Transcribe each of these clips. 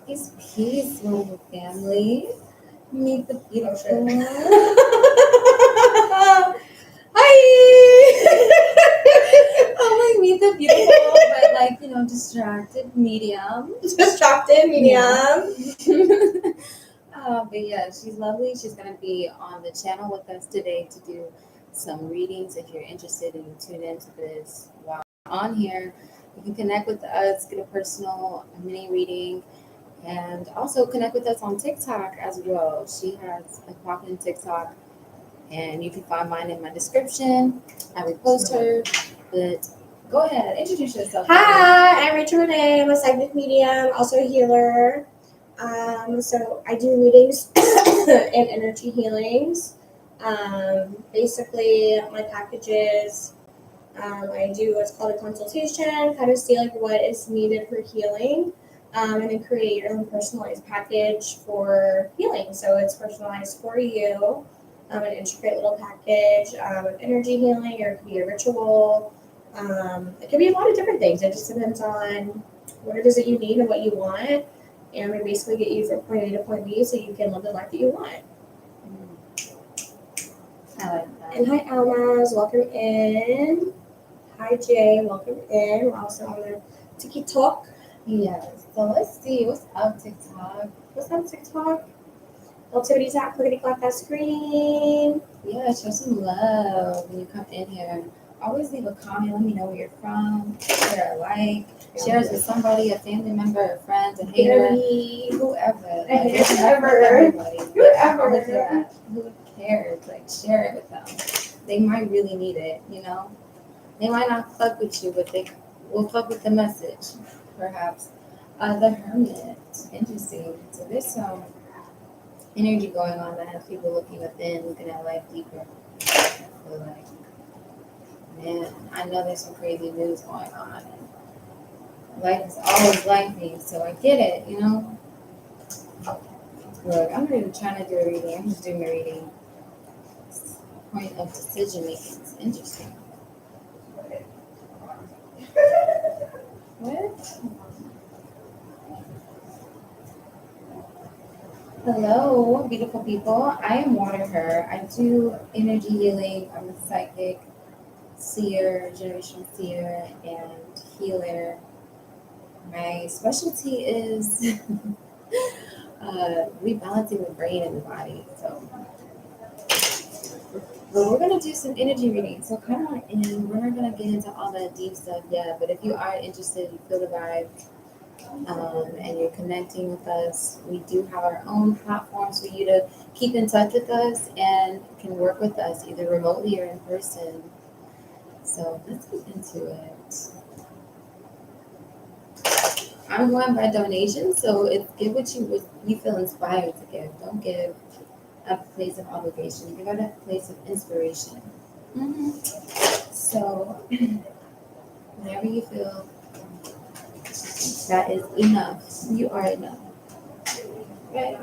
Peace, little family. Meet the beautiful. Hi! I'm like, meet the beautiful, but like, distracted medium. Distracted medium. But yeah, she's lovely. She's gonna be on the channel with us today to do some readings. If you're interested and you tune into this while on here, you can connect with us, get a personal mini reading, and also connect with us on TikTok as well. She has a poppin' TikTok, and you can find mine in my description. I repost her, but go ahead, introduce yourself. Hi, I'm Rachel Rene. I'm a psychic medium, also a healer. So I do readings and energy healings. Basically, my packages, I do what's called a consultation, kind of see like what is needed for healing, and then create your own personalized package for healing. So it's personalized for you, an intricate little package of energy healing, or it could be a ritual. It could be a lot of different things. It just depends on what it is that you need and what you want. And we basically get you from point A to point B so you can live the life that you want. I like that. And hi, Almas. Welcome in. Hi, Jay. Welcome in. We're also on the TikTok. Yes. So let's see what's up TikTok. What's up, TikTok? Activity tap, clickety clap that screen. Yeah, show some love when you come in here. Always leave a comment. Let me know where you're from. Share a like. Share us with somebody, a family member, a friend, a hater, whoever. Like, it's not for everybody. Whoever. Who cares? Like, share it with them. They might really need it, They might not fuck with you, but they will fuck with the message, perhaps. The Hermit. Interesting. So there's some energy going on that has people looking within, looking at life deeper. I feel like, man, I know there's some crazy news going on. And life is always lifey, so I get it, Look, I'm not even trying to do a reading. I'm just doing a reading. Point of decision making. It's interesting. What? Hello, beautiful people. I am Water. I do energy healing. I'm a psychic, seer, generational seer, and healer. My specialty is rebalancing the brain and the body. But we're gonna do some energy reading. So come on in. We're not gonna get into all that deep stuff yet. But if you are interested, you feel the vibe, and you're connecting with us, we do have our own platforms for you to keep in touch with us and can work with us either remotely or in person. So let's get into it. I'm going by donation, so it's give what you feel inspired to give. Don't give a place of obligation. Give out a place of inspiration. So whenever you feel that is enough, you are enough. Right?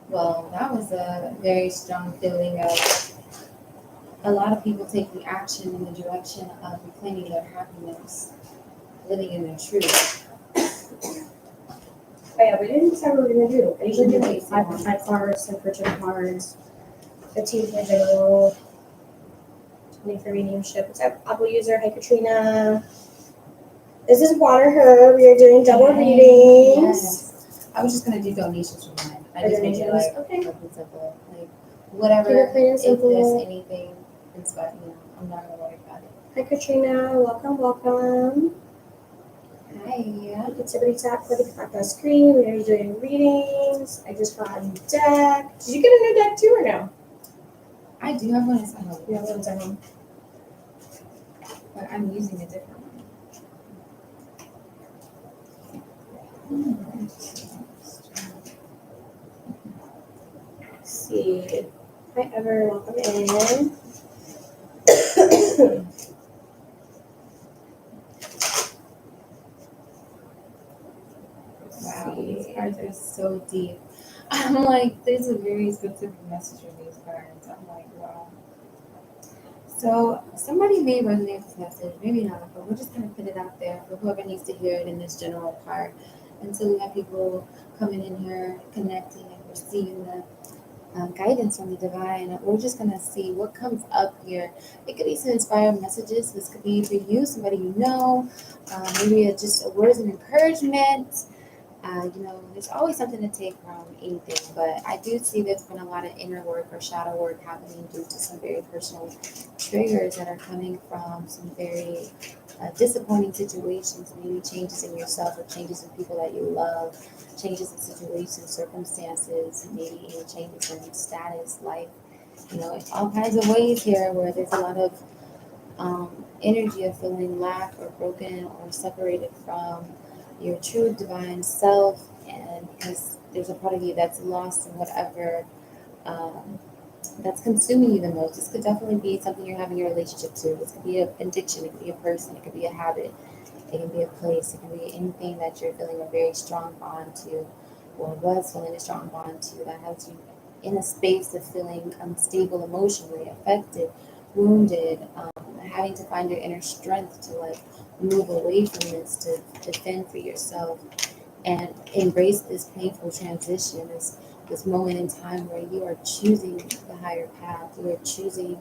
Well, that was a very strong feeling of a lot of people taking action in the direction of reclaiming their happiness, living in their truth. Oh yeah, we didn't decide what we were gonna do. I usually do like 5 for 5 cards, 10 for 10 cards, 15 for general, 20 for mediumship. What's up, Apple user? Hi, Katrina. This is Water Her. We are doing double readings. Yes. I was just gonna do donations for mine. I just make it like okay. simple, like whatever. Keep it plain and If simple. there's anything inspired, I'm not gonna worry about it. Hi, Katrina. Welcome. Hi. Activity tap, click at the back of the screen. We are doing readings. I just got a new deck. Did you get a new deck too or no? I do have one at home. You have one at home. But I'm using a different one. Let's see. Hi, Ever. Welcome in. Wow, these cards are so deep. I'm like, there's a very specific message in these cards. I'm like, wow. So somebody may resonate with this message, maybe not, but we're just gonna put it out there for whoever needs to hear it in this general part. Until we have people coming in here, connecting and receiving the guidance from the divine. We're just gonna see what comes up here. It could be some inspired messages. This could be for you, somebody you know, maybe just a words of encouragement. There's always something to take from anything, but I do see there's been a lot of inner work or shadow work happening due to some very personal triggers that are coming from some very disappointing situations, maybe changes in yourself or changes in people that you love, changes in situations, circumstances, maybe even changes in status, life, all kinds of ways here where there's a lot of energy of feeling lack or broken or separated from your true divine self, and because there's a part of you that's lost in whatever um, that's consuming you the most. This could definitely be something you're having a relationship to. This could be an addiction, it could be a person, it could be a habit, it can be a place, it can be anything that you're feeling a very strong bond to, or was feeling a strong bond to, that has you in a space of feeling unstable emotionally, affected, wounded, having to find your inner strength to like move away from this, to defend for yourself and embrace this painful transition, this moment in time where you are choosing the higher path, you are choosing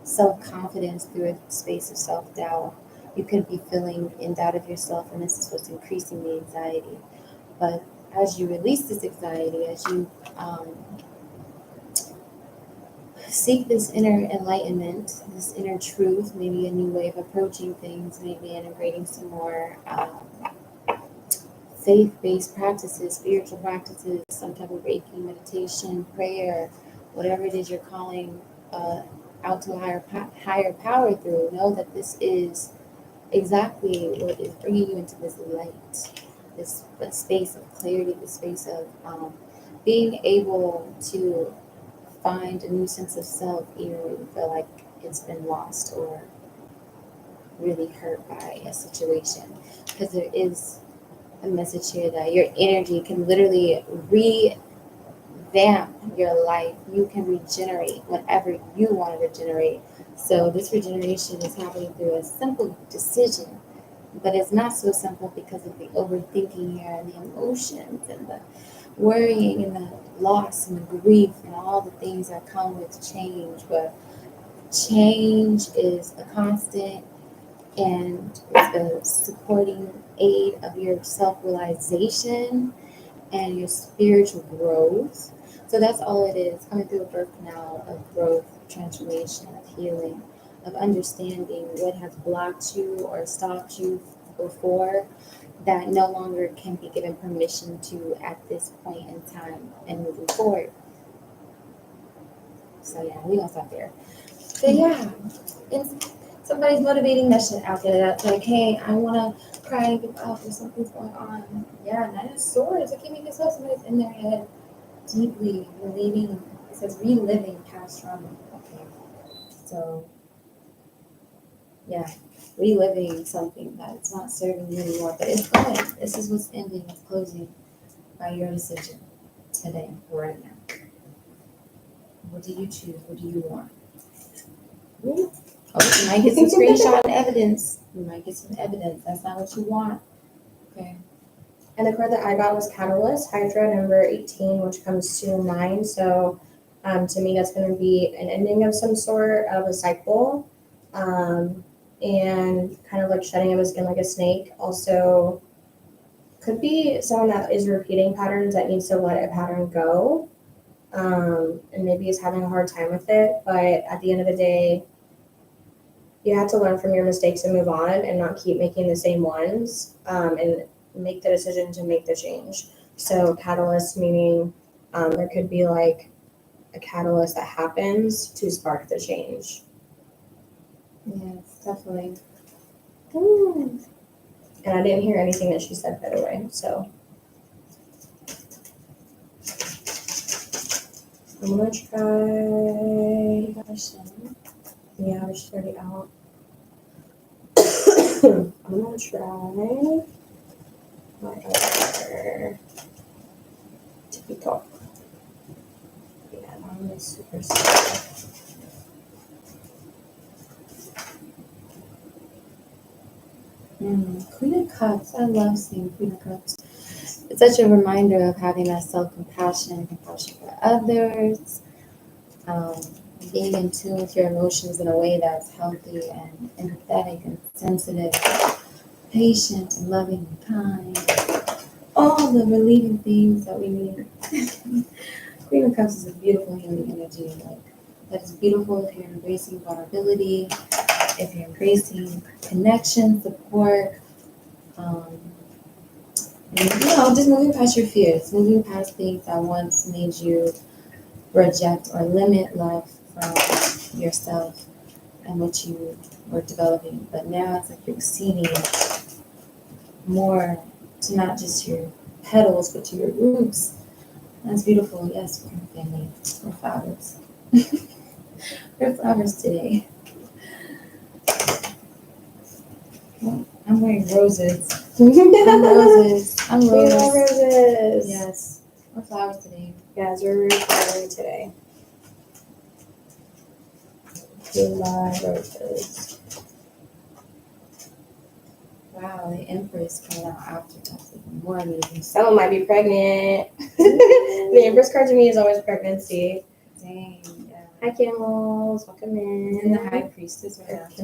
self-confidence through a space of self-doubt. You could be feeling in doubt of yourself, and this is what's increasing the anxiety. But as you release this anxiety, as you seek this inner enlightenment, this inner truth, maybe a new way of approaching things, maybe integrating some more faith-based practices, spiritual practices, some type of Reiki, meditation, prayer, whatever it is you're calling out to a higher power through, know that this is exactly what is bringing you into this light, this space of clarity, this space of being able to find a new sense of self, even when you feel like it's been lost or really hurt by a situation. Because there is a message here that your energy can literally revamp your life. You can regenerate whenever you want to regenerate. So this regeneration is happening through a simple decision, but it's not so simple because of the overthinking here and the emotions and the worrying and the loss and the grief and all the things that come with change. But change is a constant, and it's a supporting aid of your self-realization and your spiritual growth. So that's all it is, coming through a birth canal of growth, transformation, of healing, of understanding what has blocked you or stopped you before, that no longer can be given permission to at this point in time and moving forward. So yeah, we gonna stop there. But yeah, it's somebody's motivating message out there that's like, hey, I wanna cry and give up or something's going on. Yeah, Nine of Swords. I keep making so somebody's in their head deeply reliving. It says reliving past trauma. Okay, so yeah, reliving something that's not serving you anymore, but it's going. This is what's ending. It's closing by your decision today, right now. What do you choose? What do you want? Ooh. Oh, you might get some screenshot evidence. You might get some evidence. That's not what you want. Okay. And the card that I got was Catalyst, Hydra number 18, which comes to 9. So to me, that's going to be an ending of some sort of a cycle, and kind of like shedding of a skin like a snake. Also, could be someone that is repeating patterns that needs to let a pattern go, and maybe is having a hard time with it. But at the end of the day, you have to learn from your mistakes and move on and not keep making the same ones, and make the decision to make the change. So catalyst meaning there could be like a catalyst that happens to spark the change. Yes, definitely. Ooh. And I didn't hear anything that she said, by the way. So I'm gonna try. Yeah, she's already out. I'm gonna try my other TikTok. super simple. Queen of Cups. I love seeing Queen of Cups. It's such a reminder of having that self-compassion, compassion for others, being in tune with your emotions in a way that's healthy and empathetic and sensitive, patient and loving and kind. All the relieving things that we need. Queen of Cups is a beautiful healing energy. Like, that is beautiful if you're embracing vulnerability, if you're embracing connection, support, and, just moving past your fears, moving past things that once made you reject or limit love from yourself and what you were developing. But now it's like you're exceeding more to not just your petals, but to your roots. That's beautiful. Yes, we're family. We're flowers. We're flowers today. Well, I'm wearing roses. I'm roses. I'm We roses. love roses. Yes. We're flowers today. Yes, we're really flowery today. We love roses. Wow, the Empress coming out after. That's even more amazing. Someone might be pregnant. The Empress card to me is always pregnancy. Dang, yeah. Hi, camels. Welcome in. And the High Priestess right after.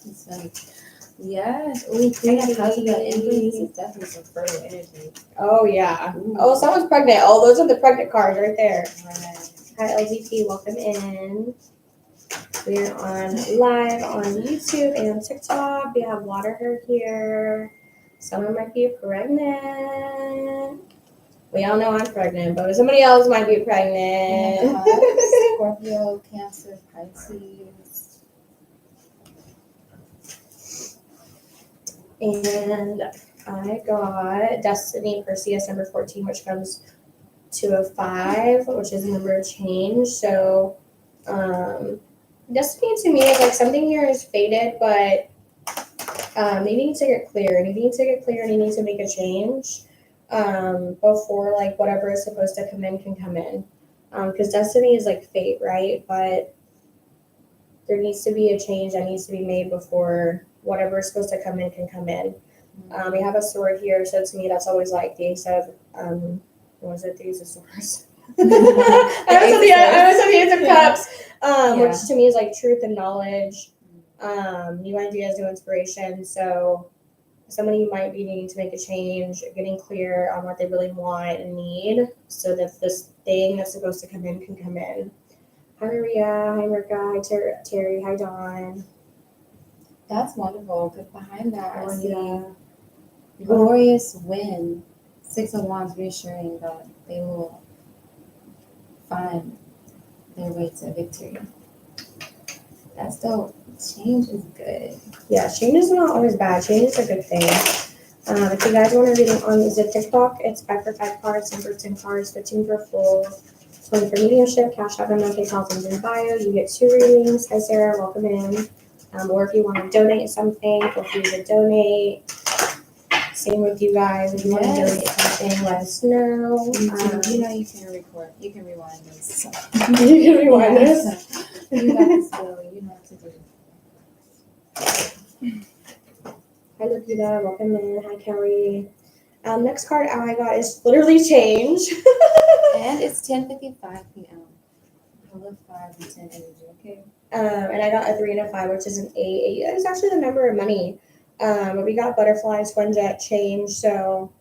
It's funny. Yes. Oh, Queen of Cups of the Empress is definitely some fertile energy. Oh, yeah. Ooh. Oh, someone's pregnant. Oh, those are the pregnant cards right there. Right. Hi, LGT. Welcome in. We are on live on YouTube and TikTok. We have Water here. Someone might be pregnant. We all know I'm pregnant, but somebody else might be pregnant. Scorpio, Cancer, Pisces. And I got Destiny Perseus number 14, which comes to a 5, which is the number of change. So, Destiny to me is like something here is faded, but they need to get clear. And you need to get clear and you need to make a change before like whatever is supposed to come in can come in. Because destiny is like fate, right? But there needs to be a change that needs to be made before whatever is supposed to come in can come in. We have a sword here, so to me that's always like the ace of what was it? The ace of swords. I was on the ace of cups, which to me is like truth and knowledge, new ideas, new inspiration. So somebody might be needing to make a change, getting clear on what they really want and need, so that this thing that's supposed to come in can come in. Hi Maria, hi Mirka, hi Terry, hi Dawn. That's wonderful, because behind that I see Yeah. glorious win. 6 of Wands reassuring that they will find their way to victory. That's dope. Change is good. Yeah, change is not always bad. Change is a good thing. If you guys want to read it on the TikTok, it's 5 for 5 cards, 10 for 10 cards, 15 for full, 20 for mediumship, cash out, Venmo, PayPal, things in bio. You get 2 readings. Hi Sarah, welcome in. Or if you want to donate something, feel free to donate. Same with you guys. If you want to donate something, let us know. You can record. You can rewind this. So. You can rewind this. You got the skill. You know what to do. Hi Lupita, welcome in. Hi Kelly. Next card I got is literally change. And it's 10:55 p.m. I love 5 and 10 energy, okay? And I got a 3 and a 5, which is an 8. 8 is actually the number of money. But we got butterflies, twin jet, change. So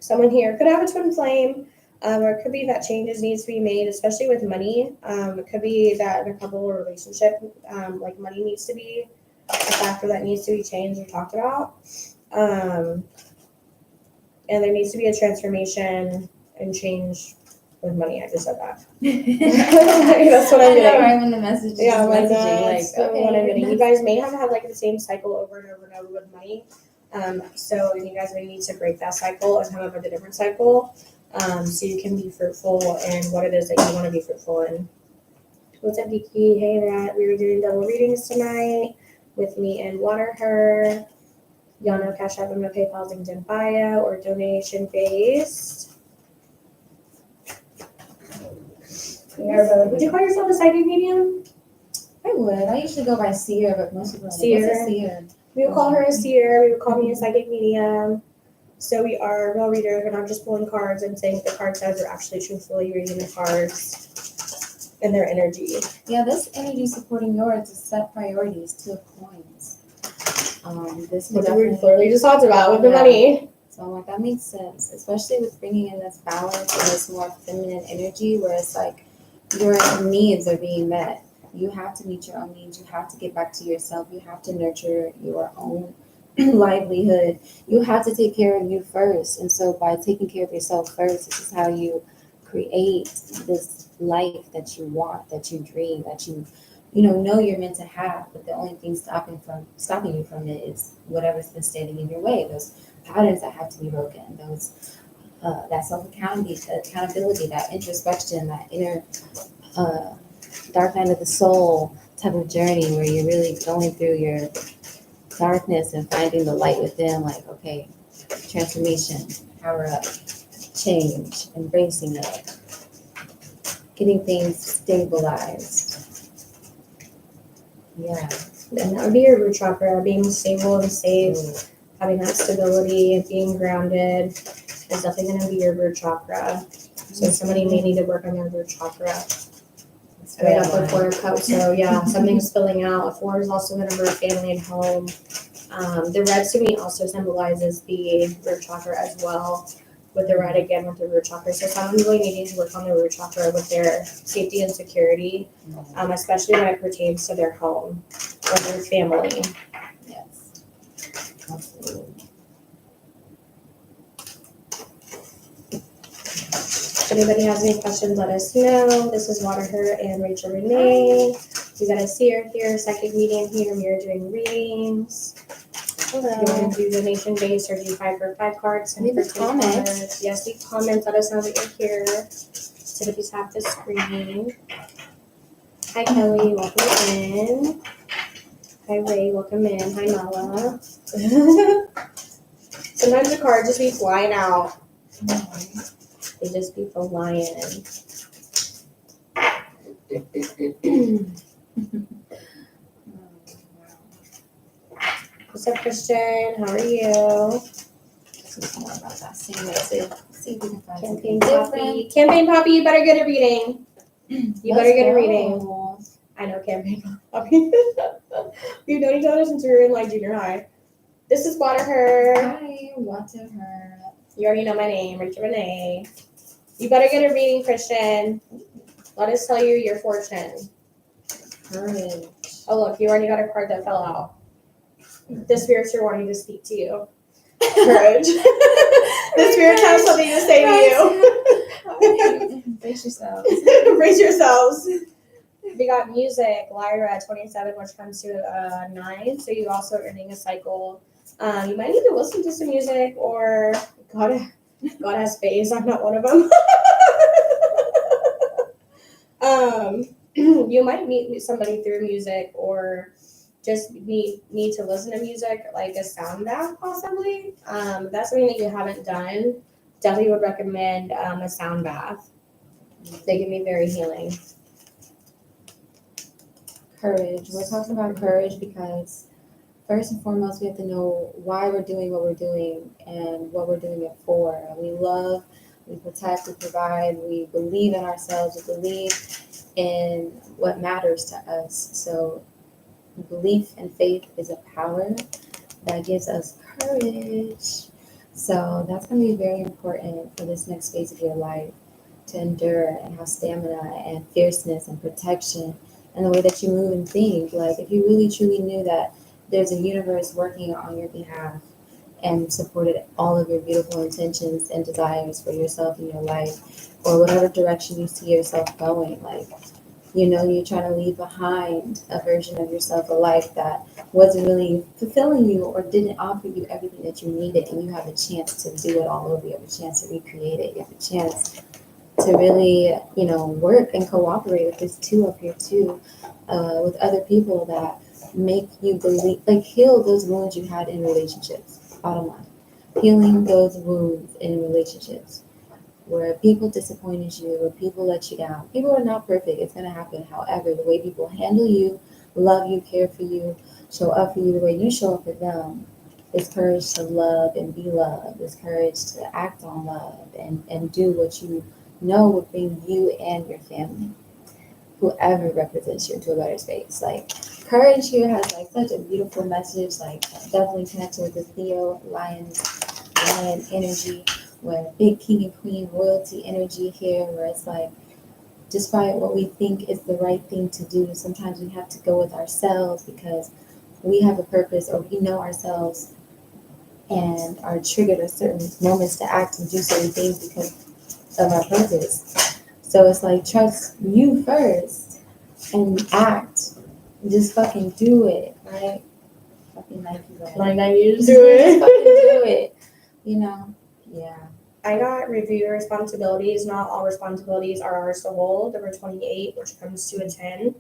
someone here could have a twin flame, or it could be that changes needs to be made, especially with money. It could be that in a couple or relationship, like money needs to be a factor that needs to be changed or talked about. And there needs to be a transformation and change with money. I just said that. That's what I'm getting. I know, right when the message is Yeah, just that's messaging, like, okay. what I'm getting. You guys may have had like the same cycle over and over and over with money. So you guys may need to break that cycle and come up with a different cycle. So you can be fruitful in what it is that you want to be fruitful in. What's up, Vicky? Hey, Matt. We were doing double readings tonight with me and Water. Y'all know Cash App, Venmo, PayPal, linked in bio, or donation based. We are both. Would you call yourself a psychic medium? I would. I usually go by seer, but most people are like, Seer. what's a seer? We would call her a seer. We would call me a psychic medium. So we are real readers. We're not just pulling cards and saying what the card says. We're actually truthfully reading the cards and their energy. Yeah, this energy supporting yours is set priorities, 2 of coins. This What we clearly just talked about with the money. So I'm like, that makes sense, especially with bringing in this balance and this more feminine energy where it's like your needs are being met. You have to meet your own needs. You have to get back to yourself. You have to nurture your own livelihood. You have to take care of you first. And so by taking care of yourself first, this is how you create this life that you want, that you dream, that you know you're meant to have. But the only thing stopping you from it is whatever's been standing in your way. Those patterns that have to be broken. Those that accountability, that introspection, that inner dark night of the soul type of journey where you're really going through your darkness and finding the light within, like, okay, transformation, power up, change, embracing it, getting things stabilized. Yeah. And that would be your root chakra, being stable and safe, having that stability and being grounded is definitely going to be your root chakra. So somebody may need to work on their root chakra. I made up with 4 of Cups, so yeah, something's spilling out. A 4 is also the number of family and home. The red to me also symbolizes the root chakra as well, with the red again with the root chakra. So someone really needing to work on their root chakra with their safety and security, especially when it pertains to their home or their family. Yes, absolutely. If anybody has any questions, let us know. This is Waterher and Rachel Rene. We got a seer here, psychic medium here. We are doing readings. Hello. If you want to do donation based or do 5 for 5 cards, Leave a comment. Yes, leave comments. Let us know that you're here. Typically tap the screen. Hi Kelly, welcome in. Hi Ray, welcome in. Hi Nala. Sometimes the cards just be flying out. They just be flying. What's up, Christian? How are you? Something more about that same message. See if we can find Campaign something Poppy. different. Campaign Poppy, you better get a reading. You better get a reading. Go. I know Campaign Poppy. We've known each other since we were in like junior high. This is Waterher. Hi, Waterher. You already know my name, Rachel Rene. You better get a reading, Christian. Let us tell you your fortune. Courage. Oh, look, you already got a card that fell out. The spirits are wanting to speak to you. Courage. The spirits have something to say to you. Brace yourselves. Brace yourselves. We got music, Lyra 27, which comes to 9. So you also earning a cycle. You might need to listen to some music, or God has space. I'm not one of them. You might meet somebody through music, or just need to listen to music, like a sound bath possibly. If that's something that you haven't done, definitely would recommend a sound bath. They can be very healing. Courage. We're talking about courage because first and foremost, we have to know why we're doing what we're doing and what we're doing it for. We love, we protect, we provide, we believe in ourselves, we believe in what matters to us. So belief and faith is a power that gives us courage. So that's going to be very important for this next phase of your life, to endure and have stamina and fierceness and protection and the way that you move and think. Like, if you really truly knew that there's a universe working on your behalf and supported all of your beautiful intentions and desires for yourself and your life, or whatever direction you see yourself going, like, you're trying to leave behind a version of yourself, a life that wasn't really fulfilling you or didn't offer you everything that you needed, and you have a chance to do it all over. You have a chance to recreate it. You have a chance to really, work and cooperate with this 2 up here too, with other people that make you believe, like, heal those wounds you had in relationships. Bottom line, healing those wounds in relationships. where people disappointed you, where people let you down. People are not perfect. It's going to happen. However, the way people handle you, love you, care for you, show up for you the way you show up for them, is courage to love and be loved. Is courage to act on love and do what you know will bring you and your family, whoever represents you, into a better space. Like, courage here has like such a beautiful message. Like, definitely connected with the Leo lion energy, where big king and queen royalty energy here, where it's like, despite what we think is the right thing to do, sometimes we have to go with ourselves because we have a purpose, or we know ourselves and are triggered at certain moments to act and do certain things because of our purpose. So it's like, trust you first and act. Just fucking do it, right? Fucking like you Like I used to do Just it. fucking do it. You know? Yeah. I got review responsibilities. Not all responsibilities are ours to hold. There were 28, which comes to a 10.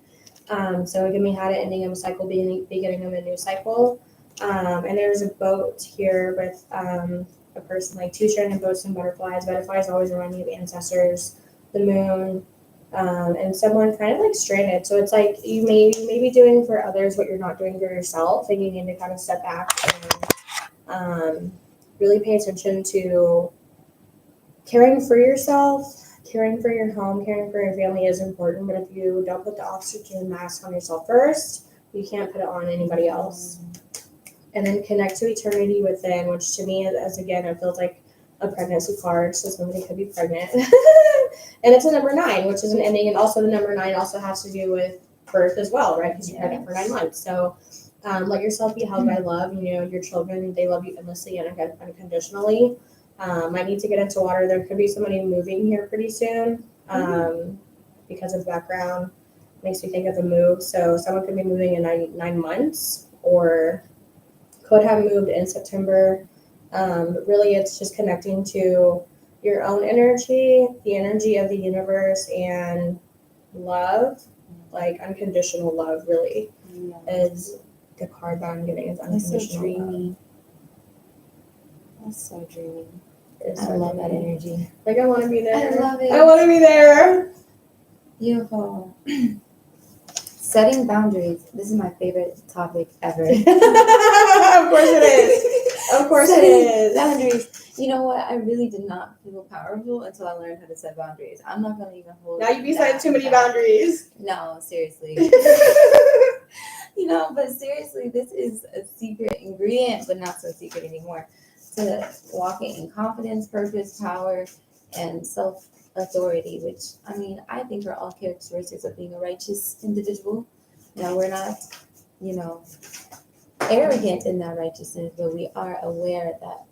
So again, we had an ending of a cycle, beginning of a new cycle. And there's a boat here with a person, like two shining boats and butterflies. Butterflies always remind me of ancestors, the moon, and someone kind of like stranded. So it's like you may be doing for others what you're not doing for yourself, and you need to kind of step back and really pay attention to caring for yourself. Caring for your home, caring for your family is important, but if you don't put the oxygen mask on yourself first, you can't put it on anybody else. And then connect to eternity within, which to me, as again, it feels like a pregnancy card, so somebody could be pregnant. And it's a number 9, which is an ending, and also the number 9 also has to do with birth as well, right? Because you're pregnant for 9 months. So let yourself be held by love. You know, your children, they love you endlessly and unconditionally. Might need to get into water. There could be somebody moving here pretty soon because of the background. Makes me think of the move. So someone could be moving in 9 months, or could have moved in September. Really, it's just connecting to your own energy, the energy of the universe, and love, like unconditional love, really, is the card that I'm getting is unconditional That's so dreamy. love. That's so dreamy. It's I so love that dreamy. energy. Like, I want to be there. I love it. I want to be there. Beautiful. Setting boundaries. This is my favorite topic ever. Of course it is. Of course it is. Boundaries. You know what? I really did not feel powerful until I learned how to set boundaries. I'm not going to even hold. Now you setting too many boundaries. No, seriously. You know, but seriously, this is a secret ingredient, but not so secret anymore. To walking in confidence, purpose, power, and self-authority, which, I mean, I think are all characteristics of being a righteous individual. Now, we're not, you know, arrogant in that righteousness, but we are aware that,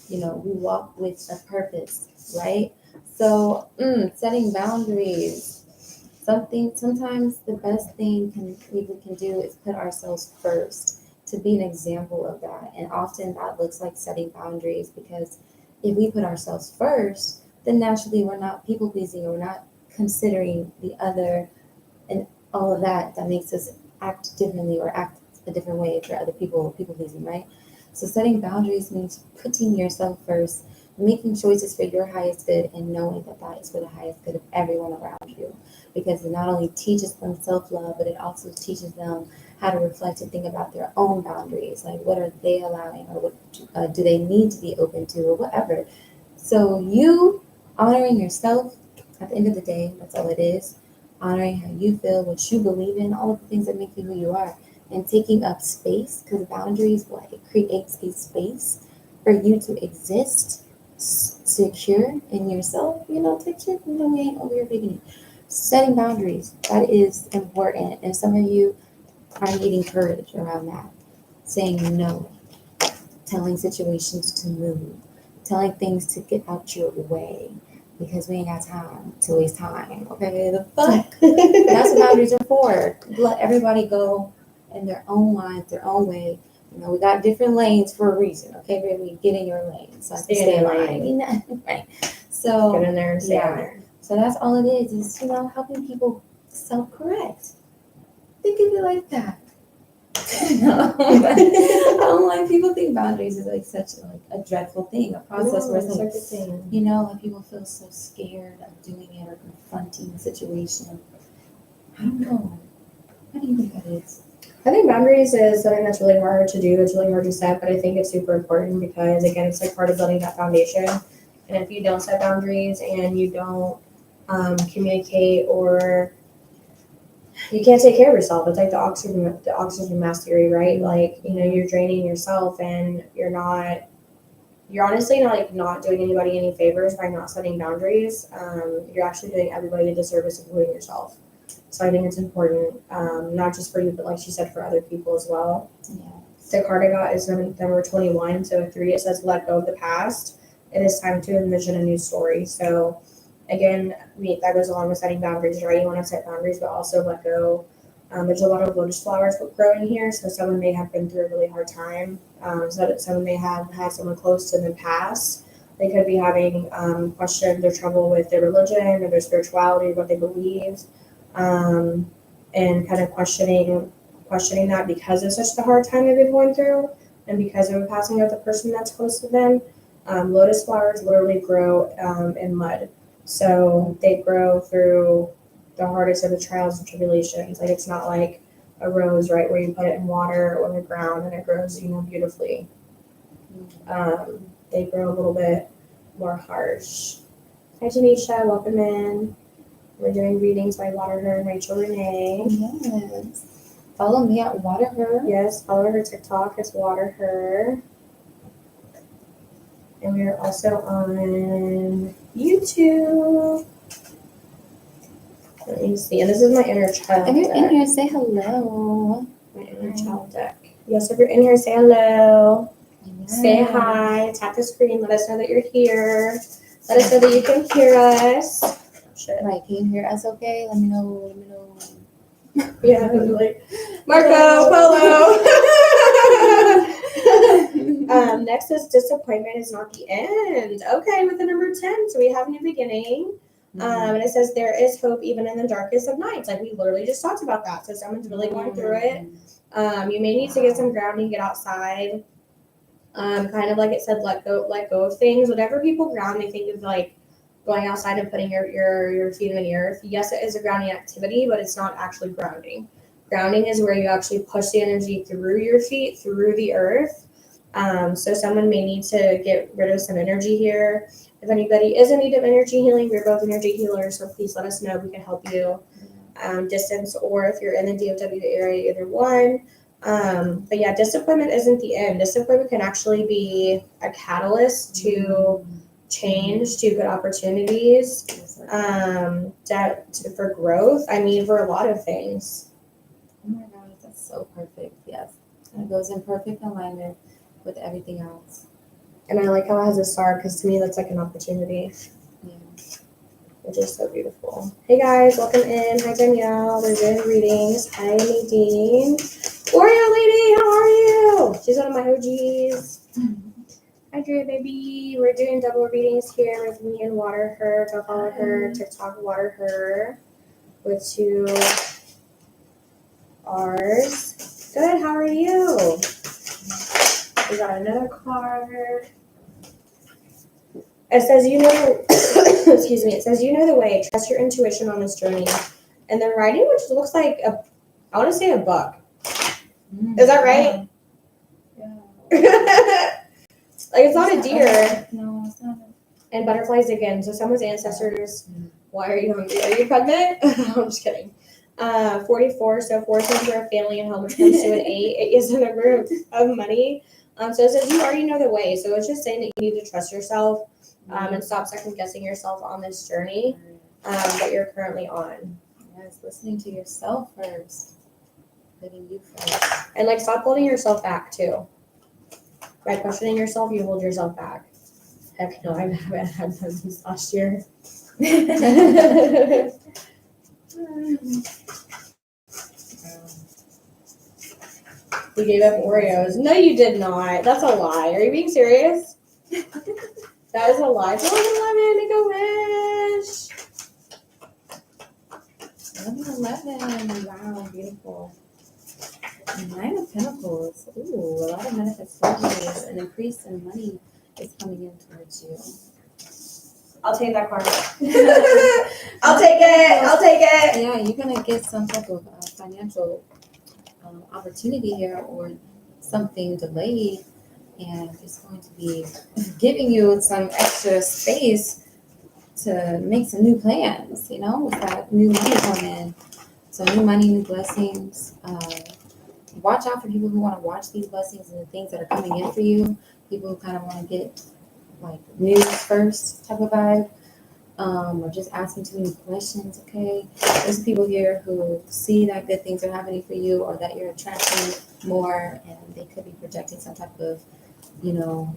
you know, we walk with a purpose, right? So, setting boundaries. Sometimes the best thing we can do is put ourselves first, to be an example of that. And often that looks like setting boundaries, because if we put ourselves first, then naturally we're not people pleasing, or we're not considering the other and all of that makes us act differently or act a different way for other people pleasing, right? So setting boundaries means putting yourself first, making choices for your highest good, and knowing that that is for the highest good of everyone around you, because it not only teaches them self-love, but it also teaches them how to reflect and think about their own boundaries, like what are they allowing, or what do they need to be open to, or whatever. So you honoring yourself, at the end of the day, that's all it is. Honoring how you feel, what you believe in, all of the things that make you who you are, and taking up space, because boundaries, it creates a space for you to exist secure in yourself, secure, we ain't over here faking it. Setting boundaries, that is important. And some of you are needing courage around that. Saying no, telling situations to move, telling things to get out your way, because we ain't got time to waste time. Okay, the fuck? That's what boundaries are for. Let everybody go in their own lines, their own way. We got different lanes for a reason. Okay, baby, get in your lane. So I can stay in line. Right. So get in there and stay in there. So that's all it is helping people self-correct. Think of it like that. No. I don't like people think boundaries is like such a dreadful thing, a process where it's it's like, a good thing. you know, like people feel so scared of doing it or confronting the situation. I don't know. What do you think that is? I think boundaries is something that's really hard to do. It's really hard to set, but I think it's super important because again, it's like part of building that foundation. And if you don't set boundaries and you don't communicate, or you can't take care of yourself, it's like the oxygen mask theory, right? Like, you know, you're draining yourself and you're honestly not doing anybody any favors by not setting boundaries. You're actually doing everybody a disservice, including yourself. So I think it's important, not just for you, but like she said, for other people as well. Yeah. The card I got is number 21. So 3, it says, let go of the past. It is time to envision a new story. So again, that goes along with setting boundaries, right? You want to set boundaries, but also let go. There's a lot of lotus flowers growing here. So someone may have been through a really hard time. So that someone may have had someone close to them pass. They could be having questions or trouble with their religion or their spirituality, what they believe. And kind of questioning that because of such the hard time they've been going through, and because of the passing of the person that's close to them. Lotus flowers literally grow in mud, so they grow through the hardest of the trials and tribulations. Like, it's not like a rose, right, where you put it in water or the ground and it grows, beautifully. They grow a little bit more harsh. Hi, Janisha, welcome in. We're doing readings by waterhercontact. Yes. Follow me at waterher. Yes, follow her TikTok. It's waterher. And we are also on YouTube. Let me see. And this is my inner child If you're deck. in here, say hello. My inner child deck. Yes, if you're in here, say hello. Yes. Say hi. Tap the screen. Let us know that you're here. Let us know that you can hear us. Shit. Right, can you hear us okay? Let me know. Yeah, like Marco Polo. Next is disappointment is not the end. Okay, with the number 10, so we have a new beginning. And it says there is hope even in the darkest of nights. Like, we literally just talked about that. So someone's really going through it. You may need to get some grounding, get outside. Kind of like it said, let go of things. Whatever people ground, they think of like going outside and putting your feet in the earth. Yes, it is a grounding activity, but it's not actually grounding. Grounding is where you actually push the energy through your feet, through the earth. So someone may need to get rid of some energy here. If anybody is in need of energy healing, we're both energy healers, so please let us know. We can help you distance, or if you're in the DFW area, either one. But yeah, disappointment isn't the end. Disappointment can actually be a catalyst to change, to good opportunities, for growth. I mean, for a lot of things. Oh my gosh, that's so perfect. Yes. And it goes in perfect alignment with everything else. And I like how it has a star, because to me that's like an opportunity. Yeah. Which is so beautiful. Hey guys, welcome in. Hi Danielle. We're doing readings. Hi Nadine. Oreo lady, how are you? She's one of my OGs. Hi Drea baby. We're doing double readings here with me and Waterher. Go follow her TikTok, Waterher, with 2 R's. Good. How are you? We got another card. It says, excuse me, it says, the way, trust your intuition on this journey. And then writing, which looks like I want to say a buck. Is that right? Yeah. Like, it's not a deer. No, it's not. And butterflies again. So someone's ancestors. Why are you hungry? Are you pregnant? I'm just kidding. 44. So 4 stands for a family and home, which comes to an 8. 8 is a number of money. So it says you already know the way. So it's just saying that you need to trust yourself. And stop second guessing yourself on this journey that you're currently on. Yes, listening to yourself first. Putting you first. And like, stop holding yourself back too. By questioning yourself, you hold yourself back. Heck no, I haven't had that since last year. You gave up Oreos. No, you did not. That's a lie. Are you being serious? That is a lie. Go 11, make a wish. 11. Wow, beautiful. Nine of Pentacles. Ooh, a lot of manifestations. An increase in money is coming in towards you. I'll take that card. I'll take it. I'll take it. Yeah, you're going to get some type of financial opportunity here, or something delayed, and it's going to be giving you some extra space to make some new plans, with that new money coming in. So new money, new blessings. Watch out for people who want to watch these blessings and the things that are coming in for you. People who kind of want to get like news first type of vibe. Or just asking too many questions, okay? There's people here who see that good things are happening for you, or that you're attracting more, and they could be projecting some type of,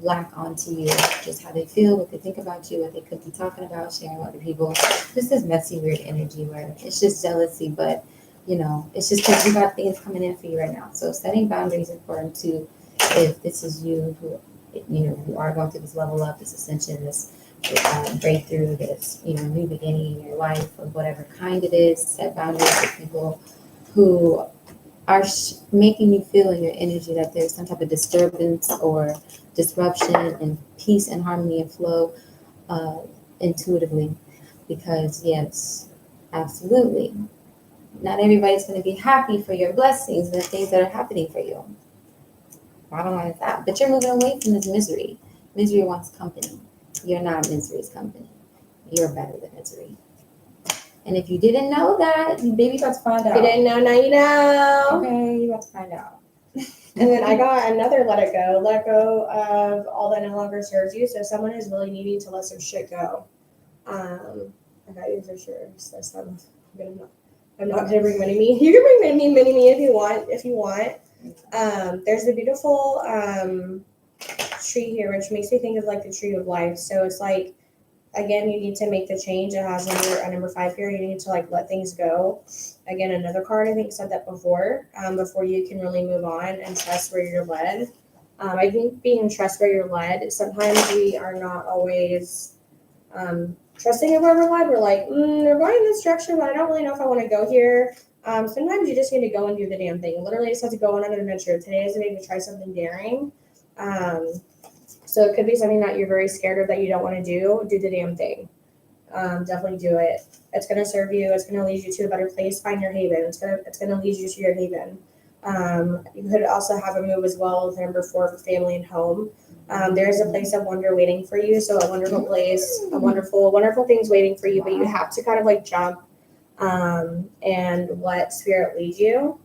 lack onto you. Just how they feel, what they think about you, what they could be talking about, sharing with other people. Just this messy, weird energy where it's just jealousy, but, it's just because you got things coming in for you right now. So setting boundaries is important too, if this is you who, who are going through this level up, this ascension, this breakthrough, this new beginning in your life, or whatever kind it is. Set boundaries with people who are making you feel in your energy that there's some type of disturbance or disruption in peace and harmony and flow, intuitively. Because yes, absolutely, not everybody's going to be happy for your blessings and the things that are happening for you. Bottom line is that. But you're moving away from this misery. Misery wants company. You're not misery's company. You're better than misery. And if you didn't know that, baby, about to find out. If you didn't know, now you know. Okay, you about to find out. And then I got another let it go. Let go of all that no longer serves you. So someone is really needing to let some shit go. I got you for sure. So I'm not gonna bring mini-me. You can bring mini-me if you want. There's a beautiful tree here, which makes me think of like the tree of life. So it's like, again, you need to make the change. It has a number 5 here. You need to like let things go. Again, another card I think said that before you can really move on and trust where you're led. I think being trust where you're led, sometimes we are not always trusting in where we're led. We're like, we're going in this direction, but I don't really know if I want to go here. Sometimes you just need to go and do the damn thing. Literally just have to go on an adventure. Today is the day to try something daring. So it could be something that you're very scared of that you don't want to do. Do the damn thing. Definitely do it. It's going to serve you. It's going to lead you to a better place. Find your haven. It's going to lead you to your haven. You could also have a move as well with number 4 for family and home. There's a place of wonder waiting for you. So a wonderful place, a wonderful things waiting for you, but you have to kind of like jump and let spirit lead you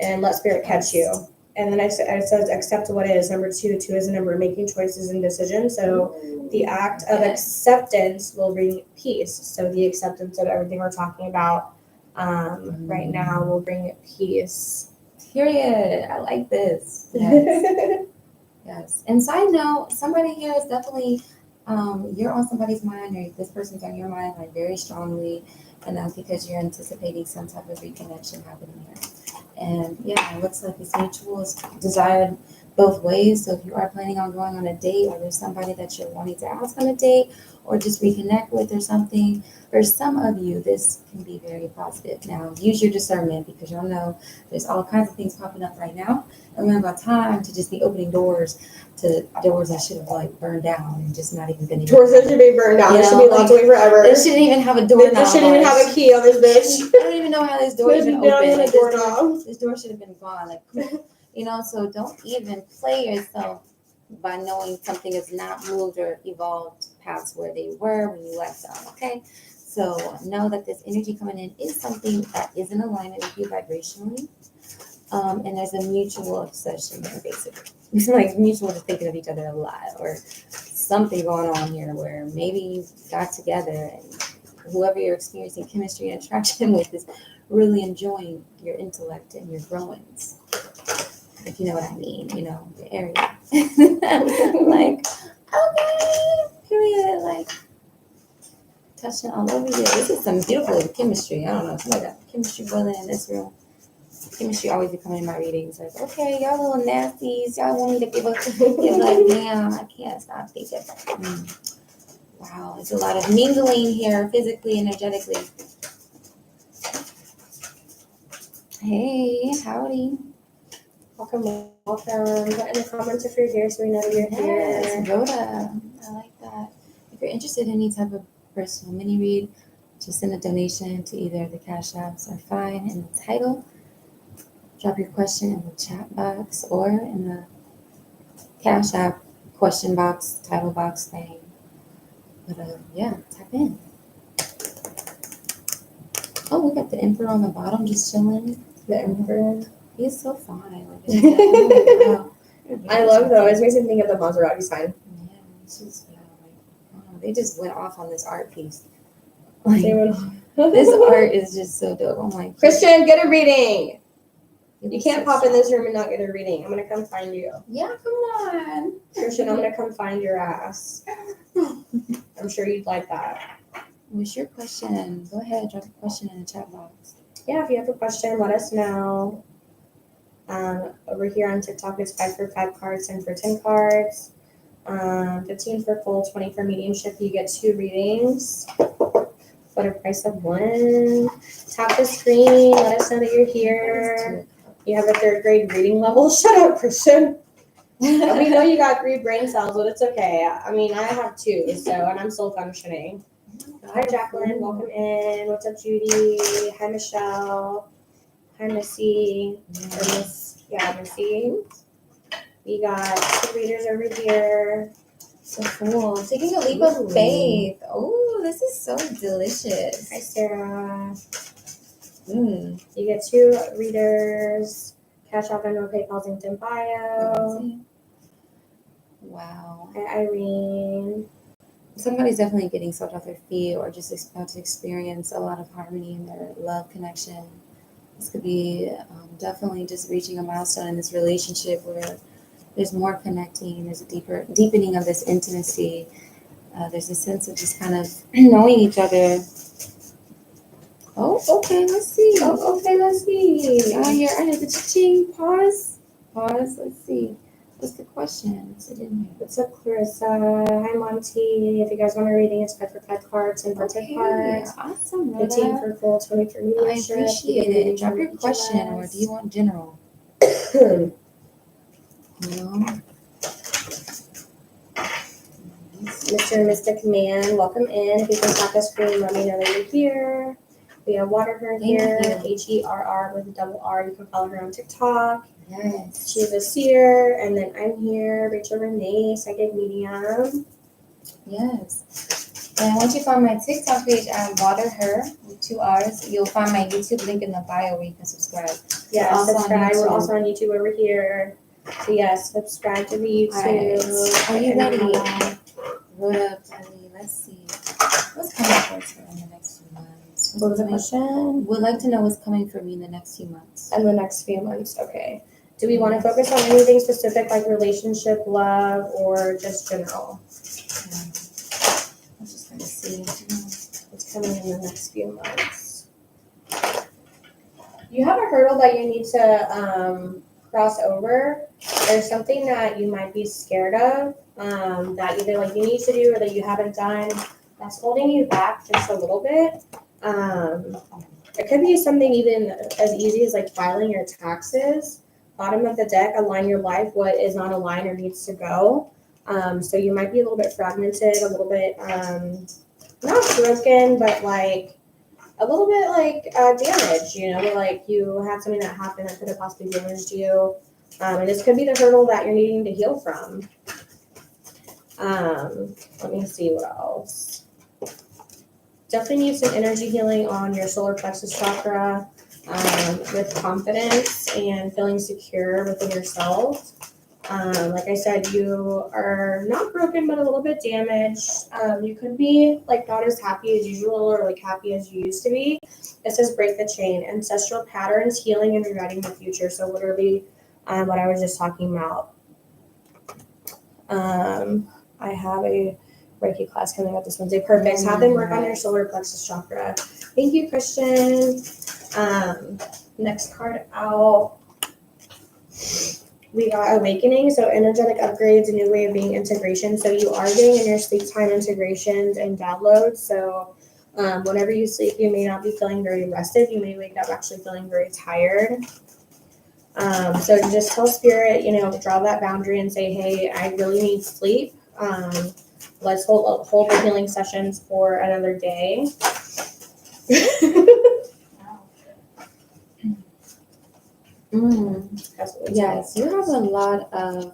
and let spirit catch you. And then I said accept what is. Number 2. 2 is a number of making choices and decisions. So the act of acceptance will bring peace. So the acceptance of everything we're talking about right now will bring peace. Period. I like this. Yes. Yes. And side note, somebody here is definitely, you're on somebody's mind, or this person's on your mind like very strongly, and that's because you're anticipating some type of reconnection happening here. And yeah, it looks like it's mutual, it's desired both ways. So if you are planning on going on a date, or there's somebody that you're wanting to ask on a date or just reconnect with or something, for some of you, this can be very positive. Now, use your discernment, because y'all know there's all kinds of things popping up right now. And we don't have time to just be opening doors to doors that should have like burned down and just not even been doors that should be burned down. It should be locked away forever. It shouldn't even have a doorknob. They shouldn't even have a key on this bitch. I don't even know how this door even opened. Like, this door should have been gone. Like, so don't even play yourself by knowing something is not moved or evolved past where they were when you left them. Okay, so know that this energy coming in is something that is in alignment with you vibrationally. And there's a mutual obsession here, basically. It's like mutual just thinking of each other a lot, or something going on here where maybe you got together and whoever you're experiencing chemistry and attraction with is really enjoying your intellect and your growings. If you know what I mean, the area. Like, okay, period. Like, touching all over here. This is some beautiful chemistry. I don't know. Somebody got chemistry boiling in this room. Chemistry always be coming in my readings. Like, okay, y'all little nasties. Y'all want me to give up. You're like, damn, I can't stop thinking. Wow, it's a lot of mingling here, physically, energetically. Hey, howdy. Welcome. Put in the comments if you're here so we know you're Yes, here. Rhoda. I like that. If you're interested in any type of personal mini read, just send a donation to either the Cash Apps or fine in the title. Drop your question in the chat box or in the Cash App question box, title box thing. But yeah, tap in. Oh, we got the Emperor on the bottom just chilling. The Emperor. He's so fine. Like, it's wow. I love those. It makes me think of the Maserati sign. Yeah, it's just they just went off on this art piece. Like, this art is just so dope. I'm like, Christian, get a reading. You was can't so pop in strong. this room and not get a reading. I'm gonna come find you. Yeah, come on. Christian, I'm gonna come find your ass. I'm sure you'd like that. What's your question? Go ahead, drop a question in the chat box. Yeah, if you have a question, let us know. Over here on TikTok, it's 5 for 5 cards, 10 for 10 cards. 15 for full, 20 for mediumship. You get 2 readings for a price of 1. Tap the screen. Let us know that you're here. You have a 3rd grade reading level. Shut up, Christian. And we know you got 3 brain cells, but it's okay. I mean, I have 2, and I'm still functioning. Hi, Jacqueline. Welcome in. What's up, Judy? Hi, Michelle. Hi, Missy. Missy. We got 2 readers over here. So cool. Taking a leap of faith. Oh, this is so delicious. Hi, Sarah. Mm. You get 2 readers. Cash App, Venmo, PayPal, linked in bio. Wow. Hi, Irene. Somebody's definitely getting swept off their feet or just about to experience a lot of harmony in their love connection. This could be definitely just reaching a milestone in this relationship where there's more connecting, there's a deepening of this intimacy. There's a sense of just kind of knowing each other. Oh, okay, let's see. Oh, okay, let's see. Here, I have the cha-ching. Pause. Let's see. What's the question? What's it in here? What's up, Clarissa? Hi, Monty. If you guys want a reading, it's 5 for 5 cards, 10 for 10 cards. Awesome, Rhoda. 15 for full, 20 for mediumship. I appreciate it. Drop your question, or do you want general? You Mr. Mystic Man, welcome in. If you can tap the screen, let me know that you're here. We have Waterhercontact here, HERR with a double R. You can follow her on TikTok. Yes. She's a seer, and then I'm here, Rachel Rene, psychic medium. Yes. And once you find my TikTok page at waterher with 2 R's, you'll find my YouTube link in the bio where you can subscribe. Yeah, subscribe. We're YouTube. also on YouTube over here. So yes, subscribe to the YouTube. Right. Are you ready? Rhoda, let's see. What's coming for us in the next few months? What was the question? Would like to know what's coming for me in the next few months. In the next few months, okay. Do we want to focus on anything specific like relationship, love, or just general? I'm just going to see what's coming in the next few months. You have a hurdle that you need to cross over. There's something that you might be scared of that either like you need to do or that you haven't done that's holding you back just a little bit. It could be something even as easy as like filing your taxes. Bottom of the deck, align your life, what is not aligned or needs to go. So you might be a little bit fragmented, a little bit not broken, but like a little bit like damaged, you know, like you had something that happened that could have possibly damaged you. And this could be the hurdle that you're needing to heal from. Let me see what else. Definitely need some energy healing on your solar plexus chakra with confidence and feeling secure within yourself. Like I said, you are not broken, but a little bit damaged. You could be like not as happy as usual or like happy as you used to be. It says break the chain, ancestral patterns, healing, and rewriting the future. So literally what I was just talking about. I have a Reiki class coming up this Wednesday. Perfect. Have them work on your solar plexus chakra. Thank you, Christian. Next card out. We got awakening, so energetic upgrades, a new way of being integration. So you are getting in your sleep time integrations and downloads. So Whenever you sleep, you may not be feeling very rested. You may wake up actually feeling very tired. So just tell spirit, draw that boundary and say, hey, I really need sleep. Let's hold the healing sessions for another day. Yes, you have a lot of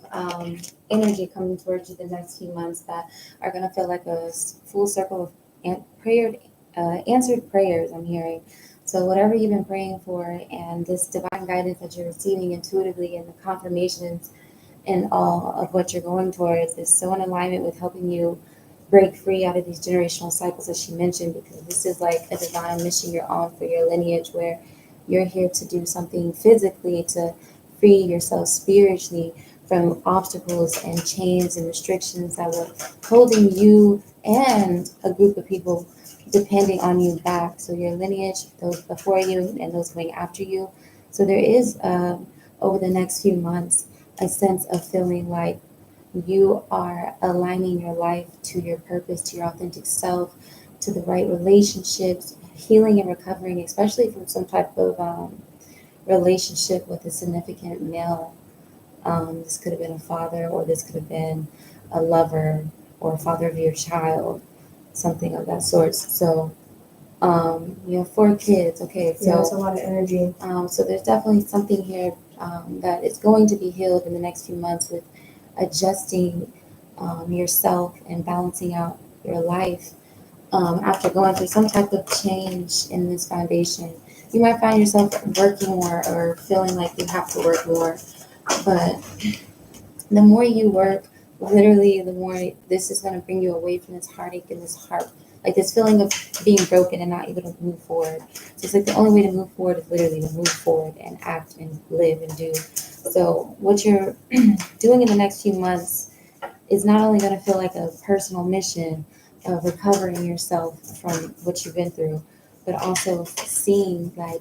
energy coming towards you the next few months that are going to feel like a full circle of answered prayers, I'm hearing. So whatever you've been praying for and this divine guidance that you're receiving intuitively and the confirmations and all of what you're going towards is so in alignment with helping you break free out of these generational cycles that she mentioned, because this is like a divine mission you're on for your lineage, where you're here to do something physically to free yourself spiritually from obstacles and chains and restrictions that were holding you and a group of people depending on you back. So your lineage, those before you and those coming after you. So there is, over the next few months, a sense of feeling like you are aligning your life to your purpose, to your authentic self, to the right relationships, healing and recovering, especially from some type of relationship with a significant male. This could have been a father, or this could have been a lover, or a father of your child, something of that sort. So you have 4 kids. Okay, so that's a lot of energy. So there's definitely something here that is going to be healed in the next few months with adjusting yourself and balancing out your life after going through some type of change in this foundation. You might find yourself working more or feeling like you have to work more, but the more you work, literally, the more this is going to bring you away from this heartache and this heart, like this feeling of being broken and not able to move forward. So it's like the only way to move forward is literally to move forward and act and live and do. So what you're doing in the next few months is not only going to feel like a personal mission of recovering yourself from what you've been through, but also seeing like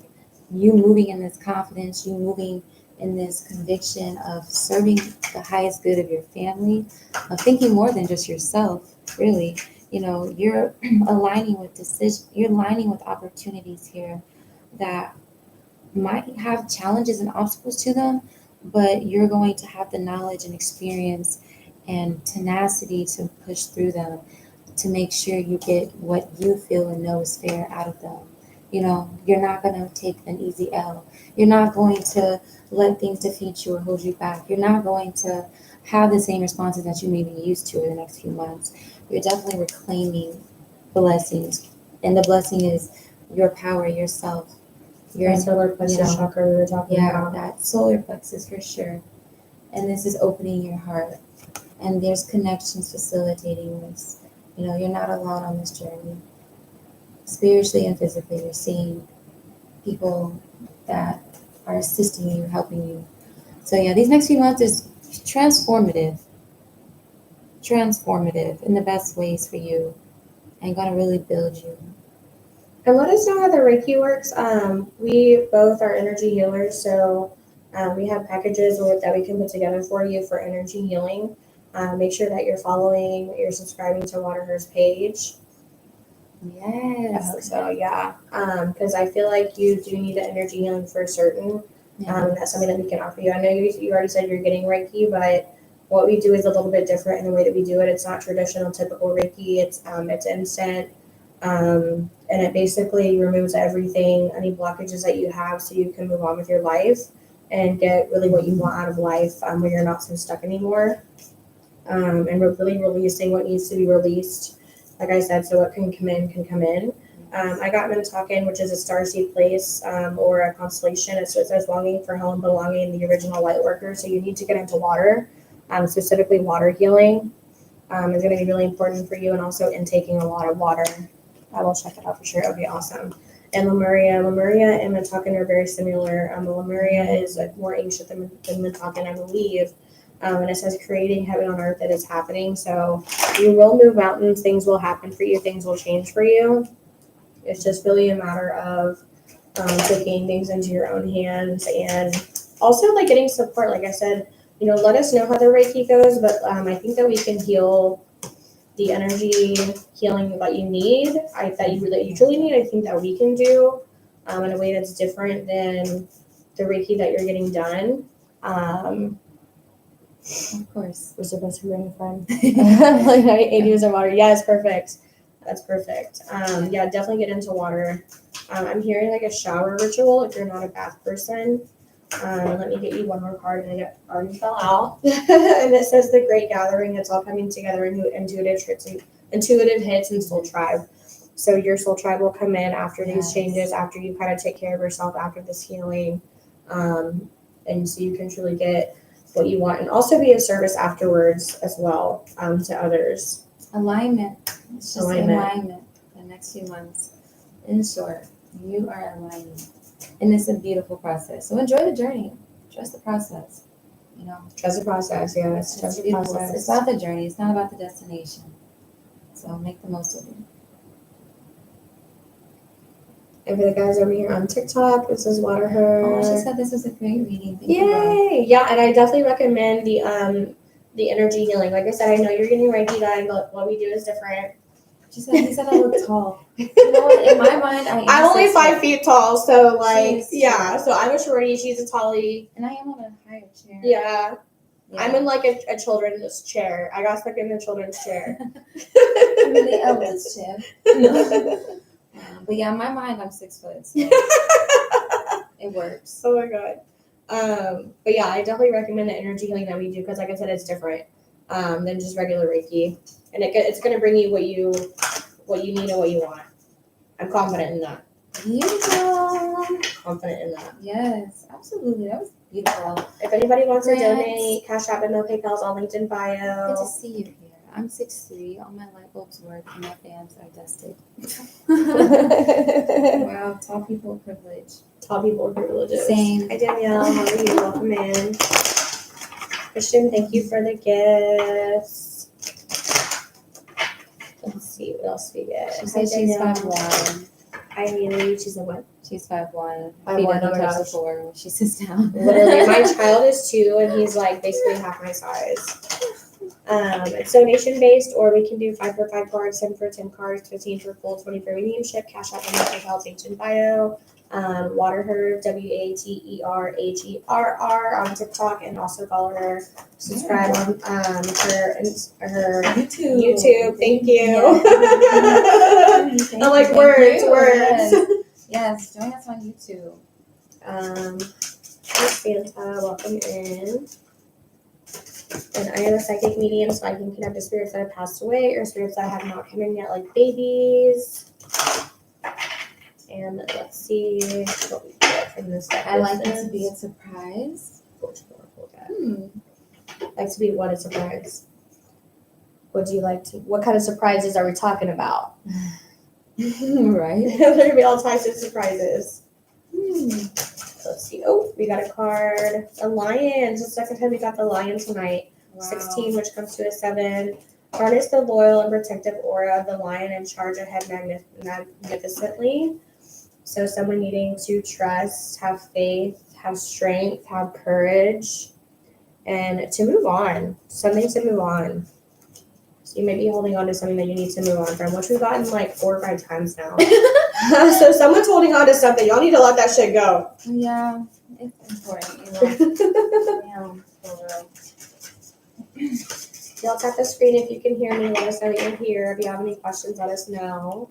you moving in this confidence, you moving in this conviction of serving the highest good of your family, of thinking more than just yourself, really. You're aligning with you're aligning with opportunities here that might have challenges and obstacles to them, but you're going to have the knowledge and experience and tenacity to push through them to make sure you get what you feel and know is fair out of them. You're not going to take an easy L. You're not going to let things defeat you or hold you back. You're not going to have the same responses that you may be used to in the next few months. You're definitely reclaiming blessings. And the blessing is your power, yourself. Your solar plexus chakra we were talking about. Yeah, that solar plexus for sure. And this is opening your heart. And there's connections facilitating this. You're not alone on this journey. Spiritually and physically, you're seeing people that are assisting you, helping you. So yeah, these next few months is transformative in the best ways for you, and gonna really build you. And let us know how the Reiki works. We both are energy healers, so we have packages that we can put together for you for energy healing. Make sure that you're subscribing to Waterher's page. Yes. So yeah, because I feel like you do need the energy healing for certain. That's something that we can offer you. I know you already said you're getting Reiki, but what we do is a little bit different in the way that we do it. It's not traditional, typical Reiki. It's instant, and it basically removes everything, any blockages that you have, so you can move on with your life and get really what you want out of life, where you're not so stuck anymore. And we're really releasing what needs to be released. Like I said, so what can come in can come in. I got Minnetonka, which is a starseed place or a constellation. It says longing for home, belonging, the original light worker. So you need to get into water, specifically water healing is going to be really important for you, and also intaking a lot of water. I will check it out for sure. Okay, awesome. And Lemuria and Minnetonka are very similar. Lemuria is more ancient than Minnetonka, I believe. And it says creating heaven on earth that is happening. So you will move mountains, things will happen for you, things will change for you. It's just really a matter of taking things into your own hands, and also like getting support. Like I said, let us know how the Reiki goes, but I think that we can heal the energy healing that you need, that you truly need, I think that we can do in a way that's different than the Reiki that you're getting done. Of course. We're supposed to bring a friend. Like 8 years of water. Yes, perfect. That's perfect. Yeah, definitely get into water. I'm hearing like a shower ritual if you're not a bath person. Let me get you one more card, and it already fell out. And it says the Great Gathering. It's all coming together in intuitive hits and soul tribe. So your soul tribe will come in after these changes, after you kind of take care of yourself, after this healing, and so you can truly get what you want, and also be of service afterwards as well to others. Alignment. It's just alignment. The next few months. In short, you are aligning. And it's a beautiful process. So enjoy the journey. Trust the process. You know. Trust the process, yes. Trust the process. It's about the journey. It's not about the destination. So make the most of it. And for the guys over here on TikTok, this is Waterher. Oh, she said this was a great reading. Thank Yay! You, yeah, and I definitely recommend the energy healing. Like I said, I know you're getting Reiki done, but what we do is different. He said I look tall. You know what? In my mind, I'm only 5 feet tall, so like, yeah. So I'm a shorty. She's a tallie. And I am on a higher chair. Yeah. I'm in like a children's chair. I got stuck in the children's chair. I'm in the eldest chair. No. But yeah, in my mind, I'm 6 foot. So it works. Oh my god. But yeah, I definitely recommend the energy healing that we do because, like I said, it's different than just regular Reiki, and it's going to bring you what you need and what you want. I'm confident in that. Beautiful. Confident in that. Yes, absolutely. That was beautiful. If anybody wants to donate, Cash App and PayPal's all linked in bio. Good to see you here. I'm 6'3". All my light bulbs work, and my fans are dusted. Wow, tall people privilege. Tall people privileges. Same. Hi Danielle, how are you? Welcome in. Christian, thank you for the gifts. Let's see what else we get. She said she's 5'1". Hi Haley, she's a what? She's 5'1". 5'1", Feet oh on my the gosh. the floor when she sits down. Literally, my child is 2, and he's like basically half my size. It's donation based, or we can do 5 for 5 cards, 10 for 10 cards, 15 for full, 20 for mediumship. Cash App and PayPal linked in bio. Waterher, WaterHerrr on TikTok, and also follow her. Subscribe on her YouTube. Thank you. Yeah. I like words. Yes, join us on YouTube. Santa, welcome in. And I am a psychic medium, so I can connect to spirits that have passed away or spirits that have not come in yet, like babies. And let's see what we get from this deck. I like it to be a surprise. Like to be what a surprise? What do you like to? What kind of surprises are we talking about? Right. There gonna be all types of surprises. Let's see. Oh, we got a card. A lion. Just the second time we got the lion tonight. Wow. 16, which comes to a 7. Harness the loyal and protective aura of the lion and charge ahead magnificently. So someone needing to trust, have faith, have strength, have courage, and to move on. Something to move on. So you may be holding on to something that you need to move on from, which we've gotten like 4 or 5 times now. So someone's holding on to something. Y'all need to let that shit go. Yeah, it's important. Yeah, for real. Y'all tap the screen if you can hear me. Let us know that you're here. If you have any questions, let us know.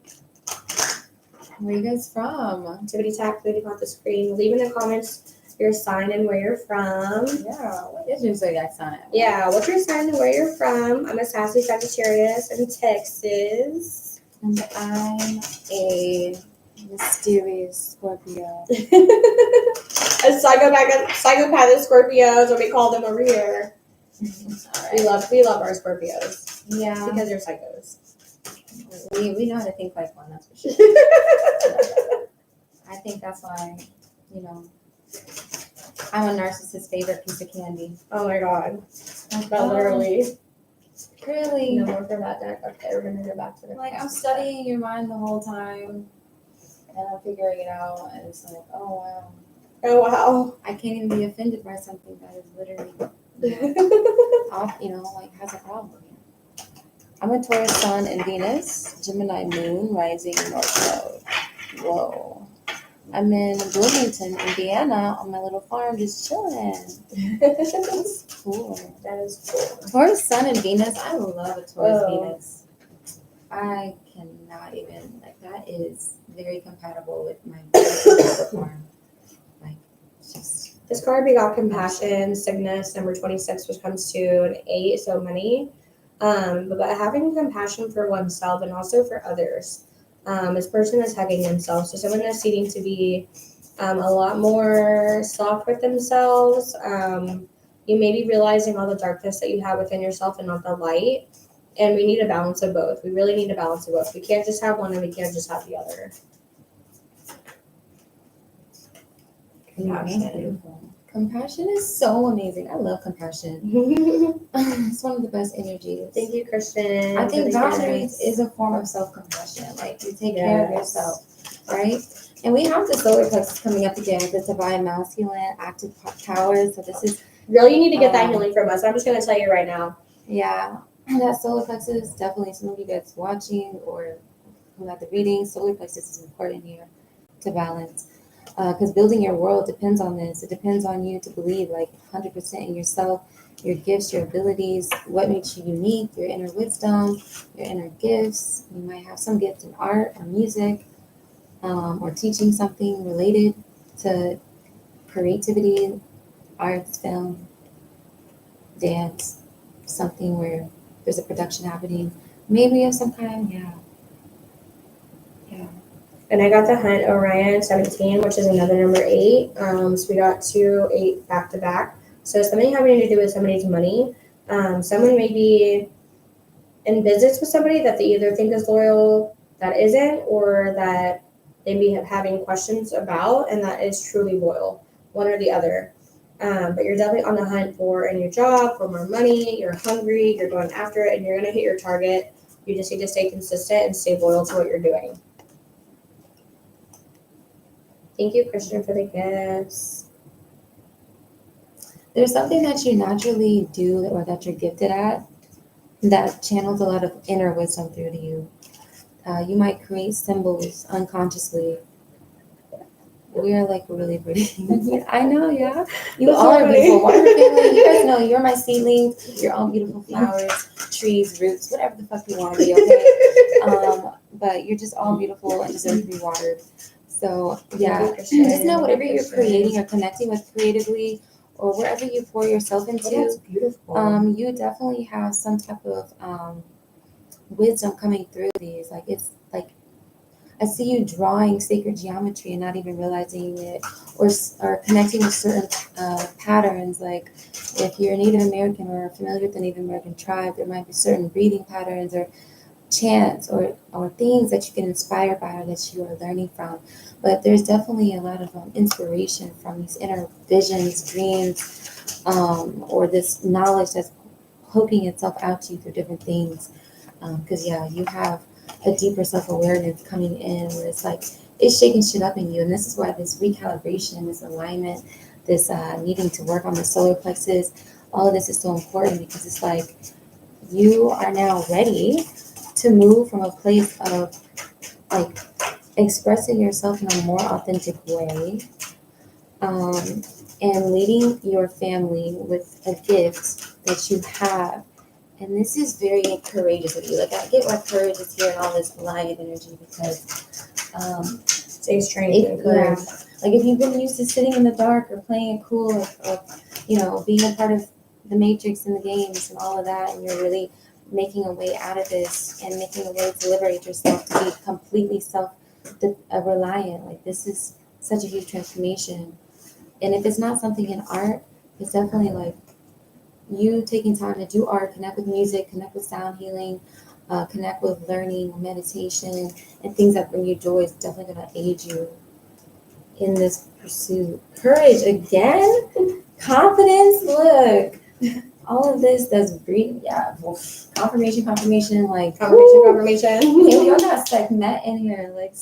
Where are you guys from? Activity tap, leaving off the screen. Leave in the comments your sign and where you're from. Yeah, what is your zodiac sign? Yeah, what's your sign and where you're from? I'm a sassy Sagittarius in Texas. And I'm a mysterious Scorpio. A psychopathic Scorpios, what we call them over here. Right. We love our Scorpios. Yeah. Because they're psychos. We know how to think like one, that's for sure. I think that's why, I'm a narcissist's favorite piece of candy. Oh my god. But literally. Really? No more for that deck. Okay, we're gonna go back to the I'm studying your mind the whole time, and I'm figuring it out, and it's like, oh wow. Oh wow. I can't even be offended by something that is literally, has a problem. I'm a Taurus Sun and Venus, Gemini Moon, rising North Node. Whoa. I'm in Bloomington, Indiana, on my little farm, just chilling. That's cool. That is cool. Taurus Sun and Venus. I love a Taurus Venus. I cannot even, like, that is very compatible with my farm. Like, just. This card, we got compassion, sickness, number 26, which comes to an 8, so money. But having compassion for oneself and also for others. This person is hugging themselves. So someone that's needing to be a lot more soft with themselves. You may be realizing all the darkness that you have within yourself and not the light. And we need a balance of both. We really need a balance of both. We can't just have one and we can't just have the other. Compassion. Compassion is so amazing. I love compassion. It's one of the best energies. Thank you, Kristen. I think boundaries is a form of self-compassion. Like, you take care of yourself, right? And we have the solar plexus coming up again, the divine masculine, active power. So this is really, you need to get that healing from us. I'm just going to tell you right now. Yeah, that solar plexus, definitely some of you guys watching or who had the reading, solar plexus is important here to balance. Because building your world depends on this. It depends on you to believe like 100% in yourself, your gifts, your abilities, what makes you unique, your inner wisdom, your inner gifts. You might have some gifts in art or music, or teaching something related to creativity, arts, film, dance, something where there's a production happening, maybe of some kind. Yeah. And I got the Hunt Orion 17, which is another number 8. So we got 2 8 back to back. So something having to do with somebody's money. Someone may be in business with somebody that they either think is loyal, that isn't, or that they may have having questions about, and that is truly loyal, one or the other. But you're definitely on the hunt for a new job, for more money. You're hungry, you're going after it, and you're going to hit your target. You just need to stay consistent and stay loyal to what you're doing. Thank you, Christian, for the gifts. There's something that you naturally do or that you're gifted at that channels a lot of inner wisdom through to you. You might create symbols unconsciously. We are like really pretty. I know, yeah. You That's all are funny. beautiful. Water family, you guys know you're my seedlings. You're all beautiful flowers, trees, roots, whatever the fuck you want to be, okay? But you're just all beautiful and deserve to be watered. So yeah, just know whatever you're creating or connecting with creatively, or wherever you pour yourself into, that's beautiful. you definitely have some type of wisdom coming through these. Like, it's like I see you drawing sacred geometry and not even realizing it, or connecting with certain patterns. Like, if you're Native American or familiar with the Native American tribe, there might be certain breathing patterns or chants or things that you get inspired by or that you are learning from. But there's definitely a lot of inspiration from these inner visions, dreams, or this knowledge that's poking itself out to you through different things. Because you have a deeper self-awareness coming in where it's like it's shaking shit up in you. And this is why this recalibration, this alignment, this needing to work on the solar plexus, all of this is so important, because it's like you are now ready to move from a place of like expressing yourself in a more authentic way, and leading your family with a gift that you have. And this is very courageous of you. Like, I get why courage is here and all this light energy, because Stay strength and courage. like if you've been used to sitting in the dark or playing it cool, or being a part of the matrix and the games and all of that, and you're really making a way out of this and making a way to liberate yourself to be completely self-reliant. Like, this is such a huge transformation. And if it's not something in art, it's definitely like you taking time to do art, connect with music, connect with sound healing, connect with learning, meditation, and things that bring you joy is definitely going to aid you in this pursuit. Courage again, confidence. Look, all of this does breathe. Yeah, well, confirmation, like Confirmation. Yeah, we all got Sekhmet in here, like,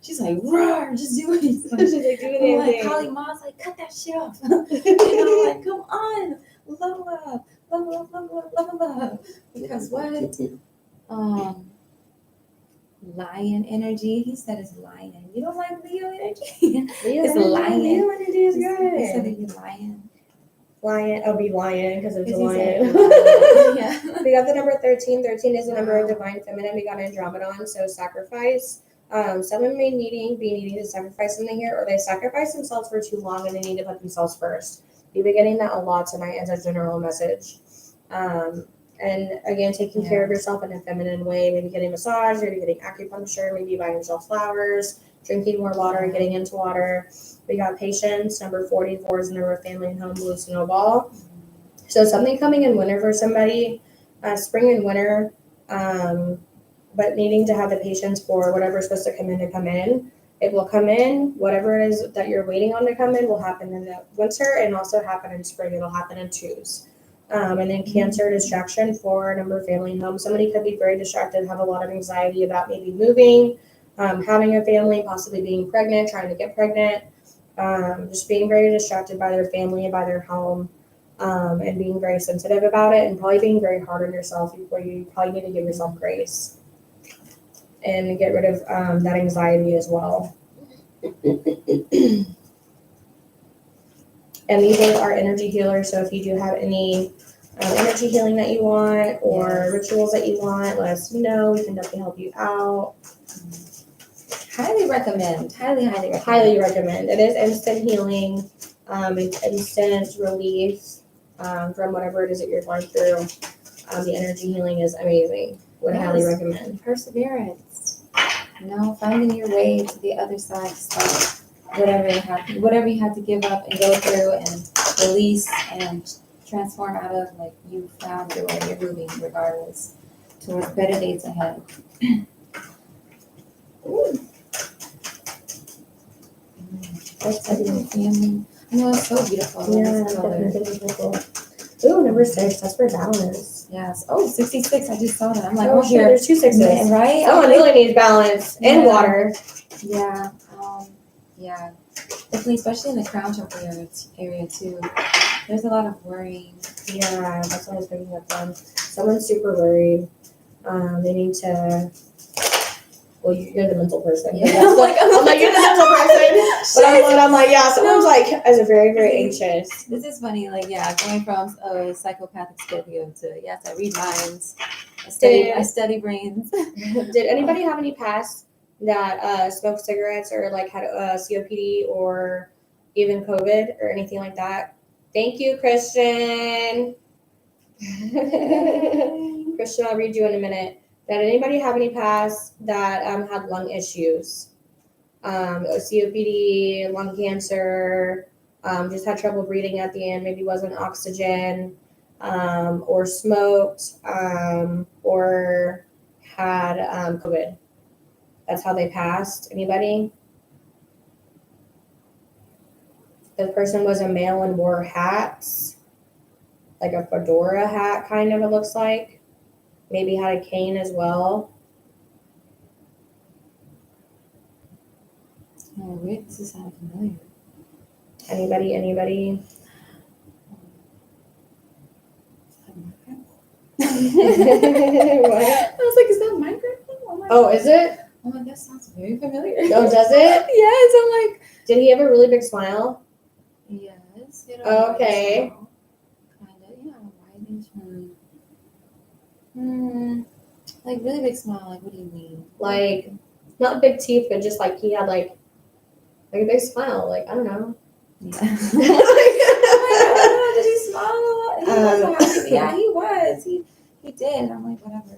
she's like, roar, just do it. She's like, do I'm like, anything. Kali Ma's like, cut that shit off. Like, come on, low up. love. Because what? Lion energy. He said it's lion. You don't like Leo energy? It's lion. Leo energy is He said good. it's lion. Lion. I'll be lion because it's a Because he said lion. lion. Yeah. We got the number 13. 13 is the number of Wow. divine feminine. We got Andromedon, so sacrifice. Someone may be needing to sacrifice something here, or they sacrifice themselves for too long and they need to put themselves first. You've been getting that a lot tonight as a general message. And again, taking care of yourself in a feminine way, maybe getting massage, maybe getting acupuncture, maybe buying yourself flowers, drinking more water, getting into water. We got patience. Number 44 is the number of family and home, blue snowball. So something coming in winter for somebody, spring and winter, but needing to have the patience for whatever's supposed to come in to come in. It will come in. Whatever it is that you're waiting on to come in will happen in the winter and also happen in spring. It'll happen in twos. And then Cancer, distraction for number family and home. Somebody could be very distracted, have a lot of anxiety about maybe moving, having a family, possibly being pregnant, trying to get pregnant, just being very distracted by their family and by their home. And being very sensitive about it, and probably being very hard on yourself, where you probably need to give yourself grace and get rid of that anxiety as well. And these are energy healers, so if you do have any energy healing that you want or rituals that you want, let us know. We can definitely help you out. Highly recommend. Highly recommend. Highly recommend. It is instant healing, it's instant relief from whatever it is that you're going through. The energy healing is amazing. Would highly recommend. Perseverance. Finding your way to the other side, despite whatever you have to give up and go through and release and transform out of. Like, you found your way. You're moving regardless towards better days ahead. That's family. I know, it's so beautiful. Yeah, definitely beautiful. Ooh, number 6. That's for balance. Yes. Oh, 66. I just saw that. I'm like, oh shit, there's 2 6s. Right? Someone really needs balance and water. Yeah. Yeah. Definitely, especially in the crown chakra area too. There's a lot of worrying. Yeah, that's what I was picking up on. Someone's super worried. They need to. Well, you're the mental person. Yeah. I'm like, you're the mental person. But I'm like, yeah, someone's like, as a very, very anxious. This is funny. Like, yeah, going from a psychopathic Scorpio to, yes, I read minds. I study brains. Did anybody have any past that smoked cigarettes or like had COPD or even COVID or anything like that? Thank you, Christian. Christian, I'll read you in a minute. Did anybody have any past that had lung issues? COPD, lung cancer, just had trouble breathing at the end, maybe wasn't oxygen, or smoked, or had COVID. That's how they passed. Anybody? The person was a male and wore hats, like a fedora hat, kind of, it looks like. Maybe had a cane as well. Oh, wait, this is sounding familiar. Anybody? What? I was like, is that my grandpa? Oh, is it? Oh my, that sounds very familiar. Oh, does it? Yes, I'm like. Did he have a really big smile? Yes. Okay. Kind of, yeah. Like really big smile. Like, what do you mean? Like, not big teeth, but just like he had like a big smile. Like, I don't know. Yeah. Oh my God, did he smile a lot? He was happy. Yeah, he was. He did. I'm like, whatever.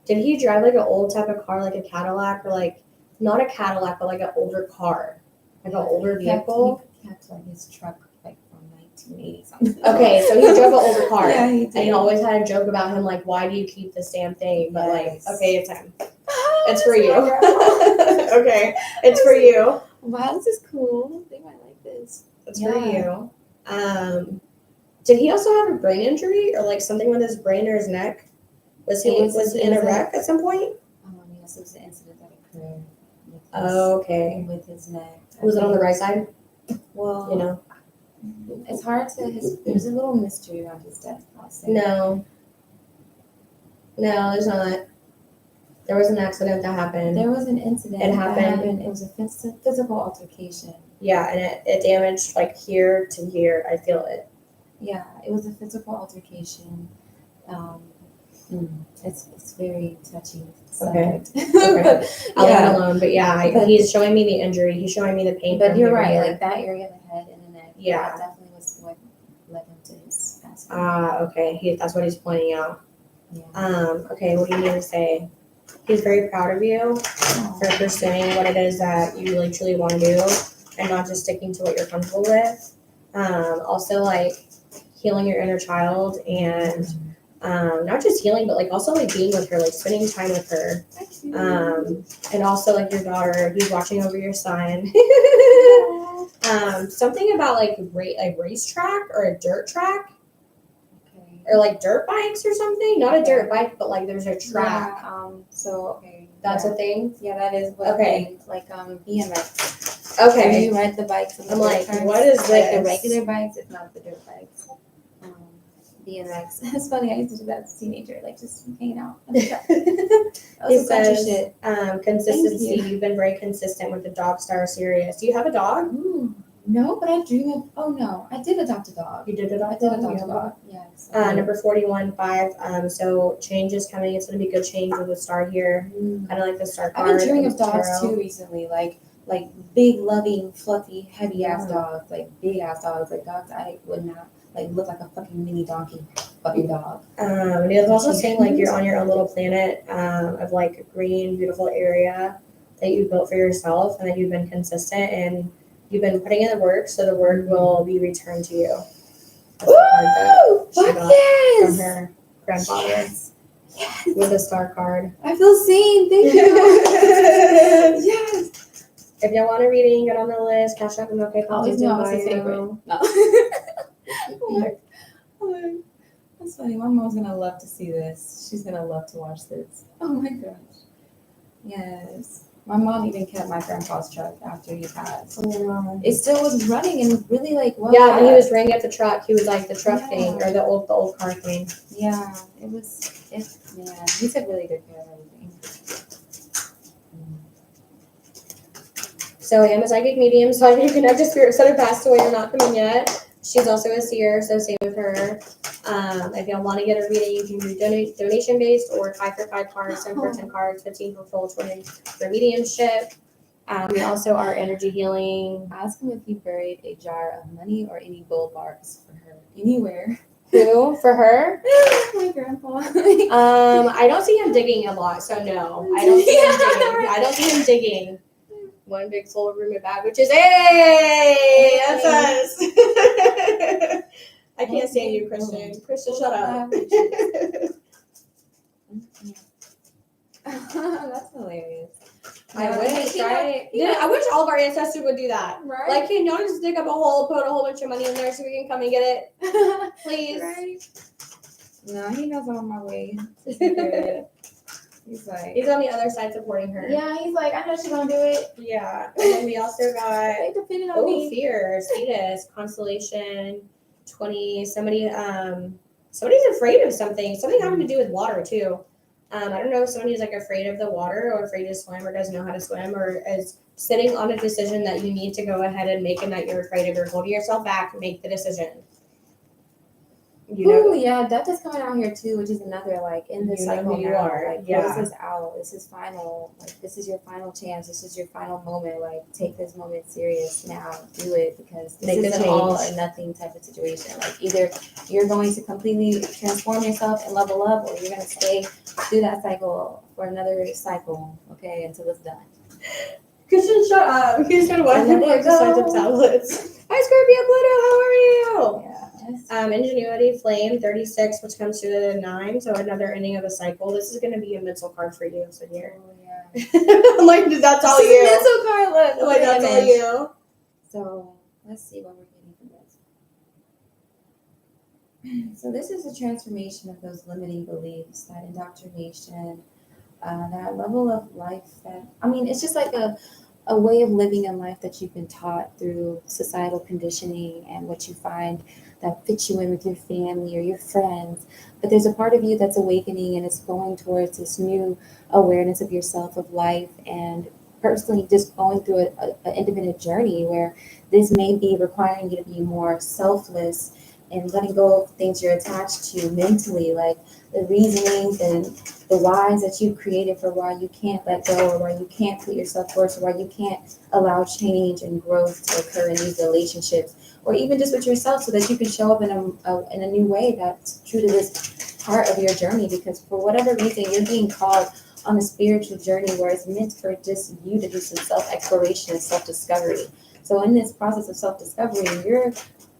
Did he drive like an old type of car, like a Cadillac, or like not a Cadillac, but like an older car, like an older vehicle? He kept like his truck like from 1980 something. Okay, so he drove an older car. Yeah, he did. And he always had a joke about him, like, why do you keep this damn thing? But Yes. like, okay, it's him. It's for you. Okay, it's for you. Wow, this is cool. They might like this. It's for you. Did he also have a brain injury or like something with his brain or his neck? Was he in a wreck at some point? Yes, it was an incident that occurred. Okay. With his neck. Was it on the right side? Well, you know. It's hard to. There's a little mystery around his death. I'll say. No, there's not. There was an accident that happened. There was an incident. It happened. It was a physical altercation. Yeah, and it damaged like here to here. I feel it. Yeah, it was a physical altercation. It's very touchy subject. Okay. I'll leave Yeah. it alone. But yeah, he's showing me the injury. He's showing me the pain. But from you're here to right, here. like that area of the head and the neck. Yeah. That definitely was what led him to his passing. Okay. That's what he's pointing out. Yeah. Okay, what do you need to say? He's very proud of you for pursuing what it is that you really truly want to do and not just sticking to what you're comfortable with. Also, like healing your inner child and not just healing, but like also like being with her, like spending time with her. And also like your daughter, he's watching over your son. Something about like a racetrack or a dirt track. Or like dirt bikes or something. Not a dirt bike, but like there's a track. Yeah, That's a thing. Yeah, that is what like BMX. Okay. Have you ride the bikes? I'm like, what is this? Like the regular bikes, if not the dirt bikes. BMX. It's funny. I used to do that as a teenager, like just hanging out. He says, shit. consistency. Thank you. You've been very consistent with the dog star series. Do you have a dog? No, but I dream of. Oh no, I did adopt a dog. You did adopt I did a adopt a dog? dog. Yes. Number 41-5. So change is coming. It's going to be good change with the star here. Kind of like the star card. I've been dreaming of the dogs tarot. too recently, like big, loving, fluffy, heavy ass dogs, like big ass dogs, like dogs I would not like look like a fucking mini donkey, fucking dog. And he was also saying like you're on your own little planet of like a green, beautiful area that you built for yourself, and that you've been consistent and you've been putting in the work, so the work will be returned to you. Woo! Fuck yes! From her grandfather. Yes. With a star card. I feel seen. Thank you. Yes. If you want a reading, get on the list. Cashapp and OK Always Calls knew I was his favorite. No. That's funny. My mom's gonna love to see this. She's gonna love to watch this. Oh my gosh. Yes. My mom even kept my grandpa's truck after he passed. It still was running and really like well. Yeah, when he was ringing up the truck, he was like the truck thing or the old car thing. Yeah, it was. Man, he took really good care of everything. So I am a psychic medium, so you can have to spirits that have passed away or not coming yet. She's also a seer, so same with her. If y'all want to get a reading, you can do donation based or 5 for 5 cards, 10 for 10 cards, 15 for full, 20 for mediumship. We also are energy healing. Ask him if he buried a jar of money or any gold bars for her anywhere. Who? For her? My grandpa. I don't see him digging a lot, so no. I don't see him digging. I don't see him digging. One big full room of bag, which is, hey, that's us. I can't stand you, Christian. Christian, shut up. That's hilarious. I wish, right? Yeah, I wish all of our ancestors would do that. Right? Like, can y'all just dig up a hole, put a whole bunch of money in there so we can come and get it? Please. Right? No, he knows I'm on my way. He's like, he's on the other side supporting her. yeah, he's like, I know she's gonna do it. Yeah. And then we also got They depended on me. fear, status, constellation, 20. Somebody's afraid of something. Something having to do with water too. I don't know if somebody's like afraid of the water or afraid to swim or doesn't know how to swim or is sitting on a decision that you need to go ahead and make and that you're afraid of. You're holding yourself back, make the decision. You know? Ooh, yeah, death is coming out here too, which is another like in this You know cycle who you now. are. Like, Yeah. This is out. This is final. Like, this is your final chance. This is your final moment. Like, take this moment serious now. Do it because this Make the is an change. all or nothing type of situation. Like, either you're going to completely transform yourself and level up, or you're going to stay through that cycle for another cycle. Okay, until it's done. Christian, shut up. He's gonna watch And then the exercise of tablets. Hi, Scorpio Pluto. How are you? Yeah. Ingenuity, flame, 36, which comes to the 9, so another ending of a cycle. This is going to be a mental card for you, so here. Oh, yeah. I'm like, that's all you. Mental card. Look. I'm like, that's all you. So let's see what we're getting from this. So this is a transformation of those limiting beliefs, that indoctrination, that level of life that, I mean, it's just like a way of living in life that you've been taught through societal conditioning and what you find that fits you in with your family or your friends. But there's a part of you that's awakening and it's going towards this new awareness of yourself, of life, and personally just going through an independent journey where this may be requiring you to be more selfless and letting go of things you're attached to mentally, like the reasonings and the whys that you've created for why you can't let go or why you can't put yourself first or why you can't allow change and growth to occur in these relationships or even just with yourself so that you can show up in a new way that's true to this part of your journey, because for whatever reason you're being called on a spiritual journey where it's meant for just you to do some self-exploration and self-discovery. So in this process of self-discovery, you're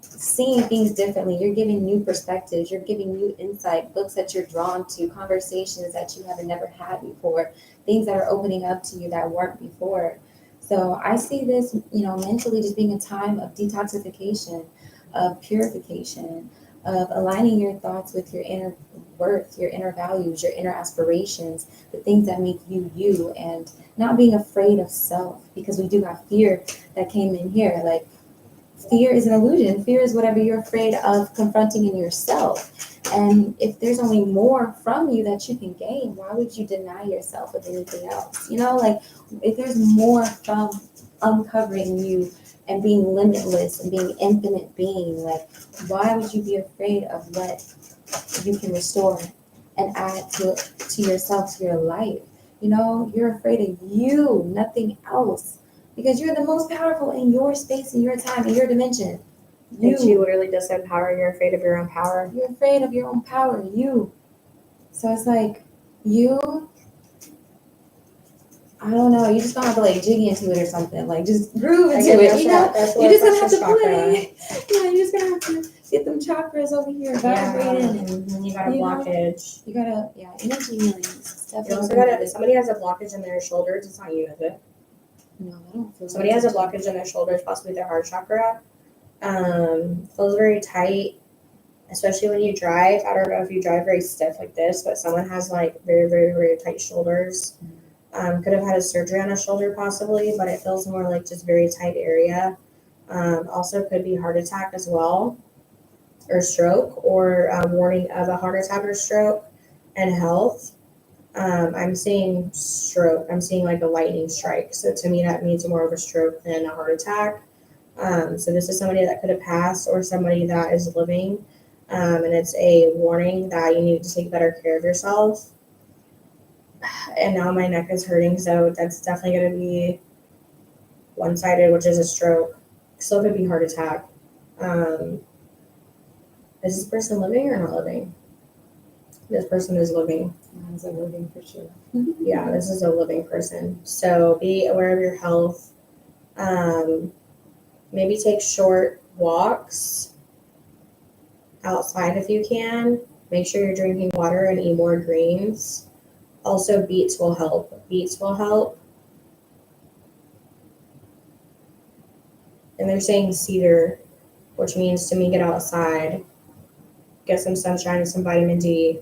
seeing things differently. You're giving new perspectives. You're giving new insight, books that you're drawn to, conversations that you haven't never had before, things that are opening up to you that weren't before. So I see this, mentally just being a time of detoxification, of purification, of aligning your thoughts with your inner worth, your inner values, your inner aspirations, the things that make you you, and not being afraid of self, because we do have fear that came in here. Like, fear is an illusion. Fear is whatever you're afraid of confronting in yourself. And if there's only more from you that you can gain, why would you deny yourself of anything else? Like if there's more from uncovering you and being limitless and being infinite being, like why would you be afraid of what you can restore and add to yourself, to your life? You're afraid of you, nothing else. Because you're the most powerful in your space, in your time, in your dimension. Did you literally just empower? You're afraid of your own power. You're afraid of your own power. You. So it's like you. I don't know. You just gonna have to like jig into it or something. Like just groove into it. You're just gonna have to play. Yeah, you're just gonna have to get them chakras over here vibrating. And you got a blockage. You gotta energy healing. You also gotta. Somebody has a blockage in their shoulders. It's not you, is it? No, I don't feel. Somebody has a blockage in their shoulders, possibly their heart chakra. Feels very tight, especially when you drive. I don't know if you drive very stiff like this, but someone has like very, very, very tight shoulders. Could have had a surgery on a shoulder possibly, but it feels more like just very tight area. Also could be heart attack as well, or stroke, or warning of a heart attack or stroke and health. I'm seeing stroke. I'm seeing like a lightning strike. So to me, that means more of a stroke than a heart attack. So this is somebody that could have passed or somebody that is living. And it's a warning that you need to take better care of yourself. And now my neck is hurting. So that's definitely going to be one-sided, which is a stroke. Still could be heart attack. Is this person living or not living? This person is living. Is a living for sure. Yeah, this is a living person. So be aware of your health. Maybe take short walks outside if you can. Make sure you're drinking water and eat more greens. Also, beets will help. Beets will help. And they're saying cedar, which means to me get outside, get some sunshine and some vitamin D.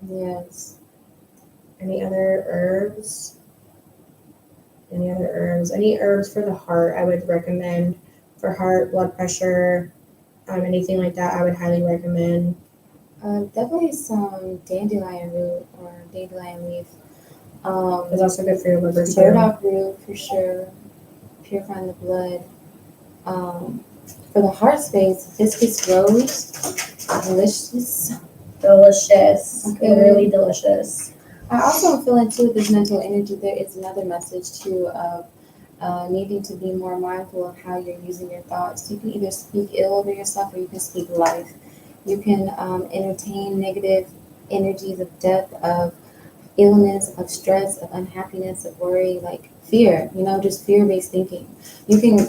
Yes. Any other herbs? Any herbs for the heart I would recommend. For heart, blood pressure, anything like that I would highly recommend. Definitely some dandelion root or dandelion leaf. It's also good for your liver too. Burdock root for sure, purifying the blood. For the heart space, hibiscus rose, delicious. Okay. Literally delicious. I also am feeling too with this mental energy. There is another message too of needing to be more mindful of how you're using your thoughts. You can either speak ill over yourself or you can speak life. You can entertain negative energies of death, of illness, of stress, of unhappiness, of worry, like fear, just fear-based thinking. You can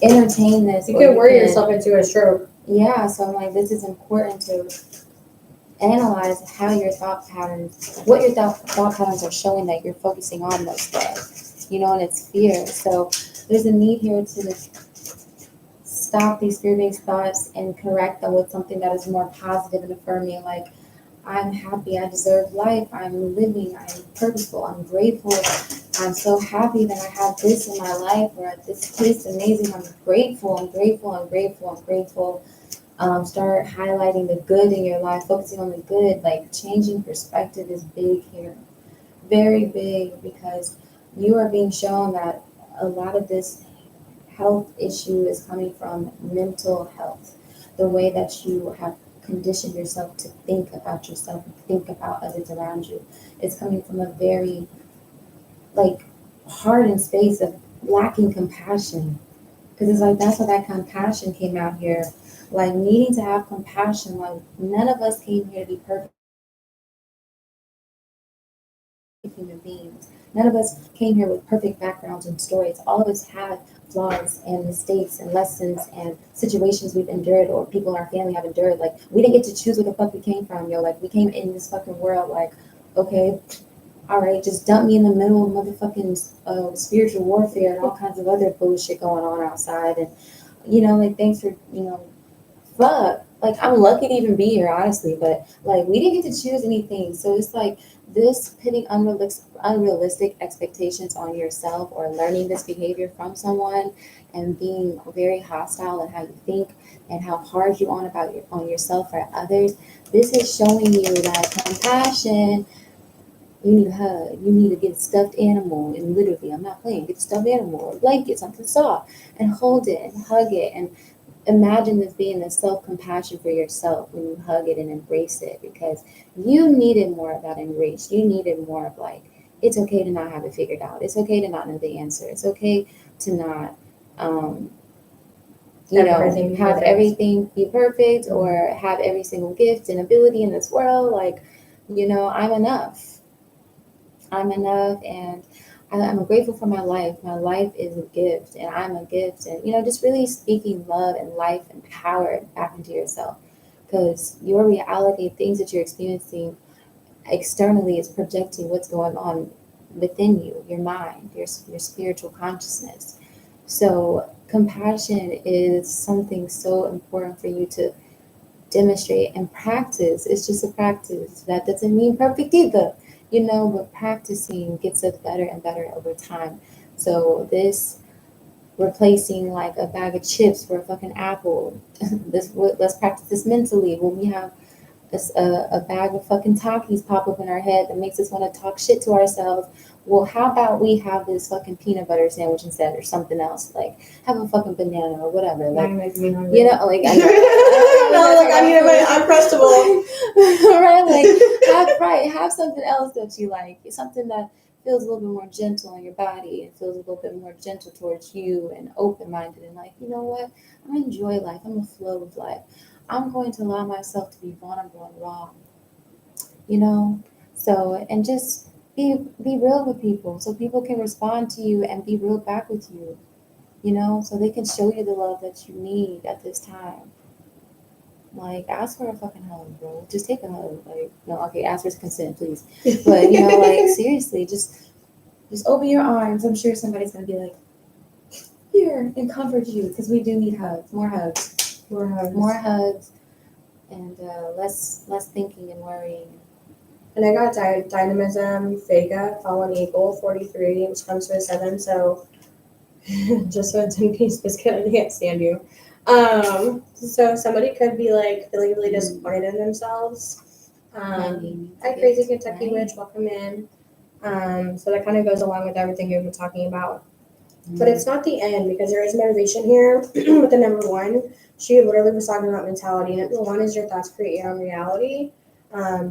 entertain this. You can worry yourself into a stroke. Yeah, so I'm like, this is important to analyze how your thought patterns, what your thought patterns are showing that you're focusing on those things, and it's fear. So there's a need here to stop these fear-based thoughts and correct them with something that is more positive and affirming, like, I'm happy, I deserve life, I'm living, I'm purposeful, I'm grateful I'm so happy that I have this in my life, or this tastes amazing. I'm grateful, I'm grateful, I'm grateful, I'm grateful. Start highlighting the good in your life, focusing on the good. Like changing perspective is big here, very big, because you are being shown that a lot of this health issue is coming from mental health. The way that you have conditioned yourself to think about yourself and think about others around you is coming from a very like hardened space of lacking compassion. Because it's like that's why that compassion came out here. Like needing to have compassion. Like none of us came here to be perfect human beings. None of us came here with perfect backgrounds and stories. All of us have flaws and mistakes and lessons and situations we've endured or people in our family have endured. Like we didn't get to choose where the fuck we came from, yo. Like we came in this fucking world like, okay, all right, just dump me in the middle of motherfucking spiritual warfare and all kinds of other bullshit going on outside. And, like, thanks for, fuck. Like, I'm lucky to even be here, honestly, but, like, we didn't get to choose anything. So it's like this putting unrealistic expectations on yourself or learning this behavior from someone and being very hostile in how you think and how hard you on yourself or others. This is showing you that compassion. You need a hug. You need to get a stuffed animal, and literally, I'm not playing. Get a stuffed animal or a blanket, something soft, and hold it and hug it, and imagine this being a self-compassion for yourself when you hug it and embrace it, because you needed more of that embrace. You needed more of like, it's okay to not have it figured out. It's okay to not know the answer. It's okay to not, um, have everything be perfect or have every single gift and ability in this world. Like, I'm enough. I'm enough, and I'm grateful for my life. My life is a gift, and I'm a gift. And, just really speaking love and life and power back into yourself, because your reality, things that you're experiencing externally, is projecting what's going on within you, your mind, your spiritual consciousness. So, compassion is something so important for you to demonstrate and practice. It's just a practice. That doesn't mean perfect either, but practicing gets us better and better over time. So this replacing like a bag of chips for a fucking apple. Let's practice this mentally when we have a bag of fucking Takis pop up in our head that makes us want to talk shit to ourselves. Well, how about we have this fucking peanut butter sandwich instead, or something else? Like, have a fucking banana or whatever. Like, makes me hungry. Like, I know. No, like, I need an Uncrustable. Right, have something else that you like. Something that feels a little bit more gentle in your body and feels a little bit more gentle towards you and open-minded and like, you know what? I'm gonna enjoy life. I'm gonna flow with life. I'm going to allow myself to be vulnerable and raw, So, and just be real with people so people can respond to you and be real back with you, so they can show you the love that you need at this time. Like, ask for a fucking hug, bro. Just take a hug. Like, no, okay, ask for consent, please. But, like, seriously, just open your arms. I'm sure somebody's going to be like, here, and comfort you, because we do need hugs. More hugs. More hugs. And less thinking and worrying. And I got dynamism, Vega, Fallen Eagle, 43, which comes to a 7. So just so it's 10-piece biscuit, I can't stand you. So somebody could be like feeling really disappointed in themselves. Hi, Crazy Kentucky Witch, welcome in. So that kind of goes along with everything you've been talking about. But it's not the end, because there is motivation here with the number 1. She literally was talking about mentality. Number 1 is your thoughts create your own reality.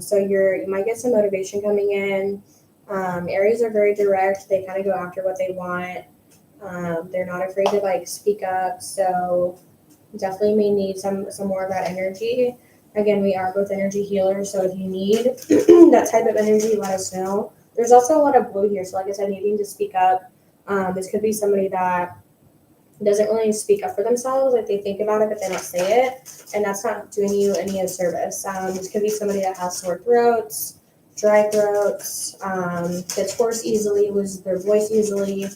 So you might get some motivation coming in. Aries are very direct. They kind of go after what they want. They're not afraid to like speak up. So definitely may need some more of that energy. Again, we are both energy healers. So if you need that type of energy, let us know. There's also a lot of blue here. So like I said, needing to speak up. This could be somebody that doesn't really speak up for themselves. Like they think about it, but they don't say it. And that's not doing you any of service. This could be somebody that has sore throats, dry throats, gets hoarse easily, loses their voice easily.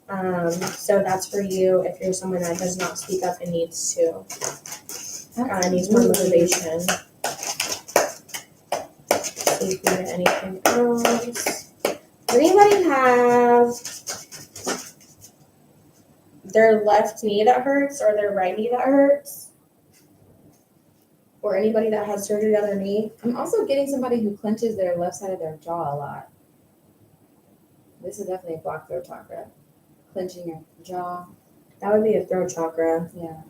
So that's for you if you're someone that does not speak up and needs to. Needs more motivation. See if we get anything else. Does anybody have their left knee that hurts or their right knee that hurts? Or anybody that has surgery on their knee? I'm also getting somebody who clenches their left side of their jaw a lot. This is definitely a blocked throat chakra. Clenching your jaw. That would be a throat chakra. Yeah.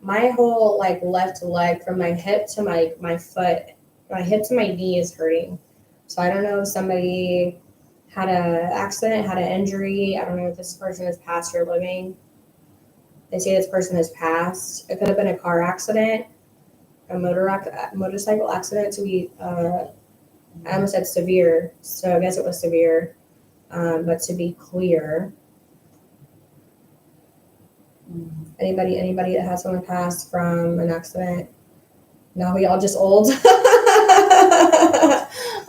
My whole like left leg from my hip to my foot, my hip to my knee is hurting. So I don't know if somebody had an accident, had an injury. I don't know if this person is past or living. They say this person has passed. It could have been a car accident, a motorcycle accident to be, I almost said severe, so I guess it was severe. But to be clear, anybody that had someone pass from an accident? No, we all just old.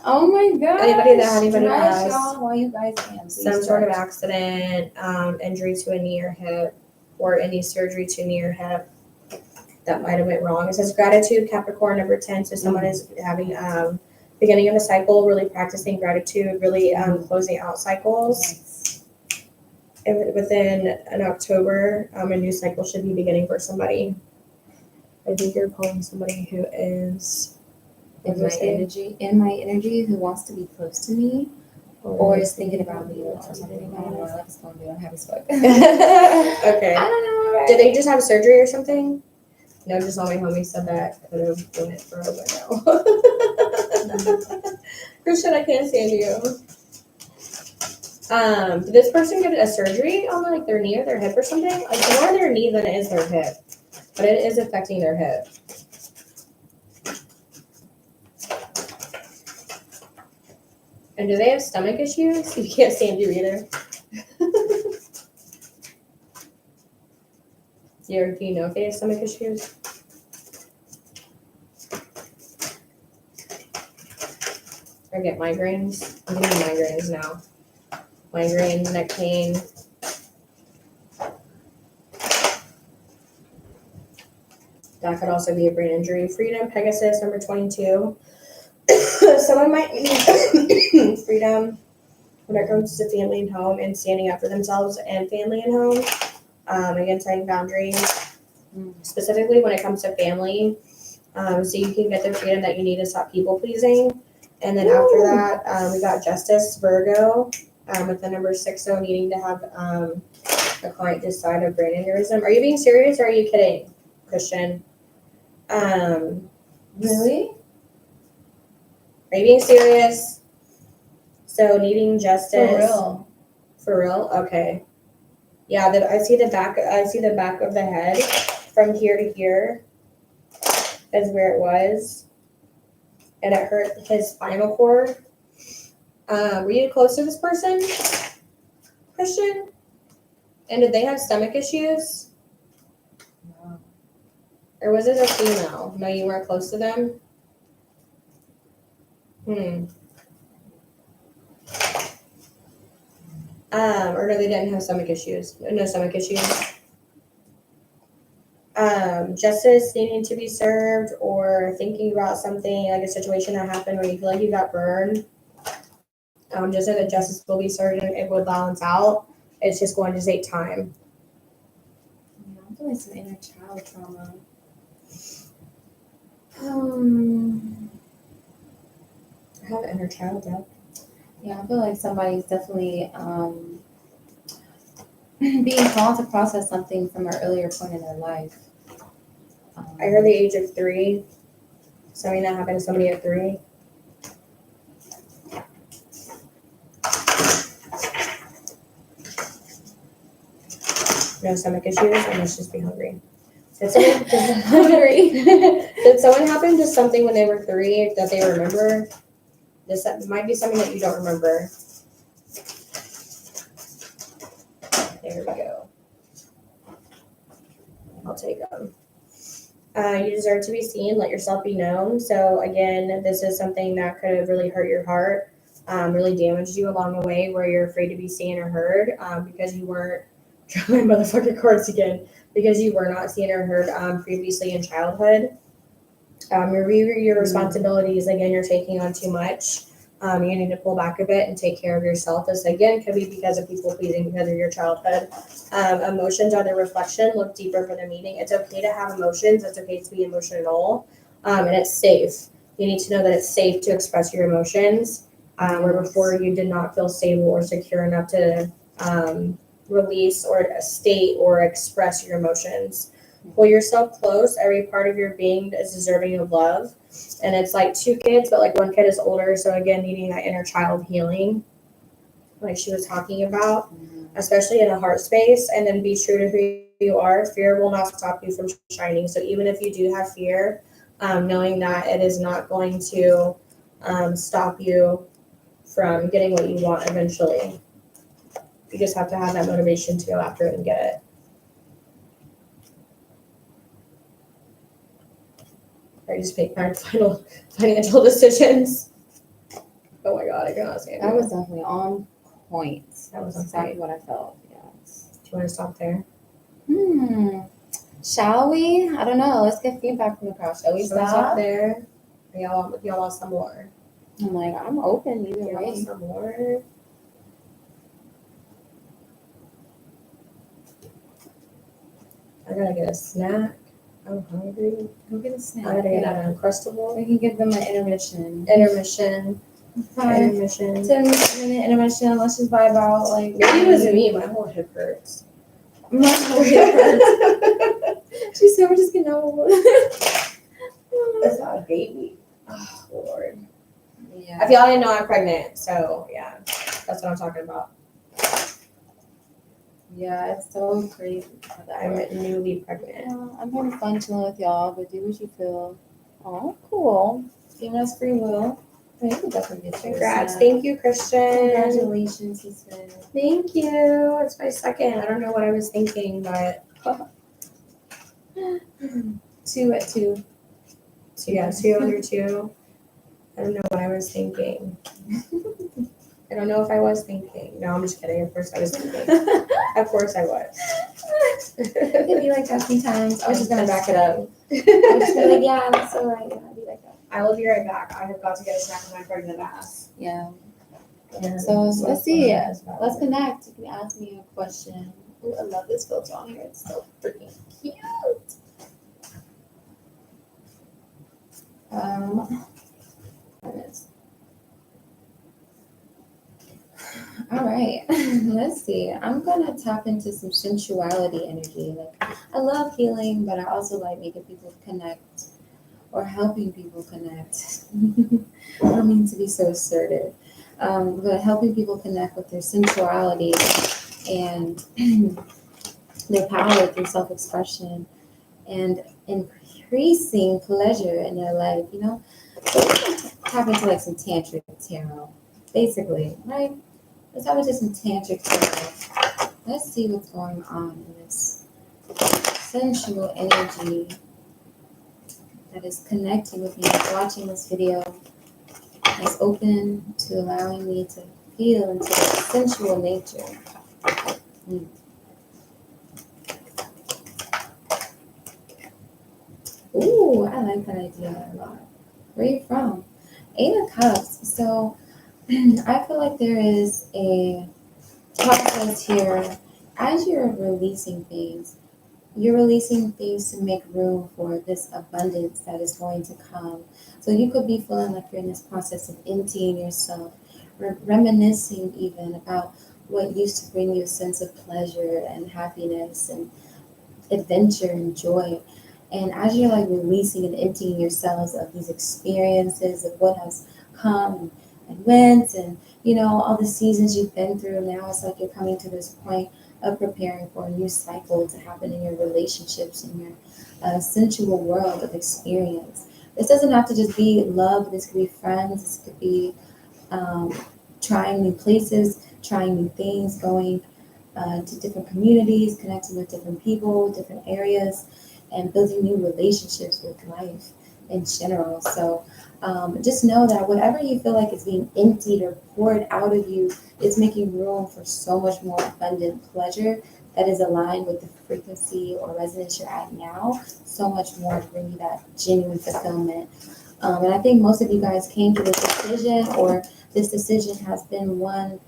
Oh my god! Anybody has y'all while you guys can. Some sort of accident, injury to a knee or hip, or any surgery to knee or hip that might have went wrong. It says gratitude, Capricorn number 10. So someone is having beginning of a cycle, really practicing gratitude, really closing out cycles. Nice. And within an October, a new cycle should be beginning for somebody. I think you're pulling somebody who is In my energy, who wants to be close to me, or is thinking about me or something. I don't know what it's going to do. I'm happy as fuck. Okay. I don't know. Did they just have surgery or something? No, just all my homies said that. Could have done it for a while. Christian, I can't stand you. Did this person get a surgery on like their knee or their hip or something? Like more their knee than it is their hip, but it is affecting their hip. And do they have stomach issues? You can't stand you either. Do you know if they have stomach issues? Or get migraines? I'm getting migraines now. Migraine, neck pain. That could also be a brain injury. Freedom, Pegasus, number 22. Someone might need freedom when it comes to family and home and standing up for themselves and family and home. Again, setting boundaries, specifically when it comes to family. So you can get the freedom that you need to stop people pleasing. And then after that, we got Justice, Virgo, with the number 60, needing to have a client decide a brain aneurysm. Are you being serious or are you kidding, Christian? Really? Are you being serious? So needing justice. For real? For real? Okay. Yeah, I see the back of the head from here to here is where it was. And it hurt his spinal cord. Were you close to this person, Christian? And did they have stomach issues? No. Or was it a female? No, you weren't close to them? Or no, they didn't have stomach issues. No stomach issues. Justice needing to be served or thinking about something like a situation that happened where you feel like you got burned. Just so that justice will be served and it will balance out. It's just going to take time. Yeah, I'm feeling some inner child trauma. I have an inner child death. Yeah, I feel like somebody's definitely being called to process something from an earlier point in their life. I heard the age of 3. Something that happened to somebody at 3. No stomach issues, I must just be hungry. Did someone happen to something when they were 3 that they remember? This might be something that you don't remember. There we go. I'll take them. You deserve to be seen. Let yourself be known. So again, this is something that could have really hurt your heart, really damaged you along the way where you're afraid to be seen or heard because you weren't, my motherfucking cards again, because you were not seen or heard previously in childhood. Your responsibilities, again, you're taking on too much. You need to pull back a bit and take care of yourself. This again could be because of people pleasing, because of your childhood. Emotions are the reflection. Look deeper for the meaning. It's okay to have emotions. It's okay to be emotional, and it's safe. You need to know that it's safe to express your emotions. Where before you did not feel stable or secure enough to release or state or express your emotions. Pull yourself close. Every part of your being is deserving of love. And it's like two kids, but like one kid is older. So again, needing that inner child healing, like she was talking about, especially in a heart space. And then be true to who you are. Fear will not stop you from shining. So even if you do have fear, knowing that it is not going to stop you from getting what you want eventually. You just have to have that motivation to go after it and get it. I just make my final financial decisions. Oh my god, I cannot stand That it. was definitely on point. That was on exactly point. what I felt. Yes. Do you want to stop there? Shall we? I don't know. Let's get feedback from the crowd. Shall we Stop stop? there. Y'all want some more? I'm like, I'm open either Y'all want way. some more? I gotta get a snack. I'm hungry. Go get a snack. I gotta get an Uncrustable. We can give them an intermission. Intermission. 10-minute intermission. Let's just vibe out. Like Maybe it was me. My whole hip hurts. My whole hip hurts. She said we're just getting old. That's not a baby. Oh Lord. Yeah. If y'all didn't know, I'm pregnant, so yeah, that's what I'm talking about. Yeah, it's so crazy. I'm newly pregnant. Yeah, I'm having fun chilling with y'all, but do what you feel. Oh, cool. Giving us free will. You can definitely get yours. Congrats. Thank you, Christian. Congratulations, he said. Thank you. It's my second. I don't know what I was thinking, but 2 at 2. so yeah, 2 under 2. I don't know what I was thinking. I don't know if I was thinking. No, I'm just kidding. Of course I was thinking. Of course I was. It could be like that sometimes. I was just gonna back it up. I was I just gonna be like, yeah, that's all right. Yeah, I'll be like that. will be right back. I have got to get a snack of my pregnant ass. Yeah. Yeah. So let's see. Let's connect. You can ask me a question. Ooh, I love this filter on here. It's so freaking cute. All right. Let's see. I'm gonna tap into some sensuality energy. Like I love healing, but I also like making people connect or helping people connect. I don't mean to be so assertive. But helping people connect with their sensuality and their power through self-expression and increasing pleasure in their life, you know? So we're gonna tap into like some tantric tarot, basically, right? Let's tap into some tantric tarot. Let's see what's going on in this sensual energy that is connecting with me, watching this video, is open to allowing me to feel into the sensual nature. Ooh, I like that idea a lot. Where are you from? 8 of Cups. So I feel like there is a process here. As you're releasing things, you're releasing things to make room for this abundance that is going to come. So you could be feeling like you're in this process of emptying yourself, reminiscing even about what used to bring you a sense of pleasure and happiness and adventure and joy. And as you're like releasing and emptying yourselves of these experiences of what has come and went and, you know, all the seasons you've been through, now it's like you're coming to this point of preparing for a new cycle to happen in your relationships, in your sensual world of experience. This doesn't have to just be love. This could be friends. This could be trying new places, trying new things, going to different communities, connecting with different people, different areas, and building new relationships with life in general. So just know that whatever you feel like is being emptied or poured out of you is making room for so much more abundant pleasure that is aligned with the frequency or resonance you're at now, so much more to bring you that genuine fulfillment, And I think most of you guys came to this decision, or this decision has been one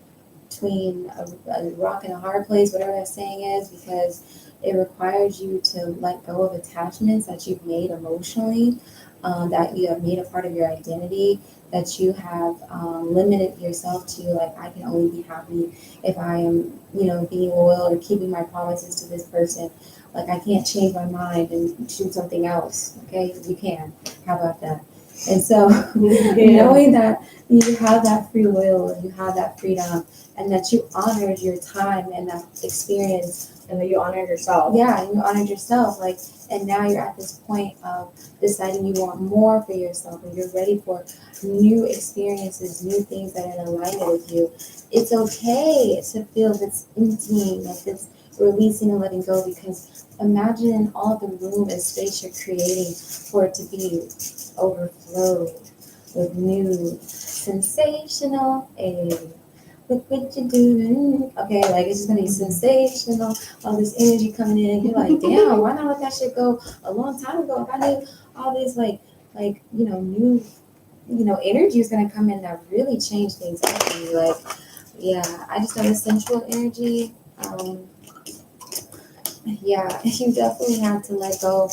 between a rock and a hard place, whatever that saying is, because it requires you to let go of attachments that you've made emotionally, that you have made a part of your identity, that you have limited yourself to, like, I can only be happy if I am, being loyal or keeping my promises to this person. Like, I can't change my mind and choose something else. Okay, you can. How about that? And so, knowing that you have that free will, you have that freedom, and that you honored your time and that experience, and that you honored yourself. yeah, and you honored yourself, like, and now you're at this point of deciding you want more for yourself, and you're ready for new experiences, new things that are in alignment with you. It's okay to feel this emptying, like this releasing and letting go, because imagine all the room and space you're creating for it to be overflowed with new sensational air. Look what you're doing. Okay, like, it's just gonna be sensational. All this energy coming in. You're like, damn, why not let that shit go a long time ago? If I knew all this, new, energy is gonna come in that really change things up for you. Like, yeah, I just got a sensual energy. Yeah, you definitely have to let go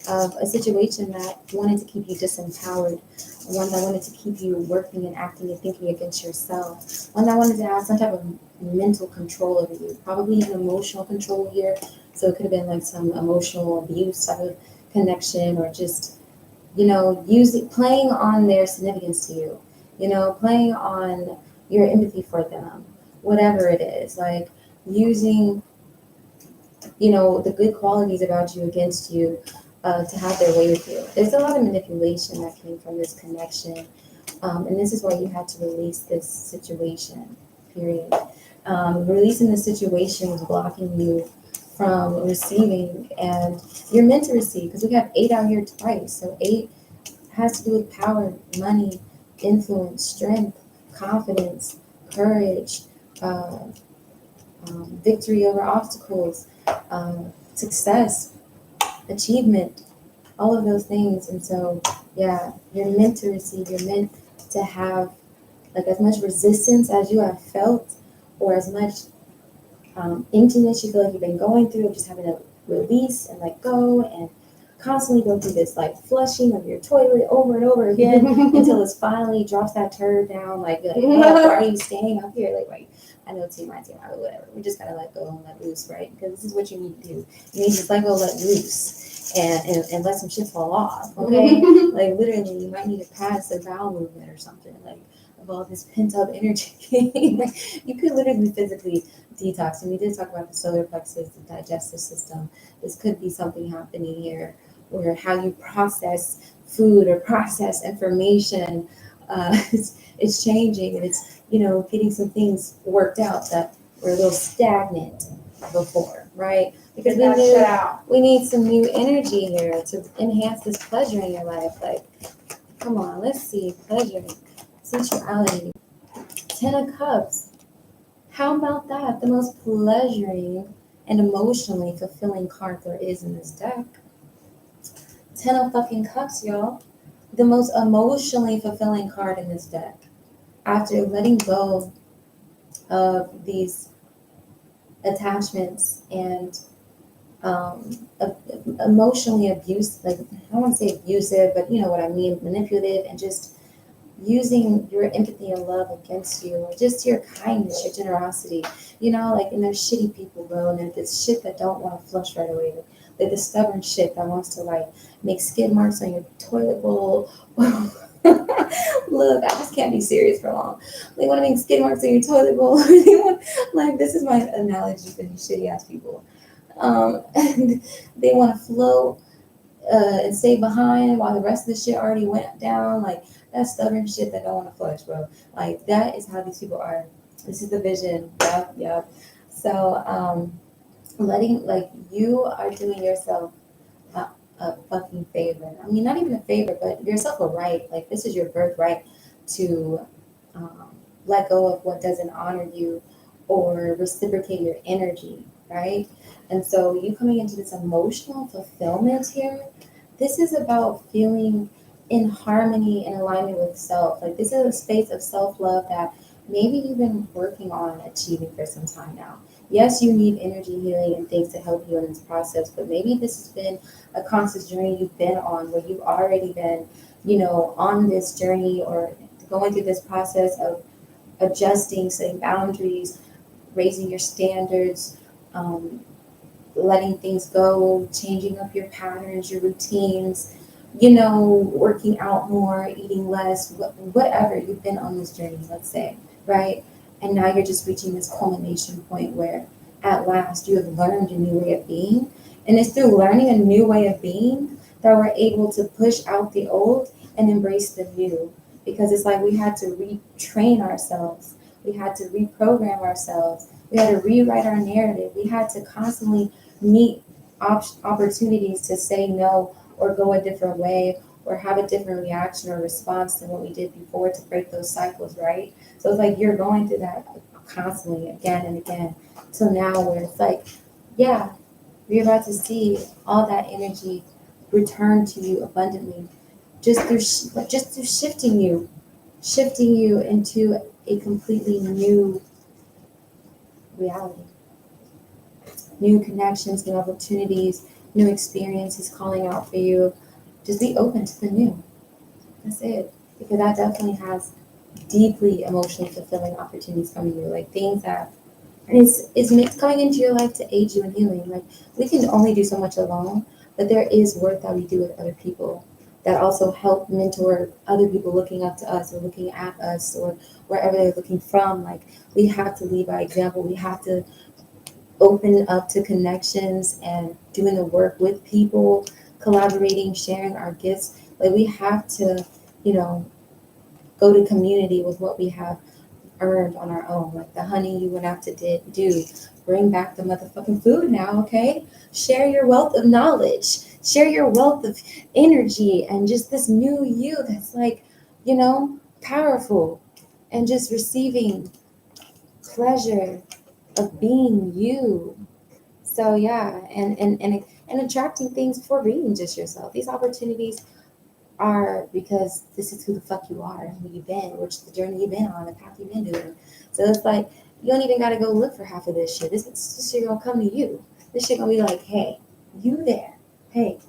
of a situation that wanted to keep you disempowered, one that wanted to keep you working and acting and thinking against yourself, one that wanted to have some type of mental control over you, probably an emotional control here. So it could have been like some emotional abuse type of connection, or just, playing on their significance to you, playing on your empathy for them, whatever it is, like using, the good qualities about you against you, to have their way with you. There's a lot of manipulation that came from this connection. And this is why you had to release this situation, period. Releasing the situation was blocking you from receiving, and you're meant to receive, because we have 8 out here twice. So 8 has to do with power, money, influence, strength, confidence, courage, uh, victory over obstacles, success, achievement, all of those things. And so, yeah, you're meant to receive, you're meant to have, like, as much resistance as you have felt, or as much emptiness you feel like you've been going through, of just having to release and let go, and constantly go through this, like, flushing of your toilet over and over again until it finally drops that turd down. Like, why are you staying up here? Like, I know TMI, but whatever. We just gotta let go and let loose, right? Because this is what you need to do. You need to just let go, let loose, and let some shit fall off. Okay, like, literally, you might need to pass a bowel movement or something, like, of all this pent up energy. Like, you could literally physically detox. And we did talk about the solar plexus, the digestive system. This could be something happening here, where how you process food or process information, it's changing, and it's, getting some things worked out that were a little stagnant before, right? Because we need some new energy here to enhance this pleasure in your life. Like, come on, let's see, pleasure, sensuality, 10 of Cups. How about that? The most pleasuring and emotionally fulfilling card there is in this deck. 10 of fucking Cups, y'all. The most emotionally fulfilling card in this deck. After letting go of these attachments and emotionally abused, like, I don't want to say abusive, but you know what I mean, manipulative, and just using your empathy and love against you, or just your kindness, your generosity, like, and there's shitty people, bro, and there's this shit that don't want to flush right away. Like the stubborn shit that wants to, like, make skid marks on your toilet bowl. Look, I just can't be serious for long. They want to make skid marks on your toilet bowl. They want, like, this is my analogy for these shitty ass people. And they want to float and stay behind while the rest of the shit already went down. Like, that stubborn shit that don't want to flush, bro. Like, that is how these people are. This is the vision. Yep. So, letting, like, you are doing yourself a fucking favor. I mean, not even a favor, but yourself a right. Like, this is your birthright to let go of what doesn't honor you or reciprocate your energy, right? And so, you coming into this emotional fulfillment here, this is about feeling in harmony and alignment with self. Like this is a space of self-love that maybe you've been working on achieving for some time now. Yes, you need energy healing and things to help you in this process, but maybe this has been a conscious journey you've been on where you've already been, on this journey or going through this process of adjusting, setting boundaries, raising your standards, um, letting things go, changing up your patterns, your routines, working out more, eating less, whatever. You've been on this journey, let's say, right? And now you're just reaching this culmination point where at last you have learned a new way of being. And it's through learning a new way of being that we're able to push out the old and embrace the new. Because it's like we had to retrain ourselves, we had to reprogram ourselves, we had to rewrite our narrative, we had to constantly meet opportunities to say no or go a different way or have a different reaction or response than what we did before to break those cycles, right? So it's like you're going through that constantly again and again till now where it's like, yeah, you're about to see all that energy return to you abundantly just through shifting you into a completely new reality, new connections, new opportunities, new experiences calling out for you. Just be open to the new. That's it. Because that definitely has deeply emotionally fulfilling opportunities coming to you, like things that is coming into your life to aid you in healing. Like we can only do so much alone, but there is work that we do with other people that also help mentor other people looking up to us or looking at us or wherever they're looking from. Like we have to lead by example. We have to open up to connections and doing the work with people, collaborating, sharing our gifts. Like we have to, you know, go to community with what we have earned on our own. Like the honey you went out to do. Bring back the motherfucking food now, okay? Share your wealth of knowledge. Share your wealth of energy and just this new you that's like, powerful and just receiving pleasure of being you. So yeah, and attracting things for being just yourself. These opportunities are because this is who the fuck you are and who you've been, which the journey you've been on, the path you've been doing. So it's like you don't even gotta go look for half of this shit. This shit gonna come to you. This shit gonna be like, hey, you there. Hey,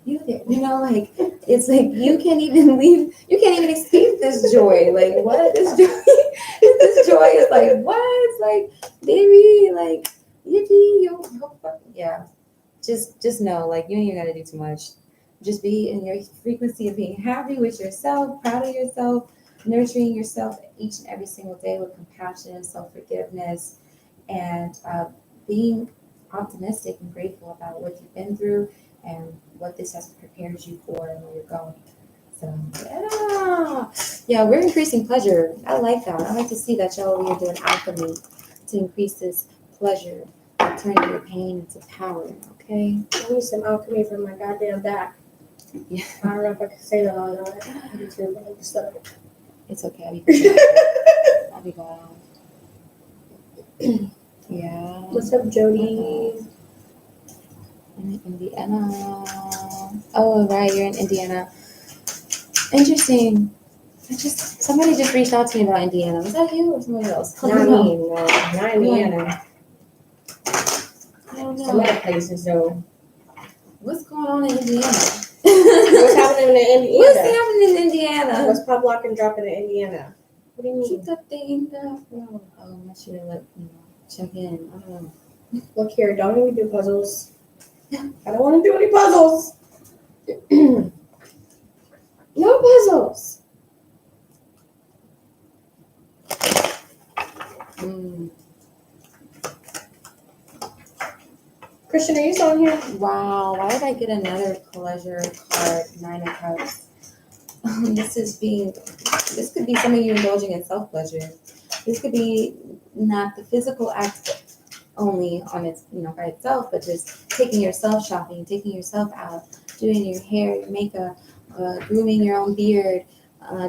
you there. Like it's like you can't even leave, you can't even escape this joy. Like what? This joy is like what? It's like, baby, like yippee, yo, fuck. Yeah. Just know, like you ain't even gotta do too much. Just be in your frequency of being happy with yourself, proud of yourself, nurturing yourself each and every single day with compassion, self-forgiveness, and being optimistic and grateful about what you've been through and what this has prepared you for and where you're going. So yeah, we're increasing pleasure. I like that. I like to see that y'all over here doing alchemy to increase this pleasure, turning your pain into power. Okay. I need some alchemy for my goddamn back. Yeah. I don't know if I can say that all night. I need to remember stuff. It's okay. I'll be gone. Yeah. What's up, Jody? In Indiana. Oh, right. You're in Indiana. Interesting. Somebody just reached out to me about Indiana. Was that you or somebody else? Not me, no. Not Indiana. I don't Some know. other places, though. What's going on in Indiana? What's happening in Indiana? What's happening in Indiana? What's pop lock and dropping in Indiana? What do you mean? Keep that thing up. Oh, I should have let check in. I don't know. Look here, don't even do puzzles. I don't want to do any puzzles. No puzzles. Christian, are you still in here? Wow, why did I get another pleasure card? 9 of Cups. This could be some of you indulging in self-pleasure. This could be not the physical act only on its, by itself, but just taking yourself shopping, taking yourself out, doing your hair, your makeup, grooming your own beard,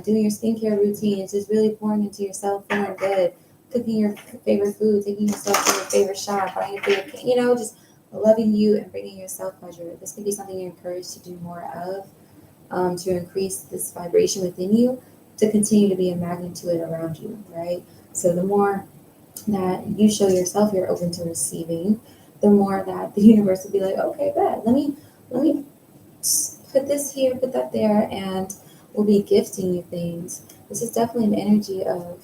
doing your skincare routines, just really pouring into yourself, feeling good, cooking your favorite food, taking yourself to your favorite shop, buying your favorite, just loving you and bringing yourself pleasure. This could be something you're encouraged to do more of. to increase this vibration within you to continue to be a magnet to it around you, right? So the more that you show yourself you're open to receiving, the more that the universe will be like, okay, bet, let me put this here, put that there, and we'll be gifting you things. This is definitely an energy of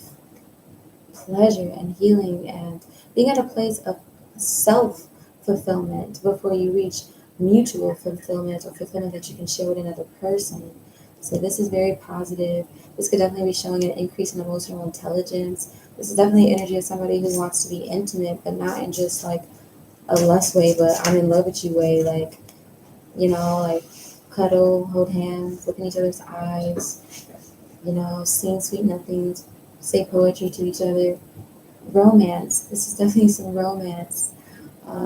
pleasure and healing and being at a place of self fulfillment before you reach mutual fulfillment or fulfillment that you can share with another person. So this is very positive. This could definitely be showing an increase in emotional intelligence. This is definitely energy of somebody who wants to be intimate, but not in just like a lust way, but I'm in love with you way, like, like cuddle, hold hands, look in each other's eyes, sing sweet nothings, say poetry to each other. Romance. This is definitely some romance.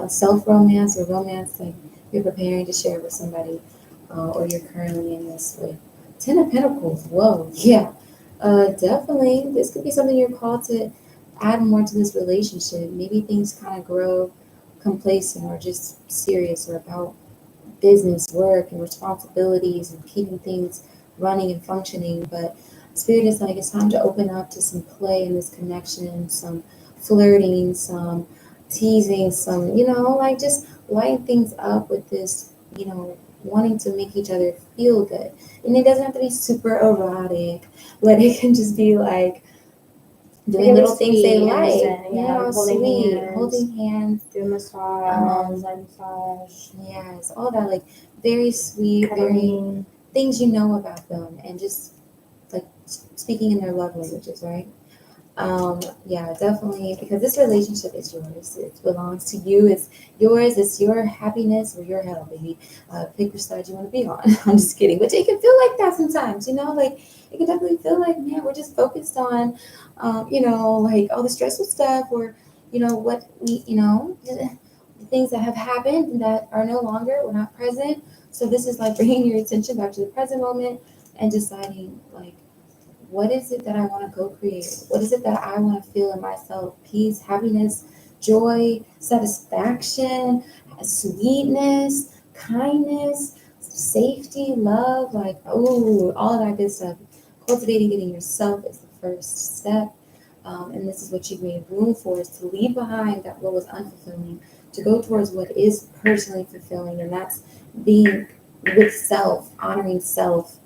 Self romance or romance like you're preparing to share with somebody or you're currently in this with. Ten of Pentacles. Whoa, yeah. Definitely. This could be something you're called to add more to this relationship. Maybe things kind of grow complacent or just serious or about business, work, and responsibilities and keeping things running and functioning. But Spirit is like, it's time to open up to some play in this connection, some flirting, some teasing, some, like just lighten things up with this, wanting to make each other feel good. And it doesn't have to be super erotic, but it can just be like, doing little things they like. Yeah, like holding hands, do massage, massage. Yes, all that like very sweet, very things about them, and just like speaking in their love languages, right? Yeah, definitely, because this relationship is yours. It belongs to you. It's yours. It's your happiness or your hell, baby. Pick which side you want to be on. I'm just kidding, but it can feel like that sometimes. Like it can definitely feel like, man, we're just focused on, like all the stressful stuff, or what we, the things that have happened and that are no longer, we're not present. So this is like bringing your attention back to the present moment and deciding like, what is it that I want to go create? What is it that I want to feel in myself? Peace, happiness, joy, satisfaction, sweetness, kindness, safety, love, like, oh, all of that good stuff. Cultivating it in yourself is the first step. And this is what you made room for, is to leave behind that what was unfulfilling, to go towards what is personally fulfilling. And that's being with self, honoring self,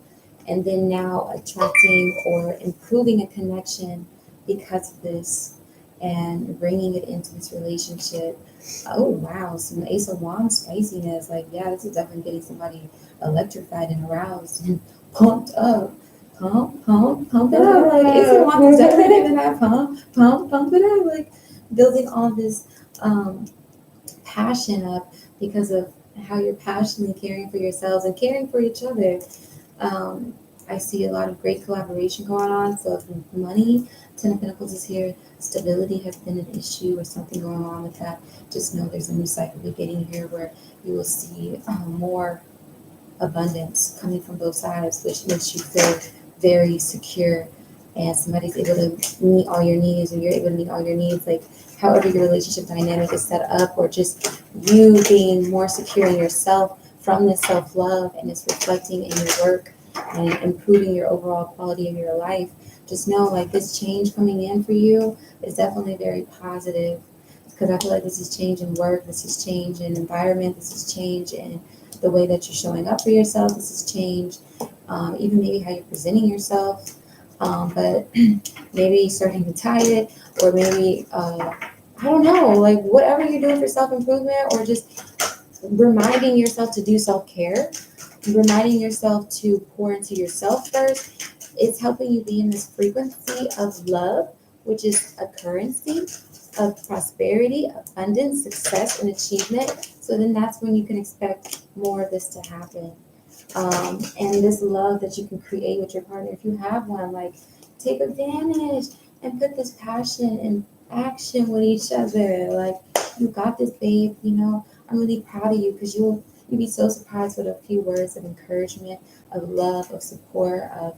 and then now attracting or improving a connection because of this and bringing it into this relationship. Oh wow, some Ace of Wands spiciness. Like, yeah, this is definitely getting somebody electrified and aroused and pumped up. Pump it up. Like Ace of Wands is definitely giving that pump it up. Like building all this passion up because of how you're passionately caring for yourselves and caring for each other. I see a lot of great collaboration going on. So if money, Ten of Pentacles is here, stability has been an issue or something going on with that, just know there's a new cycle beginning here where you will see more abundance coming from both sides, which makes you feel very secure, and somebody's able to meet all your needs, or you're able to meet all your needs, like however your relationship dynamic is set up, or just you being more secure in yourself from this self-love, and it's reflecting in your work and improving your overall quality of your life. Just know like this change coming in for you is definitely very positive, because I feel like this is change in work, this is change in environment, this is change in the way that you're showing up for yourself, this is change, even maybe how you're presenting yourself, but maybe starting to tie it, or maybe I don't know, like whatever you're doing for self-improvement, or just reminding yourself to do self-care, reminding yourself to pour into yourself first. It's helping you be in this frequency of love, which is a currency of prosperity, abundance, success, and achievement. So then that's when you can expect more of this to happen. And this love that you can create with your partner, if you have one, like take advantage and put this passion in action with each other. Like, you got this, babe. I'm really proud of you, because you'll be so surprised with a few words of encouragement, of love, of support, of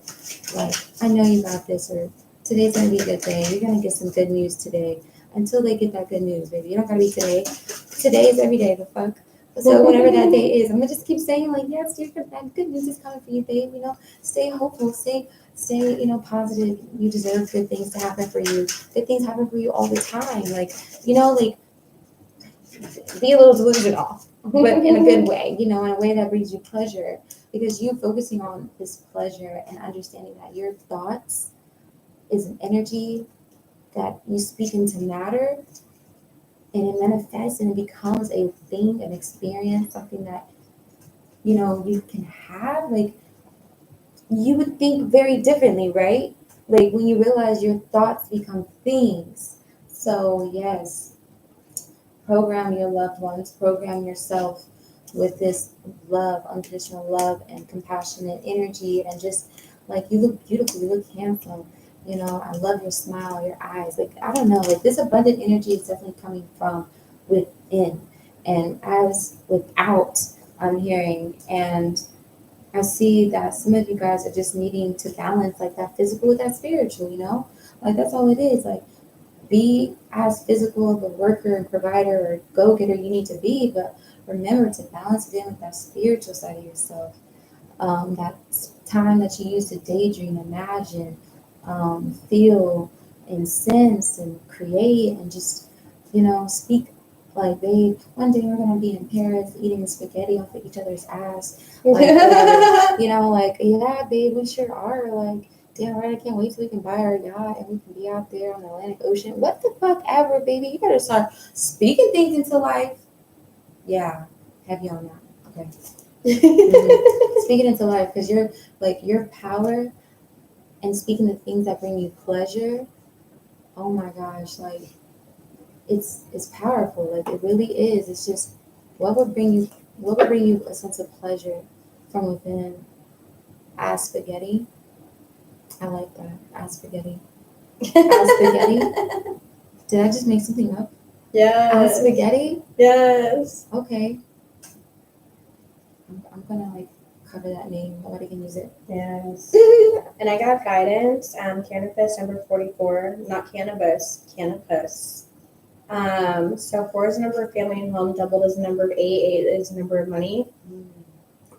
like, I know you got this, or today's gonna be a good day. You're gonna get some good news today. Until they get that good news, baby. You don't gotta be today. Today is every day. The fuck. So whenever that day is, I'm gonna just keep saying like, yes, dear, good news is coming for you, babe. Stay hopeful, stay, positive. You deserve good things to happen for you. Good things happen for you all the time. Like, like be a little delusional, but in a good way, in a way that brings you pleasure. Because you focusing on this pleasure and understanding that your thoughts is an energy that you speak into matter, and it manifests and it becomes a thing, an experience, something that you can have. Like, you would think very differently, right? Like when you realize your thoughts become things. So yes, program your loved ones, program yourself with this love, unconditional love and compassionate energy, and just like, you look beautiful, you look handsome. I love your smile, your eyes. Like, I don't know, like this abundant energy is definitely coming from within. And as without, I'm hearing, and I see that some of you guys are just needing to balance like that physical with that spiritual. Like, that's all it is. Like, be as physical of a worker and provider or go getter you need to be, but remember to balance it in with that spiritual side of yourself. That time that you use to daydream, imagine, feel, and sense, and create, and just, speak. Like, babe, one day we're gonna be in Paris eating spaghetti off of each other's ass. Like, like, yeah, babe, we sure are. Like, damn right, I can't wait till we can buy our yacht and we can be out there on the Atlantic Ocean. What the fuck ever, baby. You better start speaking things into life. Yeah, heavy on that. Okay. Speak it into life, because your power and speaking the things that bring you pleasure, oh my gosh, like it's powerful. Like, it really is. It's just what would bring you a sense of pleasure from within. As spaghetti. I like that. As spaghetti. As spaghetti. Did I just make something up? Yes. As spaghetti? Yes. Okay. I'm gonna like cover that name. Nobody can use it. Yes. And I got guidance. Cannabis number 44, not cannabis, cannabis. So 4 is the number of family and home, doubled is the number of 8, 8 is the number of money.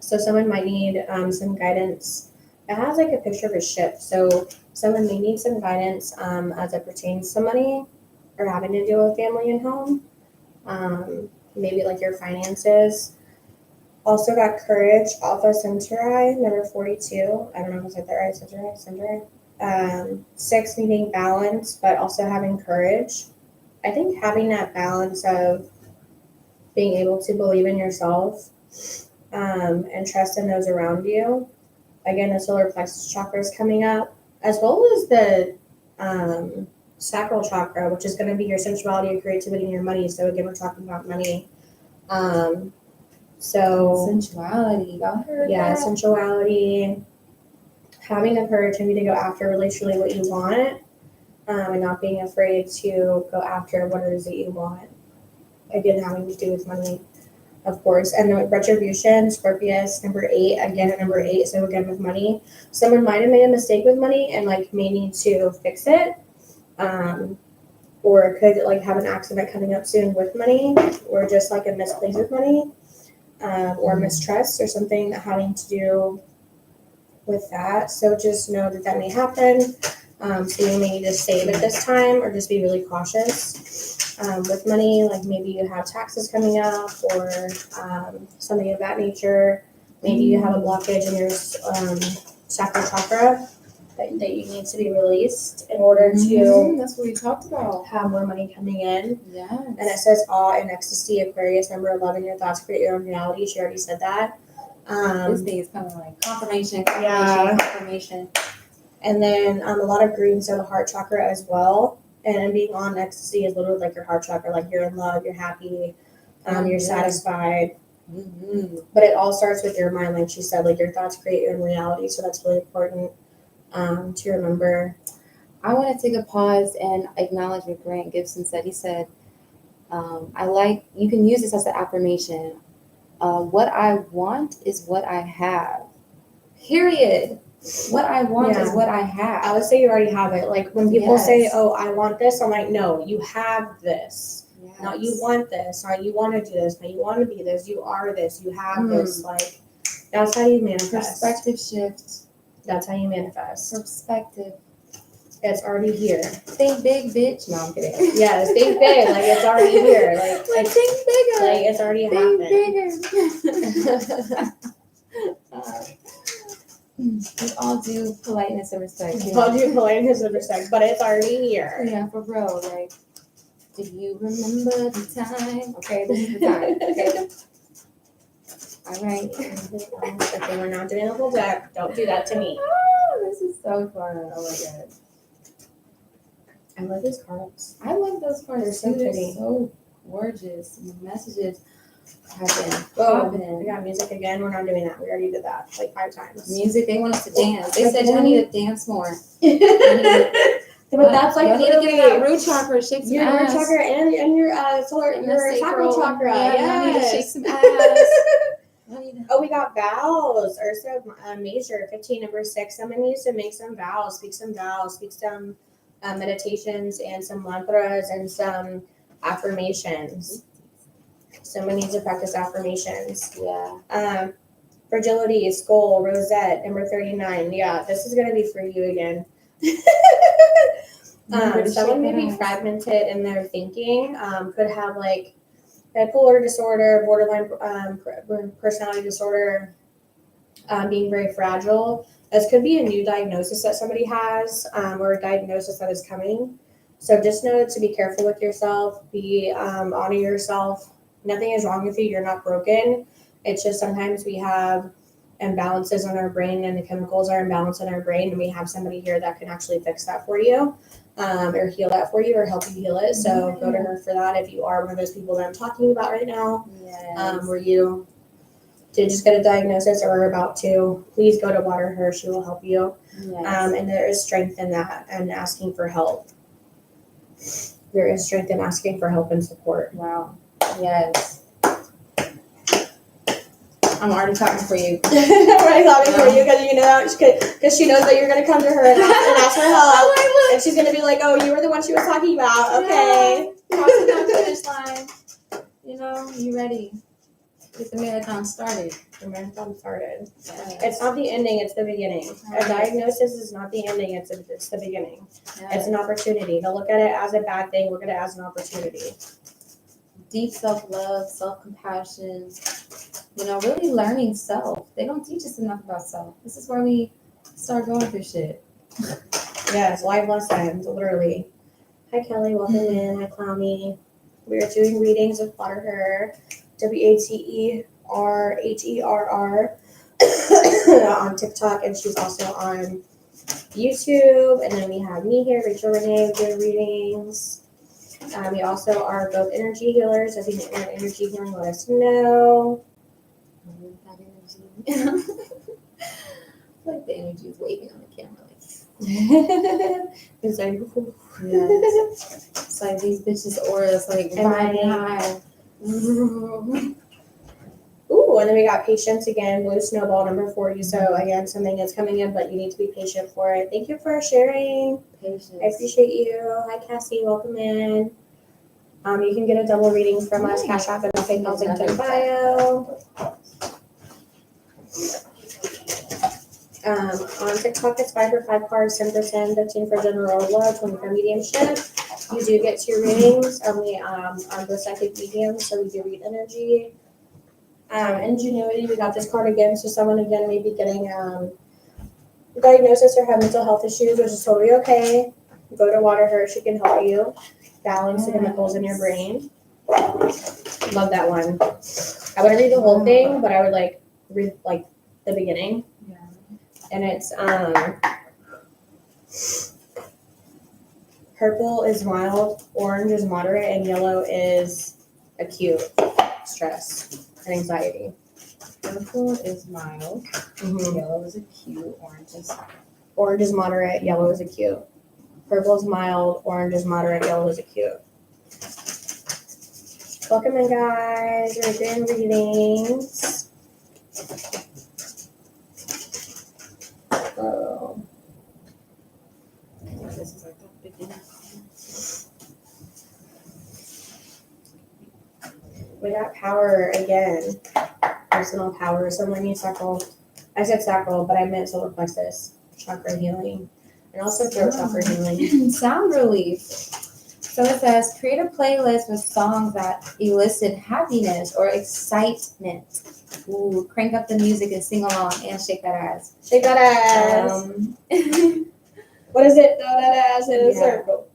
So someone might need some guidance. It has like a picture of a ship. So someone may need some guidance as it pertains to money or having to deal with family and home. Maybe like your finances. Also got courage, Alpha Centauri, number 42. I don't know if I said that right, Centauri. 6, needing balance, but also having courage. I think having that balance of being able to believe in yourself and trust in those around you. Again, the solar plexus chakra is coming up, as well as the sacral chakra, which is going to be your sensuality, your creativity, and your money. So again, we're talking about money. Sensuality. Y'all heard that? Sensuality. Having the courage maybe to go after really truly what you want, and not being afraid to go after what it is that you want. Again, having to do with money, of course. And then with retribution, Scorpius, number 8, again a number 8, so again with money. Someone might have made a mistake with money and like may need to fix it. Or could like have an accident coming up soon with money, or just like a misplace with money, or mistrust or something having to do with that. So just know that may happen. So you may need to save at this time or just be really cautious with money. Like maybe you have taxes coming up or something of that nature. Maybe you have a blockage in your sacral chakra that you need to be released in order to that's what we talked about. have more money coming in. Yes. And it says awe and ecstasy, Aquarius, number 11, your thoughts create your own reality. She already said that. This thing is kind of like confirmation. And then a lot of green, so the heart chakra as well. And being on ecstasy is literally like your heart chakra, like you're in love, you're happy, you're satisfied. But it all starts with your mind, like she said, like your thoughts create your own reality. So that's really important to remember. I want to take a pause and acknowledge what Grant Gibson said. He said, you can use this as an affirmation. What I want is what I have. Period. What I want is what I have. I would say you already have it. Like when people say, oh, I want this, I'm like, no, you have this. Yes. Not you want this, not you want to do this, not you want to be this, you are this, you have this. Like, that's how you manifest. Perspective shift. That's how you manifest. Perspective. It's already here. Think big, bitch. No, I'm kidding. Yes, think big. Like, it's already here. Like think bigger. Like, it's already happened. With all due politeness and respect. With all due politeness and respect, but it's already here. Yeah, for real. Like, do you remember the time? Okay, this is the time. Okay. All right. Okay, we're not doing a full deck. Don't do that to me. Oh, this is so fun. Oh my god. I love these cards. I love those cards. They're so They're pretty. so gorgeous. And the messages have been Oh, popping. we got music again. We're not doing that. We already did that like 5 times. Music, they want us to dance. They said y'all need to dance more. But that's like y'all need to literally get that root chakra, shake some your root ass. chakra and your solar, And your the sacral chakra. Yeah, Yes. y'all need to shake some ass. Oh, we got vows. Ursa Major, 15, number 6. Someone needs to make some vows, speak some meditations and some mantras and some affirmations. Someone needs to practice affirmations. Yeah. Fragility, Skull, Rosette, number 39. Yeah, this is going to be for you again. Someone may be fragmented in their thinking, could have like bipolar disorder, borderline personality disorder, being very fragile. This could be a new diagnosis that somebody has, or a diagnosis that is coming. So just know to be careful with yourself, honor yourself. Nothing is wrong with you. You're not broken. It's just sometimes we have imbalances in our brain and the chemicals are imbalanced in our brain, and we have somebody here that can actually fix that for you, or heal that for you, or help you heal it. So go to her for that if you are one of those people that I'm talking about right now. Yes. Where you did just get a diagnosis or are about to, please go to Her. She will help you. Yes. And there is strength in that and asking for help. There is strength in asking for help and support. Wow. Yes. I'm already talking for you. I'm already talking for you because you know because she knows that you're gonna come to her and ask for help, and she's gonna be like, "Oh, you were the one she was talking about." Okay. Crossing that finish line. You know, you ready? Get the marathon started. The marathon started. Yes. It's not the ending; it's the beginning. Right. A diagnosis is not the ending; it's the beginning. Yes. It's an opportunity. Don't look at it as a bad thing. Look at it as an opportunity. Deep self-love, self-compassion. You know, really learning self. They don't teach us enough about self. This is where we start going through shit. Yes, live lessons, literally. Hi, Kelly. Welcome in. Hi, Clowny. We are doing readings with Waterher, WaterHerr on TikTok, and she's also on YouTube. And then we have me here, Rachel Rene, doing readings. We also are both energy healers. If you need energy healing, let us know. Like the energy is waving on the camera. It's like, Yes. It's like these bitches' auras like riding high. Ooh, and then we got patience again, blue snowball number 40. So again, something that's coming in, but you need to be patient for it. Thank you for sharing. Patience. I appreciate you. Hi, Cassie. Welcome in. You can get a double reading from us. Cash App and PayPal link in bio. On TikTok, it's 5 for 5 cards, 10 for 10, 15 for general love, 20 for mediumship. You do get 2 readings. We are the psychic medium, so we do read energy. Ingenuity, we got this card again. So someone again may be getting a diagnosis or have mental health issues, which is totally okay. Go to Waterher, she can help you balance the chemicals in your brain. Love that one. I wouldn't read the whole thing, but I would read the beginning. Yeah. And it's purple is mild, orange is moderate, and yellow is acute stress and anxiety. Purple is mild. Mm-hmm. Yellow is acute. Orange is moderate, yellow is acute. Purple is mild, orange is moderate, yellow is acute. Welcome in, guys. We're doing readings. Oh. This is like the beginning. We got power again. Personal power. So my knee sacral. I said sacral, but I meant solar plexus chakra healing, and also throat chakra healing. Sound relief. So it says, create a playlist with songs that elicit happiness or excitement. Ooh, crank up the music and sing along and shake that ass. Shake that ass. What is it? Throw that ass in a circle.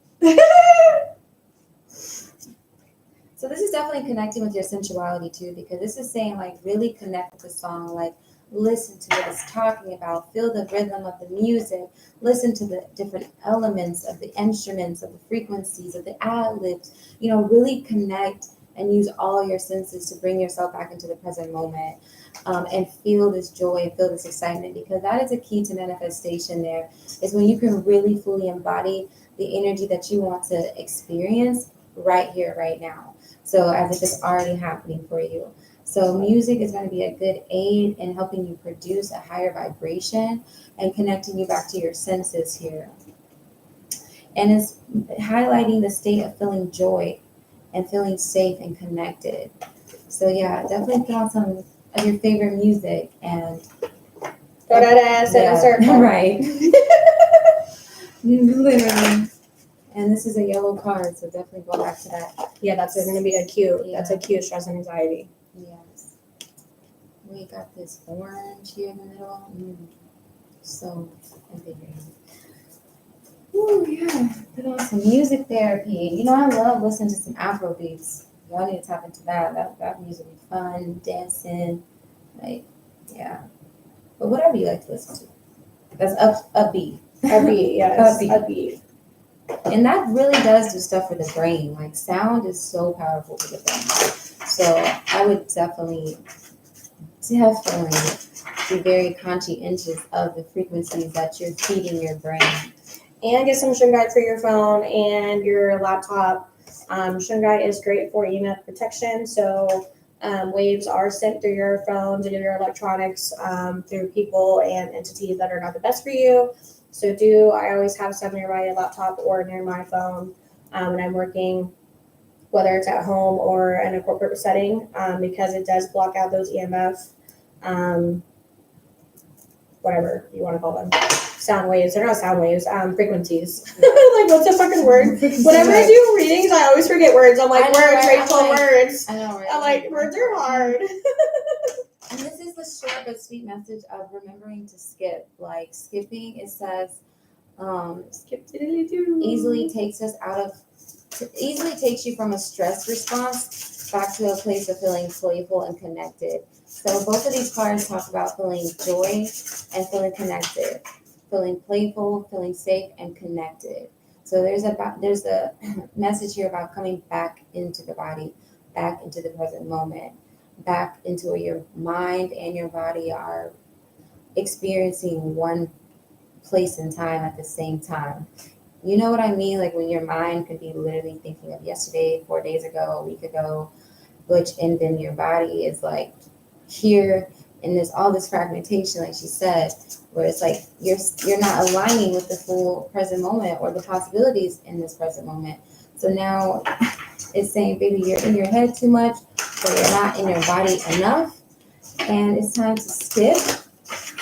So this is definitely connecting with your sensuality too, because this is saying like really connect with the song, like listen to what it's talking about, feel the rhythm of the music, listen to the different elements of the instruments, of the frequencies, of the ad-libs, really connect and use all your senses to bring yourself back into the present moment, and feel this joy, feel this excitement, because that is a key to manifestation. There is when you can really fully embody the energy that you want to experience right here, right now. So as if it's already happening for you. So music is going to be a good aid in helping you produce a higher vibration and connecting you back to your senses here. And it's highlighting the state of feeling joy and feeling safe and connected. So yeah, definitely put on some of your favorite music and throw that ass in a circle. Right. Literally. And this is a yellow card, so definitely go back to that. Yeah, that's going to be a cue. Yeah. That's a cue, stress and anxiety. Yes. We got this orange here in the middle. So invigorating. Ooh, yeah. Put on some music therapy. I love listening to some Afro beats. Y'all need to tap into that. That music be fun, dancing, yeah. But whatever you like to listen to. That's upbeat. Upbeat, yes. Upbeat. And that really does do stuff for the brain. Like sound is so powerful for the brain. So I would definitely be very conscientious of the frequencies that you're feeding your brain. And get some shungite for your phone and your laptop. Shungite is great for EMF protection. So waves are sent through your phones and your electronics through people and entities that are not the best for you. So I always have some near my laptop or near my phone when I'm working, whether it's at home or in a corporate setting, because it does block out those EMF, whatever you want to call them, sound waves. They're not sound waves, frequencies. Like, what's a fucking word? Whenever I do readings, I always forget words. I'm like, words. I know, right? I'm like, words are hard. And this is the short but sweet message of remembering to skip. Like skipping, it says, easily takes you from a stress response back to a place of feeling playful and connected. So both of these cards talk about feeling joy and feeling connected, feeling playful, feeling safe and connected. So there's a message here about coming back into the body, back into the present moment, back into where your mind and your body are experiencing one place and time at the same time. You know what I mean? Like when your mind could be literally thinking of yesterday, 4 days ago, a week ago, and then your body is like here, and there's all this fragmentation, like she said, where it's like you're not aligning with the full present moment or the possibilities in this present moment. So now it's saying, baby, you're in your head too much, but you're not in your body enough, and it's time to skip,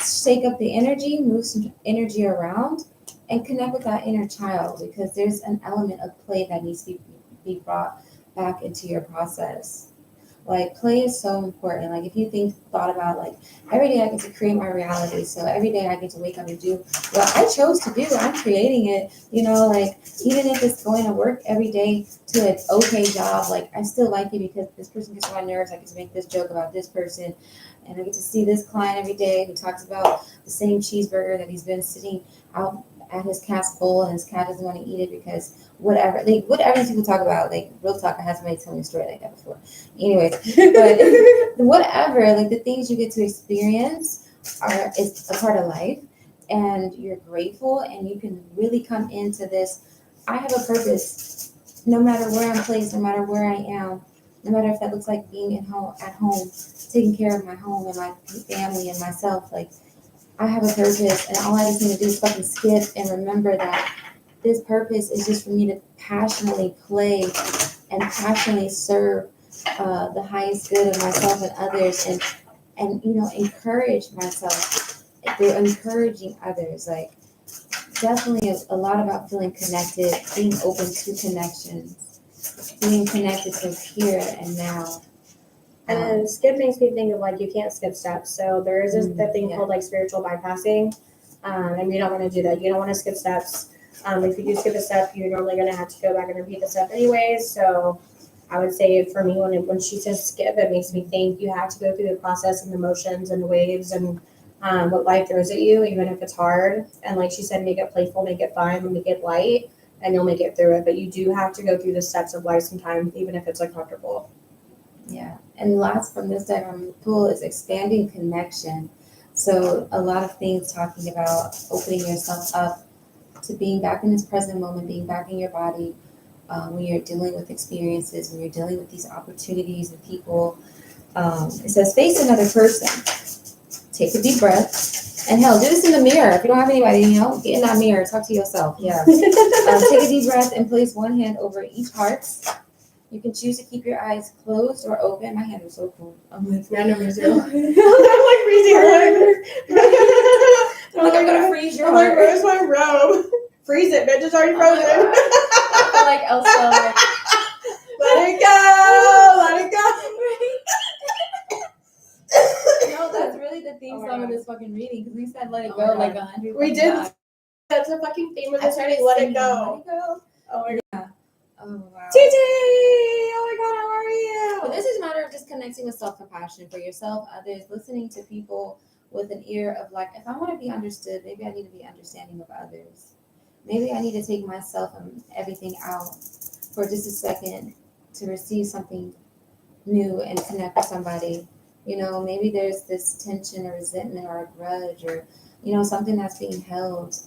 shake up the energy, move some energy around, and connect with that inner child, because there's an element of play that needs to be brought back into your process. Like play is so important. Like if you thought about like every day I get to create my reality. So every day I get to wake up and do what I chose to do. I'm creating it, like even if it's going to work every day to an okay job, like I still like it because this person gets on my nerves. I get to make this joke about this person, and I get to see this client every day who talks about the same cheeseburger that he's been sitting out at his cat's bowl, and his cat doesn't want to eat it because whatever people talk about, like real talk. I had somebody tell me a story like that before. Anyways, but whatever, like the things you get to experience is a part of life, and you're grateful, and you can really come into this. I have a purpose, no matter where I'm placed, no matter where I am, no matter if that looks like being at home, taking care of my home and my family and myself. Like I have a purpose, and all I just need to do is fucking skip and remember that this purpose is just for me to passionately play and passionately serve the highest good of myself and others, and encourage myself through encouraging others. Like, definitely a lot about feeling connected, being open to connections, being connected to here and now. And then skip makes me think of like you can't skip steps. So there is that thing called like spiritual bypassing, and you don't want to do that. You don't want to skip steps. If you do skip a step, you're normally going to have to go back and repeat the step anyways. So I would say for me, when she says skip, it makes me think you have to go through the process and the motions and the waves and what life throws at you, even if it's hard. And like she said, make it playful, make it fun, make it light, and you'll make it through it. But you do have to go through the steps of life sometimes, even if it's uncomfortable. Yeah. And last from this diagram pool is expanding connection. So a lot of things talking about opening yourself up to being back in this present moment, being back in your body, when you're dealing with experiences, when you're dealing with these opportunities and people. It says face another person. Take a deep breath. And hell, do this in the mirror. If you don't have anybody, get in that mirror. Talk to yourself. Yeah. Take a deep breath and place one hand over each heart. You can choose to keep your eyes closed or open. My hand is so cold. I'm like, randomly too. I'm like freezing your heart. I'm like, I'm gonna freeze your I'm heart. like, where's my robe? Freeze it, bitch. It's already frozen. I feel like Elsa. Like, let it go. Let it go. No, that's really the theme song of this fucking reading, because we said let it go like 100. We did. That's a fucking theme of this reading. Let it go. Let it go. Oh my God. Oh wow. TT! Oh my god, how are you? But this is a matter of just connecting with self-compassion for yourself, others, listening to people with an ear of like, if I want to be understood, maybe I need to be understanding of others. Maybe I need to take myself and everything out for just a second to receive something new and connect with somebody. Maybe there's this tension or resentment or a grudge or, something that's being held.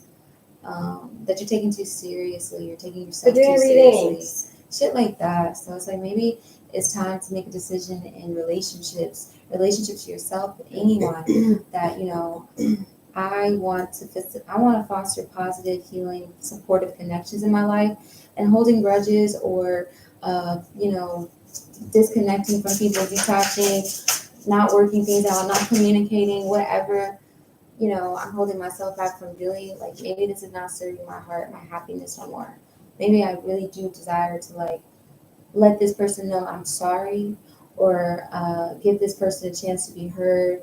That you're taking too seriously, you're taking yourself too seriously, shit like that. So it's like maybe it's time to make a decision in relationships to yourself, anyone that I want to foster positive, healing, supportive connections in my life, and holding grudges or disconnecting from people, detaching, not working things out, not communicating, whatever. I'm holding myself back from doing, like, maybe this is not serving my heart, my happiness no more. Maybe I really do desire to, like, let this person know I'm sorry, or give this person a chance to be heard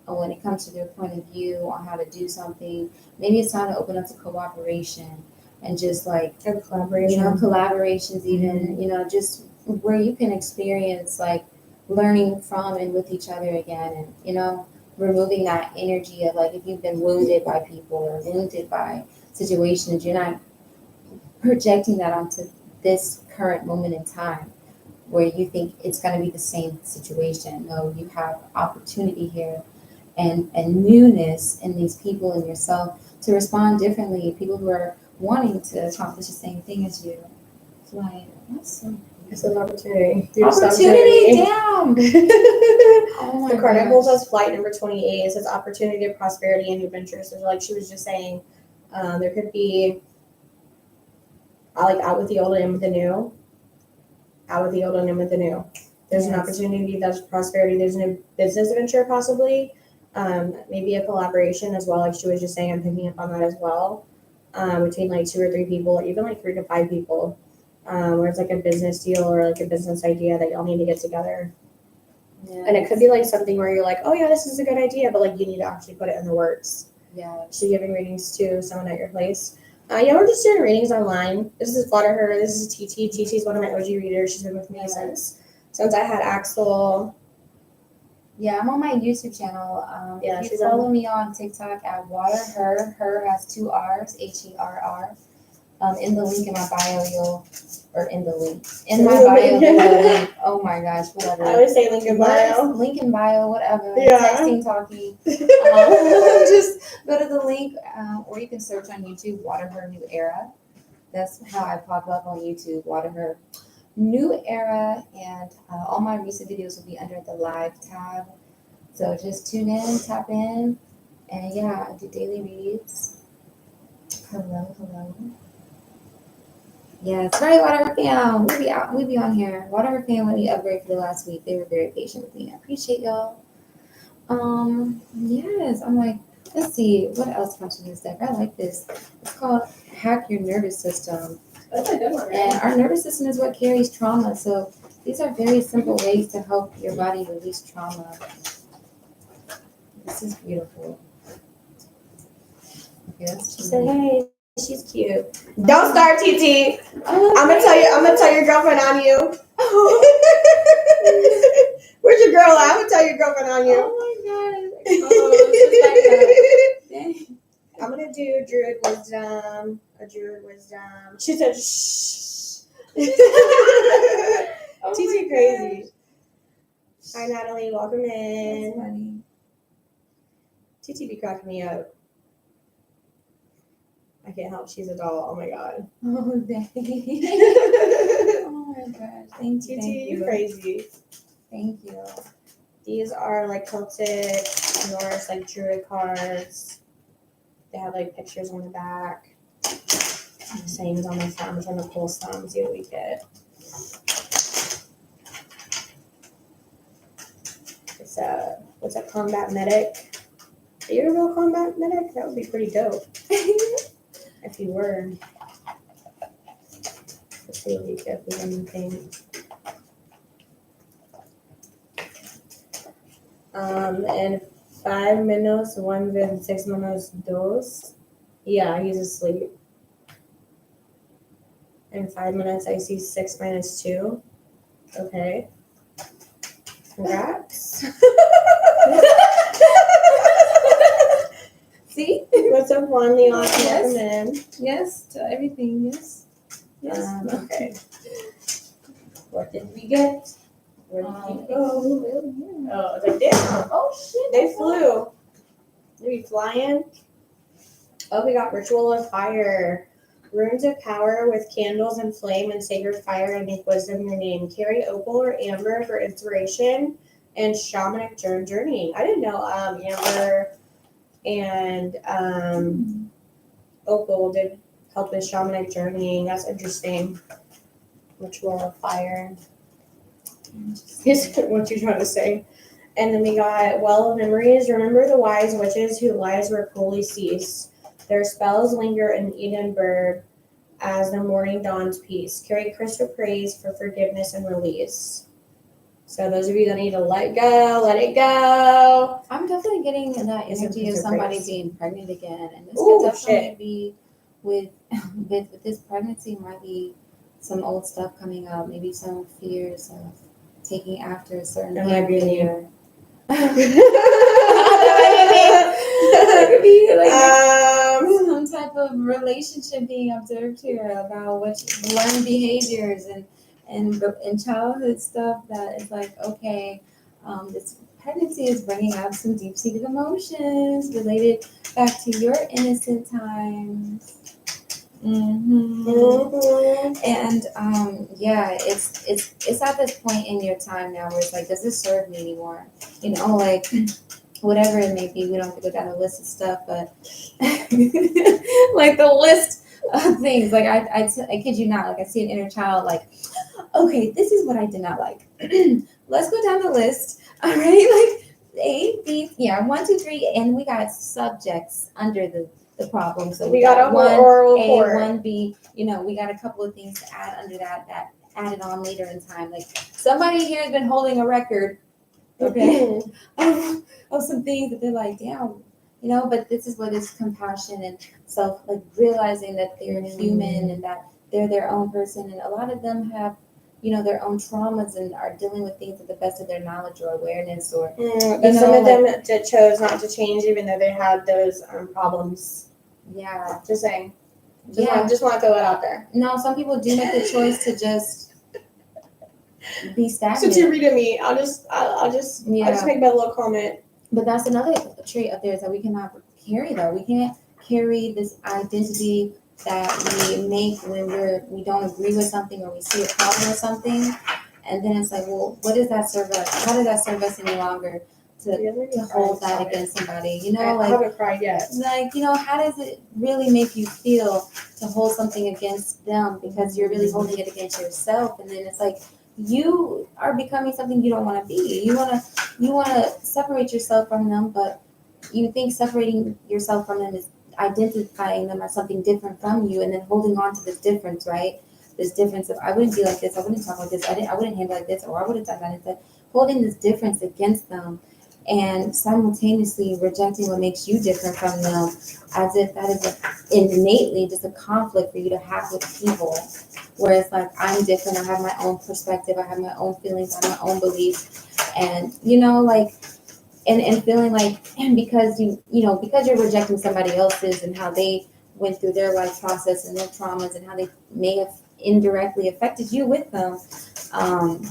when it comes to their point of view on how to do something. Maybe it's time to open up to cooperation and just, like, collaborations even, just where you can experience, like, learning from and with each other again, and, removing that energy of, like, if you've been wounded by people or wounded by situations, you're not projecting that onto this current moment in time where you think it's going to be the same situation. No, you have opportunity here and newness in these people and yourself to respond differently. People who are wanting to accomplish the same thing as you. It's like, that's so It's an opportunity. Opportunity, damn. Oh the card pulls us flight number 28. It says opportunity, prosperity, and adventure. So like she was just saying, there could be out with the old and in with the new. Out with the old and in with the new. There's an opportunity, there's prosperity, there's a business adventure possibly. Maybe a collaboration as well. Like she was just saying, I'm picking up on that as well. Between like 2 or 3 people, or even like 3 to 5 people. Where it's like a business deal or like a business idea that y'all need to get together. Yes. And it could be like something where you're like, oh yeah, this is a good idea, but like you need to actually put it in the works. Yeah. She's giving readings to someone at your place. We're just doing readings online. This is Waterher. This is TT. TT is one of my OG readers. She's been with me since I had Axel. Yeah, I'm on my YouTube channel. If you follow me on TikTok at Waterher. Her has 2 R's, HERR. In the link in my bio, in my bio, oh my gosh, whatever. I always say link in bio. Link in bio, whatever. Yeah. Texting, talking. Just go to the link, or you can search on YouTube, Waterher New Era. That's how I pop up on YouTube, Waterher New Era, and all my recent videos will be under the live tab. So just tune in, tap in, and yeah, I do daily reads. Hello. Yes, right, Water Fam. We be on here. Water Fam let me upgrade for the last week. They were very patient with me. I appreciate y'all. Yes, I'm like, let's see, what else comes from this deck? I like this. It's called Hack Your Nervous System. That's a good one, right? And our nervous system is what carries trauma. So these are very simple ways to help your body release trauma. This is beautiful. Okay, that's She too said, many. "Hey, she's cute. Don't start, TT. I'm gonna tell your girlfriend on you. Where's your girl at? I'm gonna tell your girlfriend on you. Oh my god. I'm gonna do a druid wisdom. She said, shh. Oh TT my crazy. gosh. Hi, Natalie. Welcome That's in. funny. TT be cracking me up. I can't help. She's a doll. Oh my god. Oh, dang. Oh my gosh. Thank you. TT, Thank you you. crazy. Thank you. These are like Celtic, Norse, like Druid cards. They have like pictures on the back. Sayings on the front. I'm trying to pull some, see what we get. It's what's a combat medic? Are you a real combat medic? That would be pretty dope. If you were. Let's see what we get with anything. And 5 minutes, 1 with 6 minutes, dos. Yeah, he's asleep. In 5 minutes, I see 6 minus 2. Okay. Congrats. See? What's up, Juan Leon? Yes. Welcome in. Yes to everything. Yes. Yes. Okay. What did we get? Where did you go? Oh, they did. Oh shit. They flew. Are we flying? Oh, we got Ritual of Fire. Runes of power with candles and flame and sacred fire and make wisdom your name. Carry opal or amber for inspiration and shamanic journeying. I didn't know amber and opal did help with shamanic journeying. That's interesting. Ritual of fire. What you trying to say? And then we got Well of Memories. Remember the wise witches whose lives were cruelly seized. Their spells linger in Edinburgh as the morning dawns peace. Carry crystal praise for forgiveness and release. So those of you that need to let go, let it go. I'm definitely getting that Is it energy of crystal somebody praise? being pregnant again, and this Ooh, could definitely shit. be with this pregnancy might be some old stuff coming up, maybe some fears of taking after a certain That might be me. behavior. That could be like some type of relationship being observed here about what learned behaviors and childhood stuff that is like, okay, this pregnancy is bringing up some deep-seated emotions related back to your innocent times. And yeah, it's at this point in your time now where it's like, does this serve me anymore? You know, like whatever it may be. We don't have to go down a list of stuff, but like the list of things. Like I kid you not. Like I see an inner child. Like, okay, this is what I did not like. Let's go down the list. All right, like A, B, yeah, 1, 2, 3, and we got subjects under the problem. So we got a one oral A, report. 1 B. You know, we got a couple of things to add under that added on later in time. Like somebody here has been holding a record, okay, of some things that they're like, damn, you know. But this is what is compassion and self, like realizing that they're human and that they're their own person, and a lot of them have, you know, their own traumas and are dealing with things to the best of their knowledge or awareness, or but some of them chose not to change even though they had those problems. Yeah, Just saying. Yeah. Just want to throw that out there. No, some people do make the choice to just be stagnant. Since you're reading me, I'll just make my little comment. But that's another trait of theirs that we cannot carry though. We can't carry this identity that we make when we don't agree with something or we see a problem with something, and then it's like, well, what does that serve us? How does that serve us any longer to hold that against somebody, you know, I haven't cried yet. Like, you know, how does it really make you feel to hold something against them because you're really holding it against yourself? And then it's like you are becoming something you don't want to be. You want to separate yourself from them, but you think separating yourself from them is identifying them as something different from you, and then holding on to this difference, right? This difference of I wouldn't be like this, I wouldn't talk like this, I wouldn't handle like this, or I would have done that instead. Holding this difference against them and simultaneously rejecting what makes you different from them, as if that is innately just a conflict for you to have with people. Whereas like I'm different, I have my own perspective, I have my own feelings, I have my own beliefs, and you know, like and feeling like, and because because you're rejecting somebody else's and how they went through their life process and their traumas and how they may have indirectly affected you with them, um,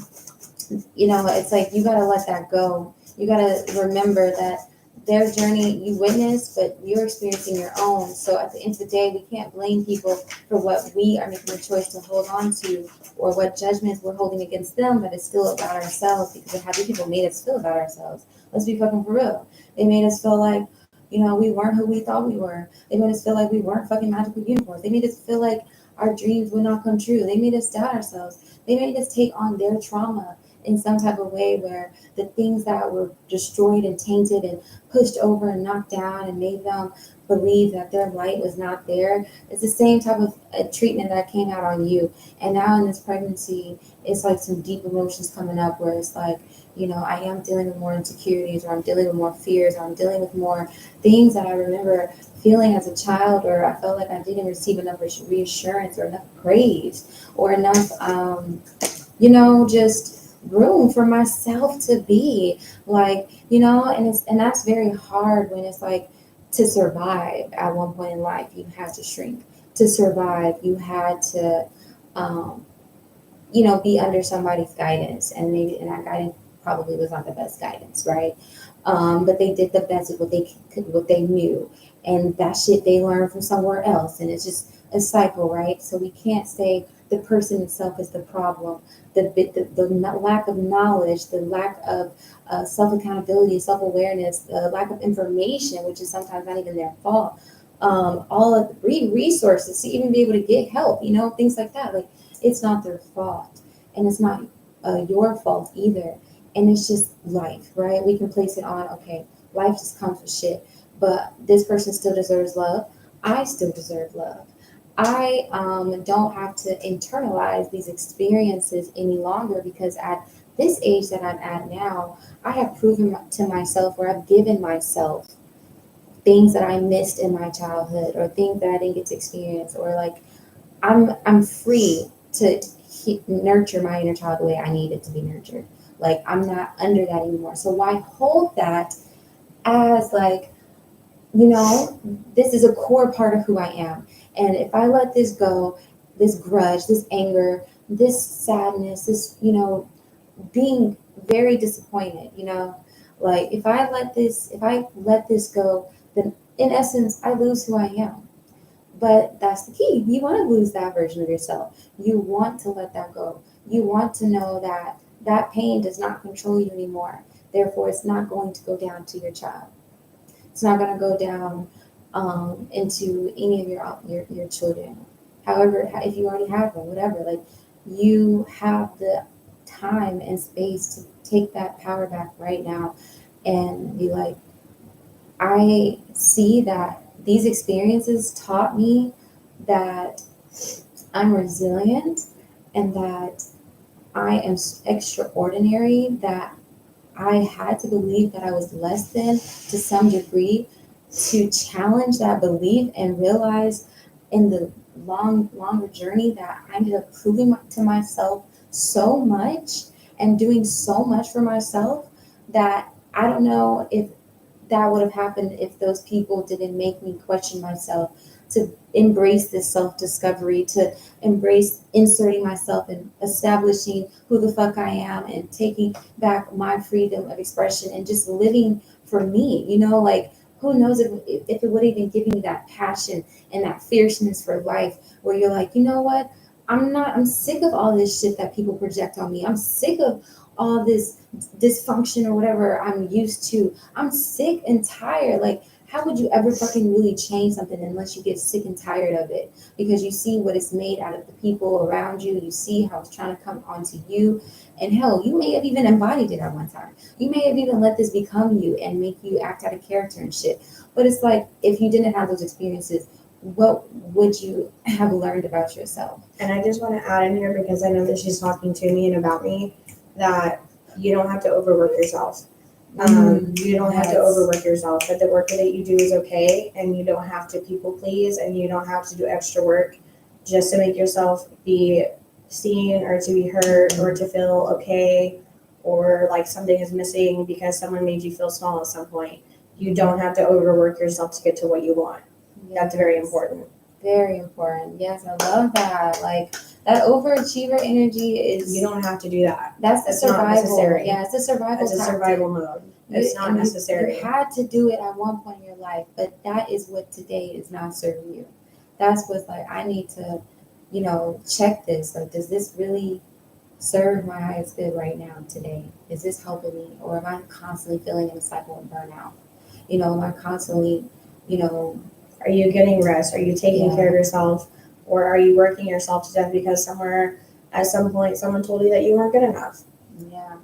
it's like you gotta let that go. You gotta remember that their journey you witnessed, but you're experiencing your own. So at the end of the day, we can't blame people for what we are making a choice to hold on to, or what judgments we're holding against them, but it's still about ourselves, because of how these people made us feel about ourselves. Let's be fucking for real. They made us feel like, we weren't who we thought we were. They made us feel like we weren't fucking magical unicorns. They made us feel like our dreams would not come true. They made us doubt ourselves. They made us take on their trauma in some type of way where the things that were destroyed and tainted and pushed over and knocked down and made them believe that their light was not there. It's the same type of treatment that came out on you. And now in this pregnancy, it's like some deep emotions coming up where it's like, I am dealing with more insecurities, or I'm dealing with more fears, or I'm dealing with more things that I remember feeling as a child, or I felt like I didn't receive enough reassurance or enough praise or enough, just room for myself to be like, and that's very hard when it's like, to survive at one point in life you had to shrink. To survive you had to be under somebody's guidance, and that guidance probably was not the best guidance, right? But they did the best with what they knew, and that shit they learned from somewhere else, and it's just a cycle, right? So we can't say the person itself is the problem. The lack of knowledge, the lack of self accountability, self awareness, the lack of information, which is sometimes not even their fault. All of resources to even be able to get help, things like that. Like, it's not their fault, and it's not your fault either. And it's just life, right? We can place it on, okay, life just comes with shit, but this person still deserves love. I still deserve love. I don't have to internalize these experiences any longer, because at this age that I'm at now, I have proven to myself, or I've given myself things that I missed in my childhood, or things that I didn't get to experience, or like I'm free to nurture my inner child the way I need it to be nurtured. Like, I'm not under that anymore. So why hold that as like, this is a core part of who I am. And if I let this go, this grudge, this anger, this sadness, this, being very disappointed, like if I let this go, then in essence, I lose who I am. But that's the key. You want to lose that version of yourself. You want to let that go. You want to know that that pain does not control you anymore. Therefore, it's not going to go down to your child. It's not going to go down into any of your children. However, if you already have them, whatever, like, you have the time and space to take that power back right now and be like, I see that these experiences taught me that I'm resilient, and that I am extraordinary, that I had to believe that I was less than to some degree, to challenge that belief and realize in the longer journey that I ended up proving to myself so much and doing so much for myself, that I don't know if that would have happened if those people didn't make me question myself, to embrace this self-discovery, to embrace inserting myself and establishing who the fuck I am, and taking back my freedom of expression and just living for me. Like, who knows if it would even give me that passion and that fierceness for life, where you're like, you know what? I'm sick of all this shit that people project on me. I'm sick of all this dysfunction or whatever I'm used to. I'm sick and tired. Like, how would you ever fucking really change something unless you get sick and tired of it? Because you see what it's made out of the people around you. You see how it's trying to come onto you. And hell, you may have even embodied it at one time. You may have even let this become you and make you act out of character and shit. But it's like, if you didn't have those experiences, what would you have learned about yourself? And I just want to add in here, because I know that she's talking to me and about me, that you don't have to overwork yourself. You don't have to overwork yourself, but the work that you do is okay, and you don't have to people please, and you don't have to do extra work just to make yourself be seen or to be heard or to feel okay, or like something is missing because someone made you feel small at some point. You don't have to overwork yourself to get to what you want. That's very important. Very important. Yes, I love that. Like, that overachiever energy is. You don't have to do that. That's the It's not survival. necessary. Yeah, it's a survival. It's a tactic. survival mode. It's not necessary. You had to do it at one point in your life, but that is what today is not serving you. That's what's like, I need to, check this. Like, does this really serve my highest good right now today? Is this helping me? Or am I constantly feeling in a cycle of burnout? Am I constantly, Are you getting rest? Are you taking care of yourself? Or are you working yourself to death because somewhere, at some point, someone told you that you weren't good enough? Yeah.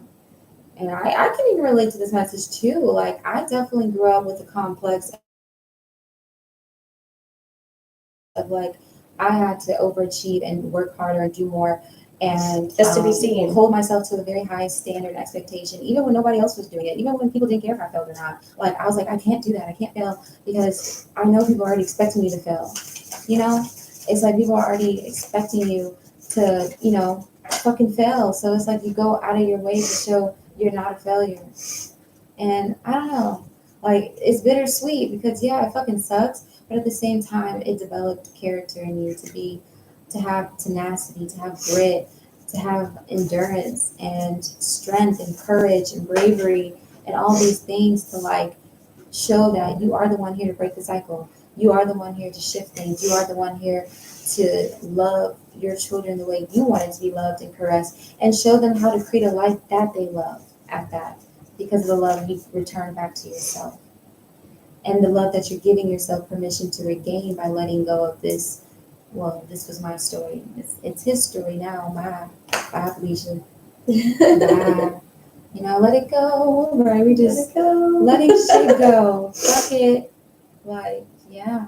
And I can even relate to this message too. Like, I definitely grew up with a complex of like, I had to overachieve and work harder and do more and just to be seen, hold myself to a very high standard and expectation, even when nobody else was doing it, even when people didn't care if I failed or not. Like, I was like, I can't do that. I can't fail because I know people are already expecting me to fail. It's like people are already expecting you to, fucking fail. So it's like you go out of your way to show you're not a failure. And I don't know, like, it's bittersweet because it fucking sucks, but at the same time, it developed character in you to have tenacity, to have grit, to have endurance and strength and courage and bravery and all these things to like show that you are the one here to break the cycle. You are the one here to shift things. You are the one here to love your children the way you wanted to be loved and caressed, and show them how to create a life that they love at that, because of the love you return back to yourself. And the love that you're giving yourself permission to regain by letting go of this. Well, this was my story. It's his story now. Bye, Felicia. Bye. Let it go. Right? We just letting shit go. Fuck it. Like, yeah.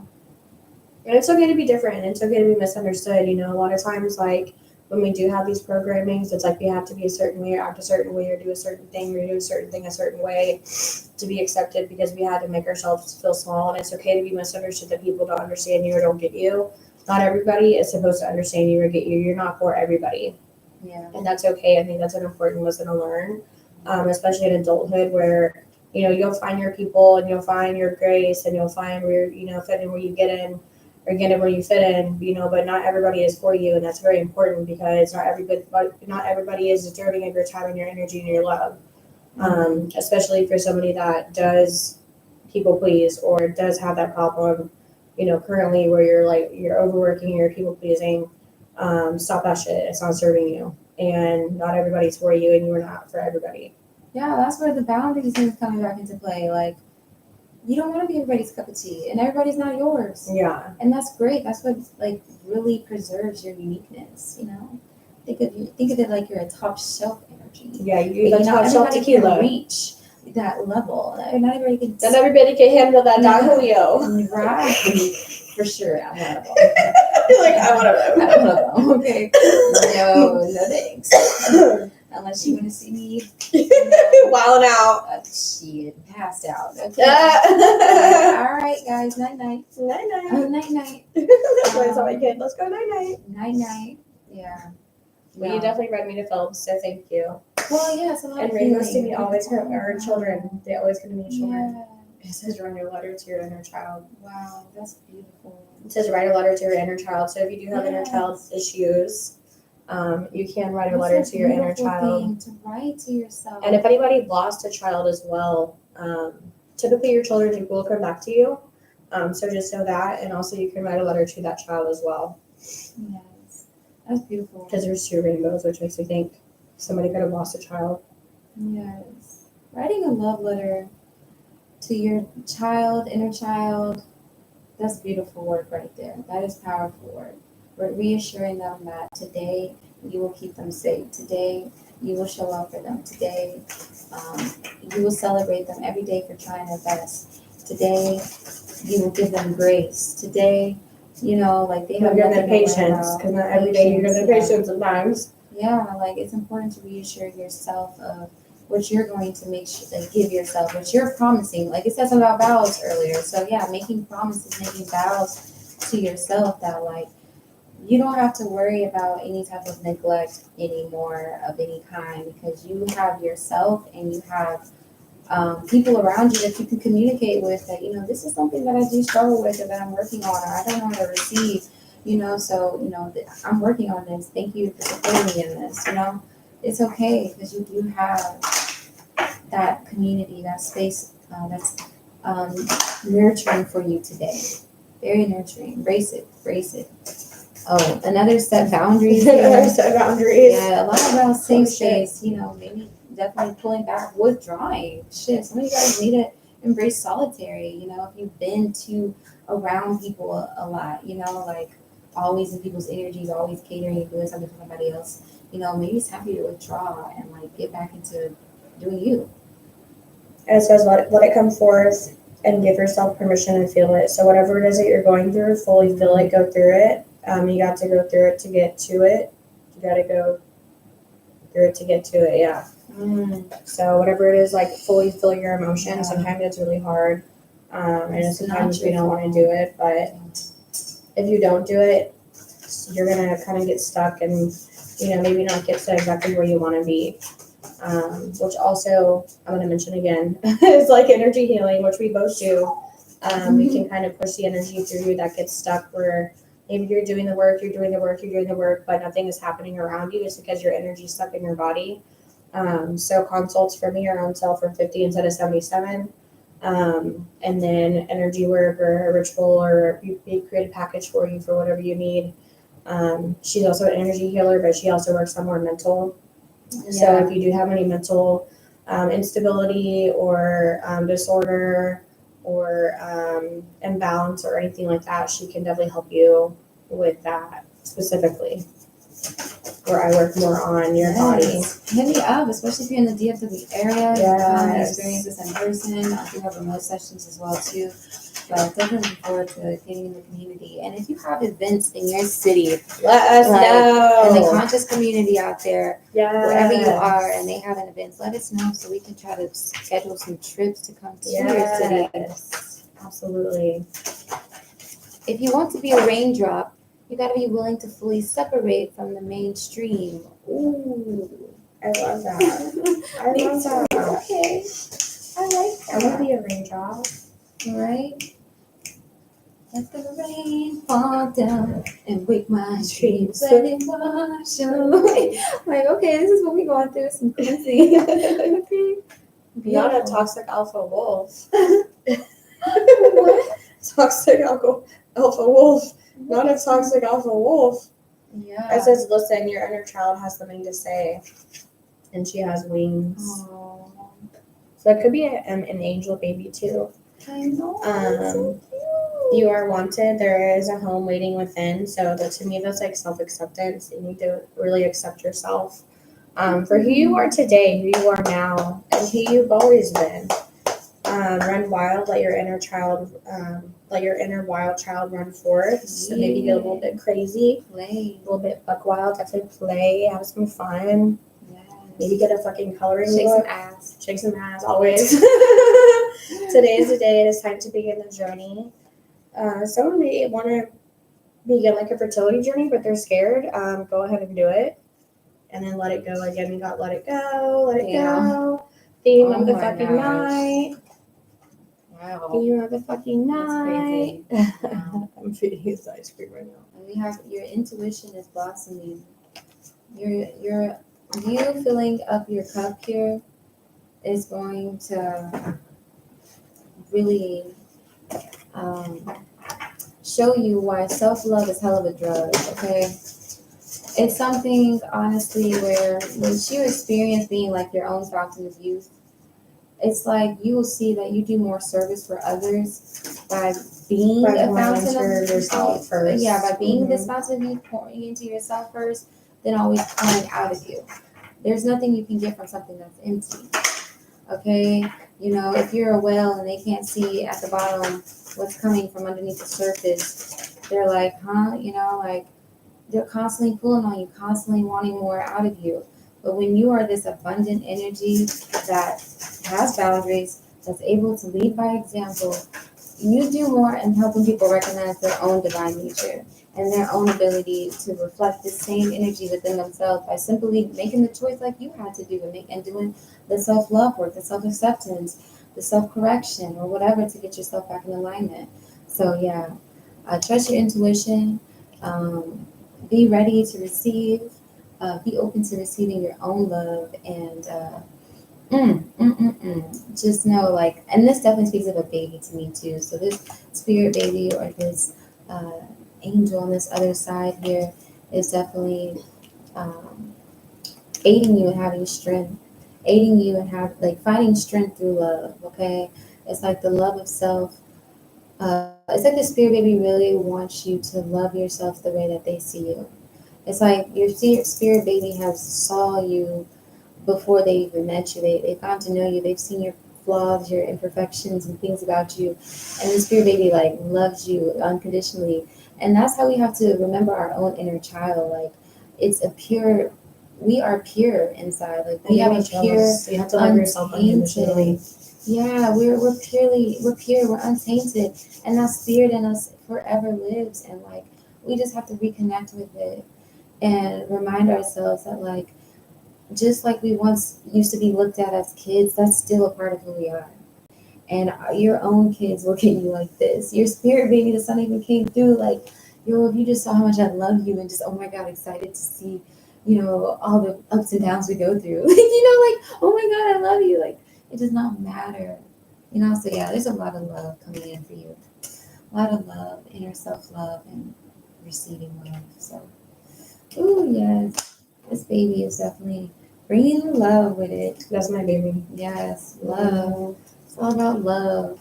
And it's okay to be different. It's okay to be misunderstood. A lot of times, like, when we do have these programmings, it's like we have to be a certain way, or act a certain way, or do a certain thing, or do a certain thing a certain way to be accepted, because we had to make ourselves feel small. And it's okay to be misunderstood, that people don't understand you or don't get you. Not everybody is supposed to understand you or get you. You're not for everybody. Yeah. And that's okay. I think that's an important lesson to learn, especially in adulthood, where, you'll find your people and you'll find your grace and you'll find where, fit in where you get in, or get in where you fit in, but not everybody is for you. And that's very important, because not everybody is deserving of your time and your energy and your love. Especially for somebody that does people please or does have that problem, currently, where you're overworking, you're people pleasing. Stop that shit. It's not serving you, and not everybody's for you, and you are not for everybody. Yeah, that's where the boundaries is coming back into play. Like, you don't want to be everybody's cup of tea, and everybody's not yours. Yeah. And that's great. That's what like really preserves your uniqueness. Think of it like you're a top shelf energy. Yeah, you top shelf tequila. Can reach that level. Not everybody can. Not everybody can handle that Don Julio. Right. For sure, I'm one of them. You're like, I want to know. Okay. No thanks. Unless you want to see me wilding out. Shit, passed out. Okay. All right, guys. Night night. Night night. Night night. That's why I tell my kid, let's go night night. Night night. Yeah. Well, you definitely read me to film, so thank you. Well, yeah, it's a lot and of Rene feeling. to me always come, our children. They always come to me, children. Yeah. It says write a letter to your inner child. Wow, that's beautiful. It says write a letter to your inner child. So if you do have inner child issues, you can write a letter to your inner child. To write to yourself. And if anybody lost a child as well, typically your children will come back to you. So just know that, and also you can write a letter to that child as well. Yes, that's beautiful. Because there's two rainbows, which makes me think somebody could have lost a child. Yes. Writing a love letter to your child, inner child, that's beautiful work right there. That is powerful work. We're reassuring them that today you will keep them safe. Today you will show up for them. Today you will celebrate them every day for trying their best. Today you will give them grace. Today, like they have You're gonna nothing to worry patience, about. because not every day you're gonna Patience, patient sometimes. yeah, like it's important to reassure yourself of what you're going to make sure, like give yourself, what you're promising. Like it says about vows earlier. So yeah, making promises, making vows to yourself that like you don't have to worry about any type of neglect anymore of any kind because you have yourself and you have people around you that you can communicate with that, this is something that I do struggle with or that I'm working on or I don't know how to receive, so, I'm working on this. Thank you for supporting me in this, it's okay because you do have that community, that space that's nurturing for you today. Very nurturing. Embrace it. Oh, another set boundaries here. Set boundaries. Yeah, a lot about safe Oh, shit. space, maybe definitely pulling back, withdrawing. Shit, some of you guys need to embrace solitary, if you've been too around people a lot, like always in people's energies, always catering and doing something for somebody else, maybe it's time for you to withdraw and like get back into doing you. And it says, let it come forth and give yourself permission to feel it. So whatever it is that you're going through, fully feel it, go through it. You got to go through it to get to it. You got to go through it to get to it, yeah. So whatever it is, like fully feel your emotions. Yeah. Sometimes it's really hard. I know It's sometimes not we your don't want to do it, but if you don't do it, you're gonna kind of get stuck and maybe not get to exactly where you want to be. Which also I'm gonna mention again is like energy healing, which we both do. We can kind of push the energy through you that gets stuck where maybe you're doing the work, but nothing is happening around you. It's because your energy's stuck in your body. So consults for me are on sale for $50 instead of $77. And then energy work or a ritual or we create a package for you for whatever you need. She's also an energy healer, but she also works on more mental. So if you do have any mental instability or disorder or imbalance or anything like that, she can definitely help you with that specifically. Where I work more on your body. Hit me up, especially if you're in the DFW area. Yes. Experience this in person. I do have remote sessions as well too. But definitely looking forward to getting in the community. And if you have events in your city, Let us know. in the conscious community out there, Yes. wherever you are, and they have an event, let us know so we can try to schedule some trips to come to your city. Absolutely. If you want to be a raindrop, you got to be willing to fully separate from the mainstream. Ooh, I love that. I love that. Okay, I like that. I want to be a raindrop. Right? Let the rain fall down and wake my dreams. Let it wash away. Like, okay, this is what we're going through. Some Quincy. Okay. Not a toxic alpha wolf. What? Toxic alpha wolf. Not a toxic alpha wolf. Yeah. It says, listen, your inner child has something to say. And she has wings. Aww. So it could be an angel baby too. I know. That's so cute. You are wanted. There is a home waiting within. So to me, that's like self-acceptance. You need to really accept yourself for who you are today, who you are now, and who you've always been. Run wild. Let your inner wild child run forth. So maybe get a little bit crazy, Play. a little bit buck wild. Definitely play. Have some fun. Yes. Maybe get a fucking coloring Shake book. some ass. Shake some ass. Always. Today is the day. It is time to begin the journey. Someone may want to begin like a fertility journey, but they're scared. Go ahead and do it, and then let it go. Again, we got let it go. Theme of the fucking night. Wow. Theme of the fucking night. That's crazy. Wow. I'm feeding his ice cream right now. And we have your intuition is blossoming. Your you filling up your cup here is going to really show you why self-love is hell of a drug, okay? It's something, honestly, where once you experience being like your own fountain of youth, it's like you will see that you do more service for others by being By a pouring fountain into of yourself first. Yeah, by being Mhm. this fountain of youth, pouring into yourself first, then always pouring out of you. There's nothing you can get from something that's empty. Okay, you know, if you're a whale and they can't see at the bottom what's coming from underneath the surface, they're like, huh? You know, like they're constantly pulling on you, constantly wanting more out of you. But when you are this abundant energy that has boundaries, that's able to lead by example, you do more in helping people recognize their own divine nature and their own ability to reflect the same energy within themselves by simply making the choice like you had to do and doing the self-love work, the self-acceptance, the self-correction, or whatever to get yourself back in alignment. So yeah, trust your intuition. Be ready to receive. Be open to receiving your own love and just know, like, and this definitely speaks of a baby to me too. So this spirit baby or this uh, angel on this other side here is definitely um, aiding you in having strength, aiding you in finding strength through love. Okay, it's like the love of self. It's like the spirit baby really wants you to love yourself the way that they see you. It's like your spirit baby has saw you before they even met you. They've gotten to know you. They've seen your flaws, your imperfections, and things about you. And the spirit baby like loves you unconditionally. And that's how we have to remember our own inner child. Like it's a pure. We are pure inside. Like we have a pure, You have to love yourself unconditionally. untainted. Yeah, we're pure. We're untainted, and that spirit in us forever lives. And like we just have to reconnect with it and remind ourselves that like just like we once used to be looked at as kids, that's still a part of who we are. And your own kids look at you like this. Your spirit baby, the sun even came through. Like, yo, if you just saw how much I love you and just, oh my God, excited to see, you know, all the ups and downs we go through. Like, you know, like, oh my God, I love you. Like, it does not matter. You know, so yeah, there's a lot of love coming in for you. A lot of love, inner self love, and receiving love. So, ooh, yes, this baby is definitely bringing the love with it. That's my baby. Yes, love. It's all about love.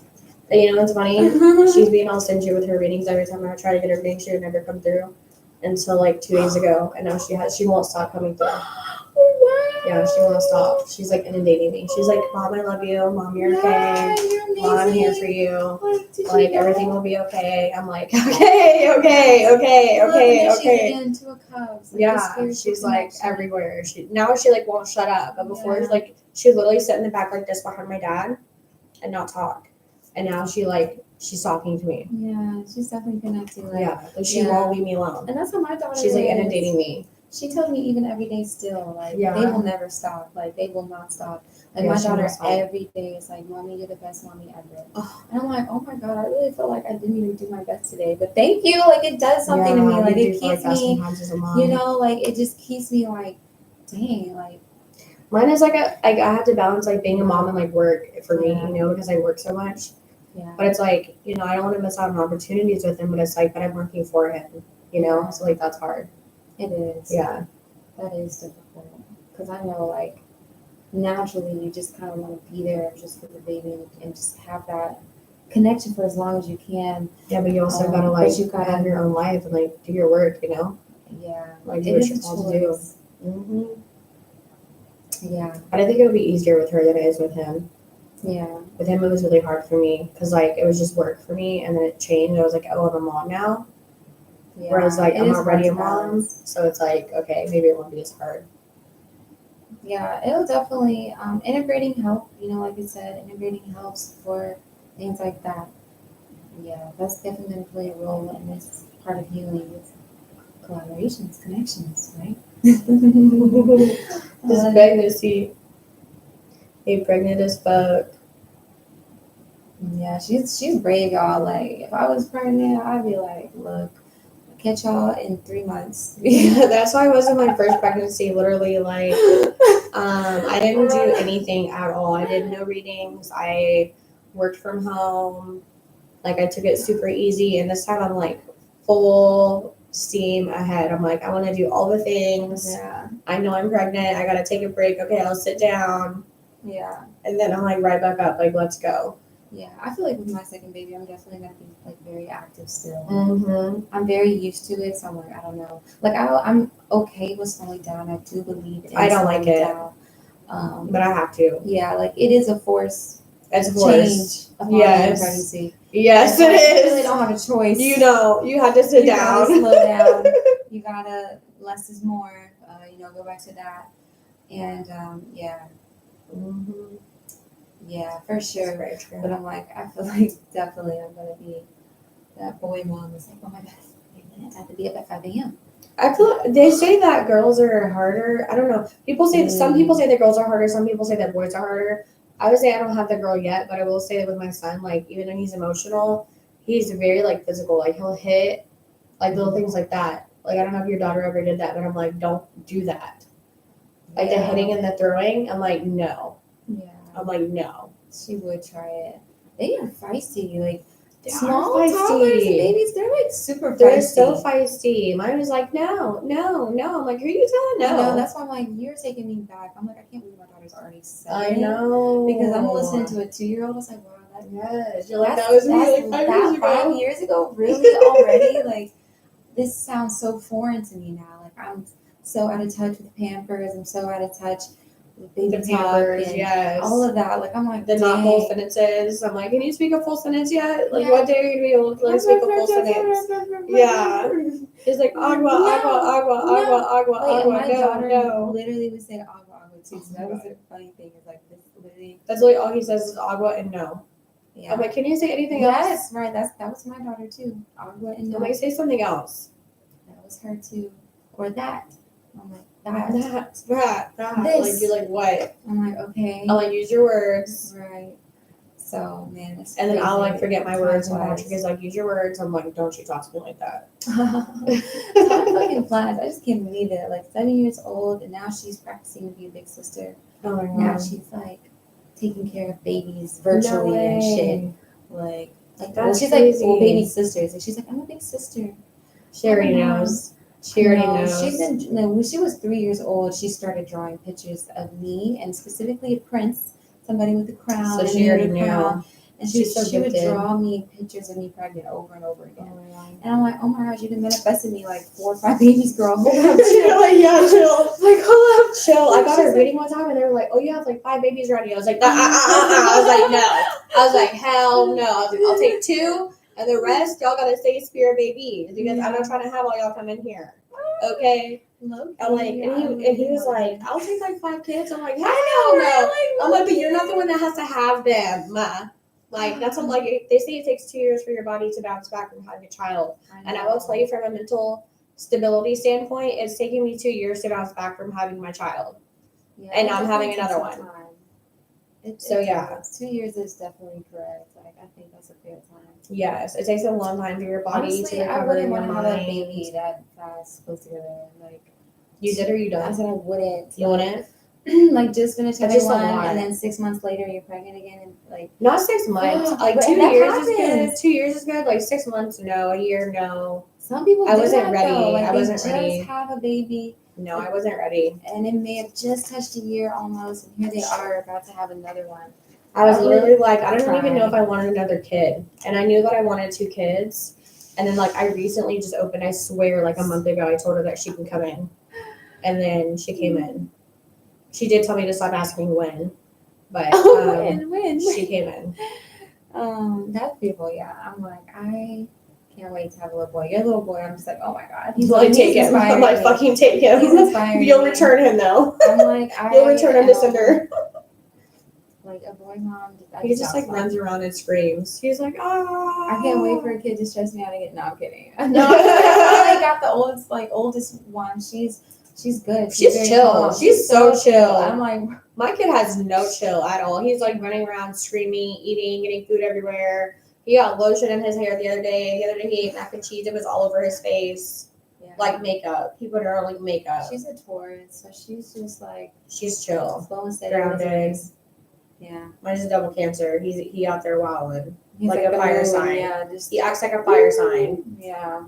And you know what's funny? She's being all stingy with her readings. Every time I try to get her reading, she would never come through until like 2 days ago. And now she won't stop coming through. Wow. Yeah, she won't stop. She's like inundating me. She's like, Mom, I love you. Mom, you're okay. You're Mom, I'm here for amazing. you. Like, Like everything will be okay. I'm like, okay. Into a cup. Like, Yeah, she's like everywhere. Now she like won't shut up. But before, like she would literally sit in the back like this behind my dad and not talk. And now she's talking to me. Yeah, she's definitely connecting. Like, Yeah, like she won't leave me alone. and that's how my daughter She's like is. inundating me. She tells me even every day still, like Yeah. they will never stop. Like they will not stop. Like Yeah, my she daughter won't stop. every day is like, Mommy, you're the best mommy ever. And I'm like, oh my God, I really feel like I didn't even do my best today. But thank you. Like it does something to me. Like it keeps me, you know, like it just keeps me like, dang, like mine is like I have to balance like being a mom and like work for me, Yeah. you know, because I work so much. Yeah. But it's like, you know, I don't want to miss out on opportunities with him, but it's like, but I'm working for him, you know, Yeah. so like that's hard. It is. Yeah. That is difficult. Because I know, like, naturally you just kind of want to be there just for the baby and just have that connection for as long as you can. Yeah, but you also gotta like but you gotta have your own life and like do your work, you know, Yeah. like do It what is you're a called to do. choice. Yeah. But I think it would be easier with her than it is with him. Yeah. With him, it was really hard for me because like it was just work for me, and then it changed. I was like, oh, I'm a mom now. Yeah. Whereas like It I'm is already a hard to mom, balance. so it's like okay, maybe it won't be as hard. Yeah, it'll definitely integrating help. You know, like I said, integrating helps for things like that. Yeah, that's definitely going to play a role in this part of healing. It's collaborations, connections, right? This pregnancy, be pregnant as fuck. Yeah, she's brave, y'all. Like if I was pregnant, I'd be like, look, I'll catch y'all in 3 months. Yeah, that's why it wasn't my first pregnancy. Literally, like, I didn't do anything at all. I did no readings. I worked from home. Like, I took it super easy. And this time I'm like full steam ahead. I'm like, I want to do all the things. Yeah. I know I'm pregnant. I got to take a break. Okay, I'll sit down. Yeah. And then I'm like right back up. Like, let's go. Yeah. I feel like with my second baby, I'm definitely gonna be like very active still. Mm-hmm. I'm very used to it, so I'm like, I don't know. Like I'm okay with slowing down. I do believe in I don't like slowing it. down. But I have to. Yeah, like it is a force It's a change upon Yes. pregnancy. Yes, Like, it you is. really don't have a choice. You know, you have to sit You down. gotta slow down. You gotta less is more. Go back to that. And yeah, Mm-hmm. yeah, for sure. Very true. But I'm like, I feel like definitely I'm gonna be that boy mom. Is like, oh my god, I have to be up at 5 a.m. I feel they say that girls are harder. I don't know. People say some people say that girls are harder. Some people say that boys are harder. I would say I don't have the girl yet, but I will say that with my son, like even though he's emotional, he's very like physical. Like he'll hit like little things like that. Like I don't know if your daughter ever did that, but I'm like, don't do that. Like the hitting and the throwing, I'm like, no. Yeah. I'm like, no. She would try it. They are feisty. Like They small are feisty. toddlers and babies, they're like super feisty. They're so feisty. Mine was like, no. I'm like, who are you telling no? I know, that's why I'm like, you're taking me back. I'm like, I can't believe my daughter's already 7. I know. Because I'm listening to a 2-year-old. I was like, wow, yes. You're like, that was me like 5 years ago. 5 years ago, really already? Like, this sounds so foreign to me now. Like, I'm so out of touch with Pampers. I'm so out of touch with baby The talk Pampers, and yes. all of that. Like, I'm like, The not dang. full sentences. I'm like, can you speak a full sentence yet? Like, Yeah. what day are you gonna be able to like, speak a full sentence? Yeah. It's like agua, agua. Like, and my No, daughter no. literally would say agua too. So that was the funny thing. Is like this literally. That's literally all he says is agua and no. Yeah. I'm like, can you say anything else? Yes, right. That was my daughter too. Agua and no. I'm like, say something else. That was her too. Or that. I'm like, That. This. Like, you're like, what? I'm like, okay. I'll like use your words. Right. So, man, it's And then I'll like crazy. forget my words, and Time Patrick is like, use your words. I'm like, don't you talk to me like that. Time fucking flies. I just can't believe it. Like 7 years old, and now she's practicing to be a big sister. Oh my god. Now she's like taking care of babies virtually and shit. Like That's she's crazy. like baby sisters, and she's like, I'm a big sister. She already knows. She already knows. She's when she was 3 years old, she started drawing pictures of me and specifically a prince, somebody with a crown. So she already knew. And She's so she would gifted. draw me pictures of me pregnant over and over again. Oh my god. And I'm like, oh my gosh, you done manifested me like 4 or 5 babies, girl. Hold up, You're like, yeah, chill. Like, hold up, Chill. I got She's her like- reading one time, and they were like, "Oh, you have like 5 babies already." I was like, I was like, no. I was like, hell no. I was like, I'll take 2, and the rest y'all gotta say spirit babies because I'm not trying to have all y'all come in here. Okay. I'm like, and he was like, I'll take like 5 kids. I'm like, hell no. I'm like, but you're not the one that has to have them. Like that's what, like they say it takes 2 years for your body to bounce back from having a child. And I will tell you from a mental stability standpoint, it's taking me 2 years to bounce back from having my child. Yeah, and it I'm having definitely another takes one. some time. So, yeah. Does. 2 years is definitely correct. Like I think that's a fair time. Yes, it takes a long time for your body Honestly, to I recover wouldn't in your want to have a mind. baby that fast close together. Like You did or you I don't? said I wouldn't. You wouldn't? Like just finish That's having just a one, lot. and then 6 months later you're pregnant again, and like Not 6 months. Like But 2 that years is good. happens. 2 years is good. Like 6 months, no. A year, no. some people. I do wasn't that, ready. Though. Like, I wasn't they ready. Just have a baby, No, I wasn't ready. and it may have just touched a year almost, and here they are about to have another one. I was I literally like, I don't tried. even know if I wanted another kid. And I knew that I wanted 2 kids. And then, like, I recently just opened, I swear, like a month ago, I told her that she can come in. And then she came in. She did tell me to stop asking when. But when? she came in. That's beautiful. Yeah, I'm like, I can't wait to have a little boy. Your little boy, I'm just like, oh my god, He's like, take him. I'm like, fucking take him. He's inspiring. You'll me. return him, though. I'm like, You'll return him to sender. Like a boy mom. He just like runs around and screams. He's like, ah. I can't wait for a kid to stress me out again. No, I'm kidding. No, I finally got the oldest one. She's good. She's very chill. calm. She's so chill. I'm like, My kid has no chill at all. He's like running around, screaming, eating, getting food everywhere. He got lotion in his hair the other day. The other day he ate mac and cheese. It was all over his face. yeah. Like makeup. He put her on like makeup. She's a Taurus, so she's just like She's chill. slow and steady. with his Grounded. ways. Yeah. Mine's a double Cancer. He out there wilding. He's Like a fire "Ooh," sign. Yeah, just He acts like a fire sign. Yeah.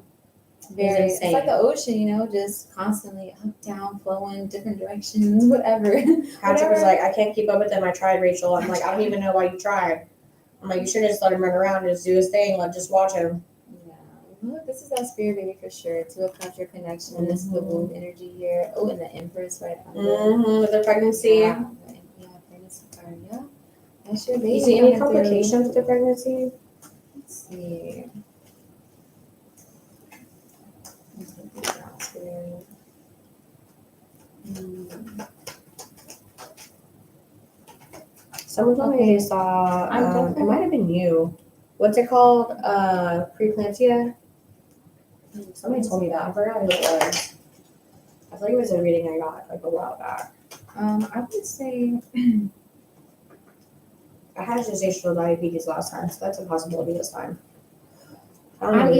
Very. It's insane. like the ocean, you know, just constantly up, down, flowing, different directions, whatever. Patrick was like, I can't keep up with them. I tried, Rachel. I'm like, I don't even know why you tried. I'm like, you should just let him run around and just do his thing. Like, just watch him. Yeah. Well, this is that spirit baby for sure. 2 o'clock your connection, and this is the womb energy here. Oh, and the Empress right under. With the pregnancy. Yeah, pregnancy card. Yeah. That's your baby. You see any coming through. complications with the pregnancy? Let's see. Let's take this out here. Someone told me they saw, it might have been you. What's it called? Preeclampsia? Somebody told me that. I forgot who it was. I thought it was a reading I got like a while back. I would say I had gestational diabetes last time, so that's a possibility this time. I'm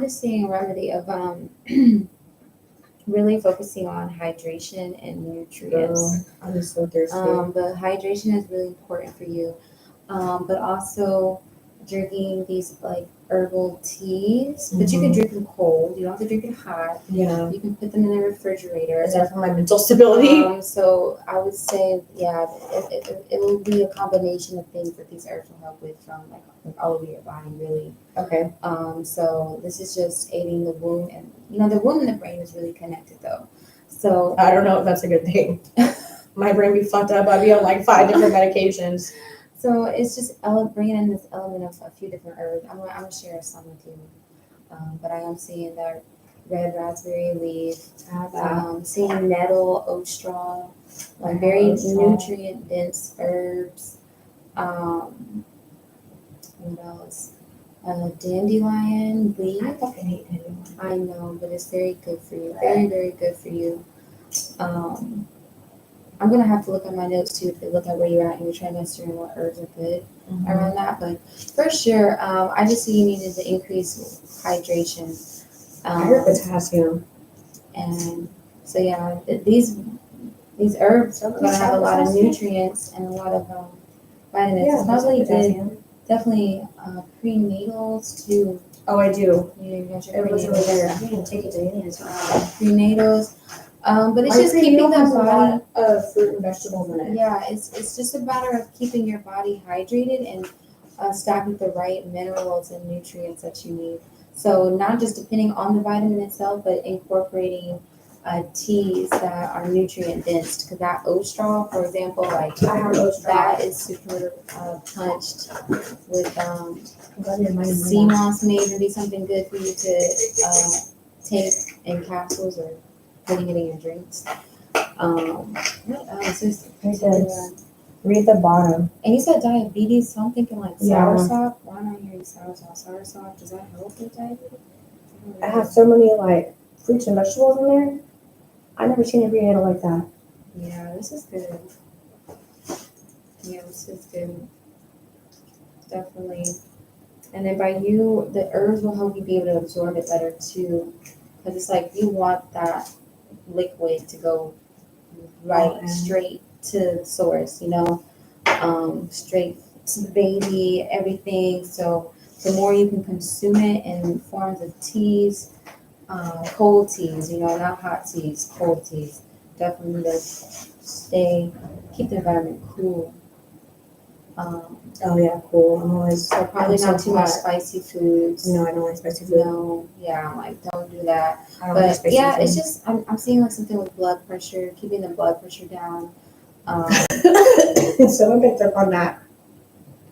just seeing a remedy of really focusing on hydration and nutrients. I'm so thirsty. But hydration is really important for you. But also drinking these like herbal teas, but you can drink them cold. You don't have to drink it hot. Yeah. You can put them in the refrigerator. Is that for my mental stability? So I would say, yeah, it will be a combination of things that these herbs will help with from like all over your body, really. Okay. So this is just aiding the womb, and the womb and the brain is really connected though. So I don't know if that's a good thing. My brain be fucked up. I'd be on like 5 different medications. So it's just bringing in this element of a few different herbs. I'm gonna share some with you, but I am seeing that red raspberry leaf, seeing nettle, oat straw, like very nutrient dense herbs. What else? Dandelion leaf. I fucking hate dandelion. I know, but it's very good for you. Very, very good for you. I'm gonna have to look at my notes too to look at where you're at in your trimester and what herbs are good around that. But for sure, I just see you needed to increase hydration. I heard potassium. And so yeah, these herbs are gonna have a lot of nutrients and a lot of vitamins. Yeah, it's probably potassium. good. Definitely prenatals too. Oh, I do. You got your It was over prenatals. there. I didn't take it to any of this. Prenatals. But it's My just keeping prenatal the has a body. lot of fruit and vegetables in it. Yeah, it's just a matter of keeping your body hydrated and stocking with the right minerals and nutrients that you need. So not just depending on the vitamin itself, but incorporating teas that are nutrient dense. Because that oat straw, for example, like I have oat straw. that is super punched with sea sea moss may even be something good for you to take in capsules or putting it in your drinks. What else is Read the bottom. And you said diabetes, so I'm thinking like Yeah. soursop. Why not hearing soursop? Soursop, does that help with diabetes? It has so many like fruits and vegetables in there. I've never seen a prenatal like that. Yeah, this is good. Yeah, this is good. Definitely. And then by you, the herbs will help you be able to absorb it better too. Because it's like you want that liquid to go straight to the source, straight to the baby, everything. So the more you can consume it in forms of teas, cold teas, not hot teas, cold teas, definitely does keep the environment cool. Oh yeah, cool. I'm always So probably not too much spicy foods. No, I don't like spicy food. No, yeah, like don't do that. I don't like But spicy yeah, food. it's just I'm seeing like something with blood pressure, keeping the blood pressure down. Someone picked up on that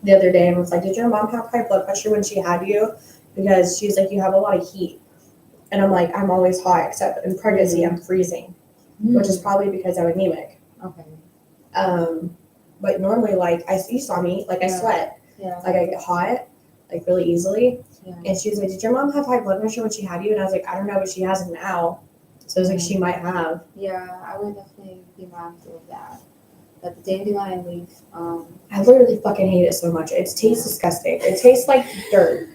the other day and was like, "Did your mom have high blood pressure when she had you?" Because she's like, "You have a lot of heat," and I'm like, "I'm always hot, except in pregnancy I'm freezing, which is probably because I'm anemic." Okay. But normally, like you saw me, like I sweat, Yeah. like I get hot, like really easily. Yeah. And she was like, "Did your mom have high blood pressure when she had you?" And I was like, "I don't know, but she has it now." So I was like, "She might have." Yeah, I would definitely be mindful of that. But the dandelion leaf, I literally fucking hate it so much. It tastes disgusting. It tastes like dirt.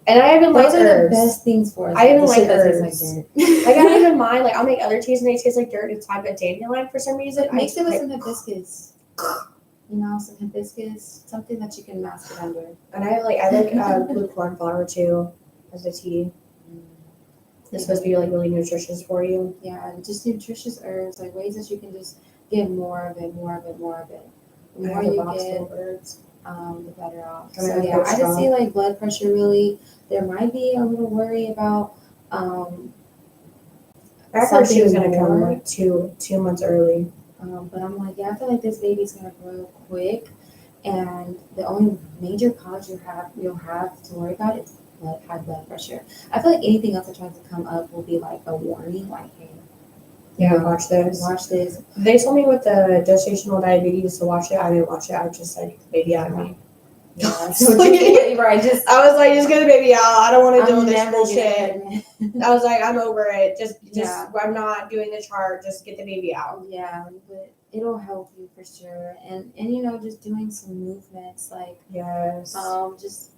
And I even like those are herbs. the best things for us. I even The like shit that tastes herbs. like dirt. Like I don't even mind. Like I'll make other teas and they taste like dirt. It's time, but dandelion for some reason. Mix it with some hibiscus. Some hibiscus, something that you can mask it under. And I like blue corn flower too as a tea. It's supposed to be like really nutritious for you. Yeah, and just nutritious herbs, like ways that you can just get more of it, more of it, more of it. The more you get, the better off. And I So have yeah, good I just strong. see like blood pressure really. There might be a little worry about I heard she was something gonna come more. like two months early. But I'm like, yeah, I feel like this baby's gonna grow quick, and the only major cause you'll have to worry about is high blood pressure. I feel like anything else that tries to come up will be like a warning, like, hey, Yeah, watch this. watch this. They told me with the gestational diabetes to watch it. I didn't watch it. I just said, baby out of me. Yeah, so just, right, just I was like, just get the baby out. I don't want to deal I'm with this never bullshit. getting I was like, I'm over it. Just, Yeah. I'm not doing the chart. Just get the baby out. Yeah, but it'll help you for sure. And you know, just doing some movements like Yes. just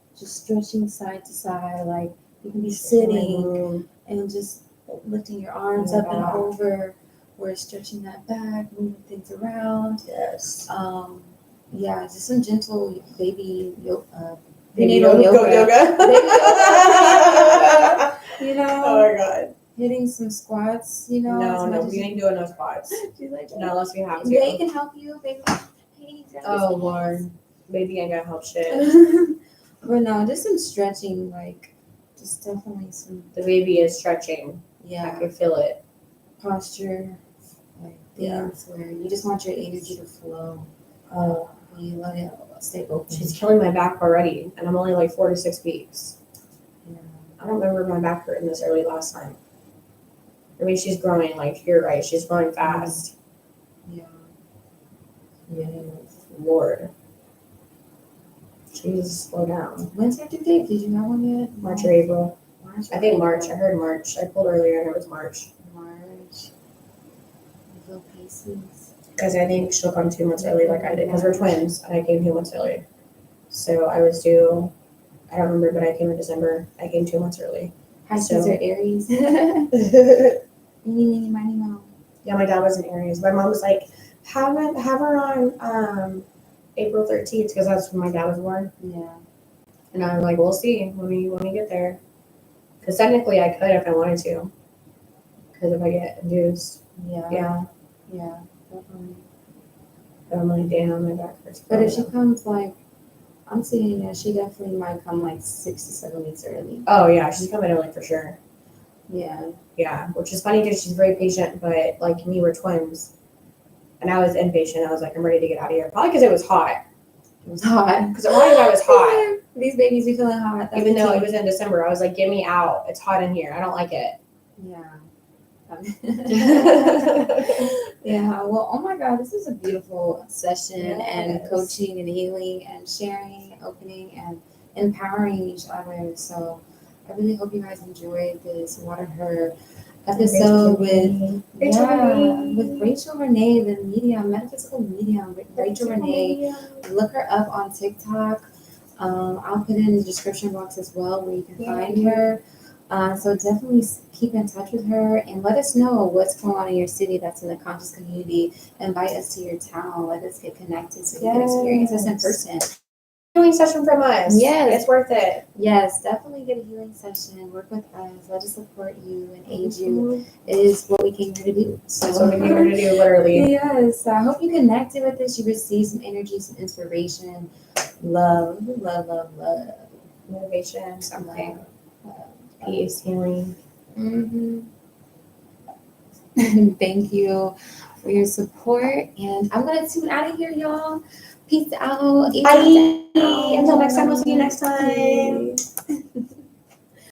stretching side to side, like you can be sitting and just lifting your arms up and Yeah. over, or stretching that back, moving things around. Yes. Yeah, just some gentle baby yoga. Baby Prenatal yoga. yoga. Baby yoga. You know, Oh my god. hitting some squats, you know. No, as much as we you ain't doing no squats. She's like, Not unless we have they to. can help you. They hey, Oh Lord. Baby ain't gonna help shit. But no, just some stretching, like just definitely some The baby is stretching. I yeah can feel it. posture, like things where you just want your energy to flow. Oh, And you let it stay open. she's killing my back already, and I'm only like 4 to 6 weeks. Yeah. I don't remember my back hurting this early last time. I mean, she's growing, like, you're right, she's growing fast. Yeah. Yes, Lord. Jesus, slow down. When's your due date? Did you have one yet? March or April. March. I think March. I heard March. I pulled earlier and it was March. March. Little Pisces. Because I think she'll come 2 months early like I did. Because we're twins and I came 2 months early. So I was due, I don't remember, but I came in December. I came 2 months early. Pisces So- or Aries. Meeny, miny, moe. Yeah, my dad was in Aries. My mom was like, have her on April 13th because that's when my dad was born. Yeah. And I'm like, we'll see when we get there. Because technically I could if I wanted to. Because if I get induced. Yeah. Yeah. Yeah. Definitely. But I'm like, damn, my back hurts. But if she comes like, I'm seeing that she definitely might come like 6 to 7 weeks early. Oh, yeah, she's coming early for sure. Yeah. Yeah, which is funny because she's very patient, but like me, we're twins. And I was impatient. I was like, I'm ready to get out of here. Probably because it was hot. It was hot. Because probably I was hot. These babies be feeling hot. That's Even the though tea. it was in December, I was like, get me out. It's hot in here. I don't like it. Yeah. Yeah. Well, oh my God, this is a beautiful session and Yes. coaching and healing and sharing, opening and empowering each other. So I really hope you guys enjoyed this Water Her episode with Rachel Rene, the medium, metaphysical medium, Rachel Rene. Look her up on TikTok. I'll put it in the description box as well where you can find her. So definitely keep in touch with her and let us know what's going on in your city that's in the conscious community. Invite us to your town. Let us get connected so you can experience this in person. Healing session from us. Yes. It's worth it. Yes, definitely get a healing session. Work with us. Let us support you and aid you. It is what we came here to do. So That's what we came here to do, literally. Yes. So I hope you connected with this. You received some energy, some inspiration, love. Motivation, something. Love. Peace, healing. Mm-hmm. Thank you for your support. And I'm going to tune out of here, y'all. Peace out. Bye. Until next time, we'll see you next time.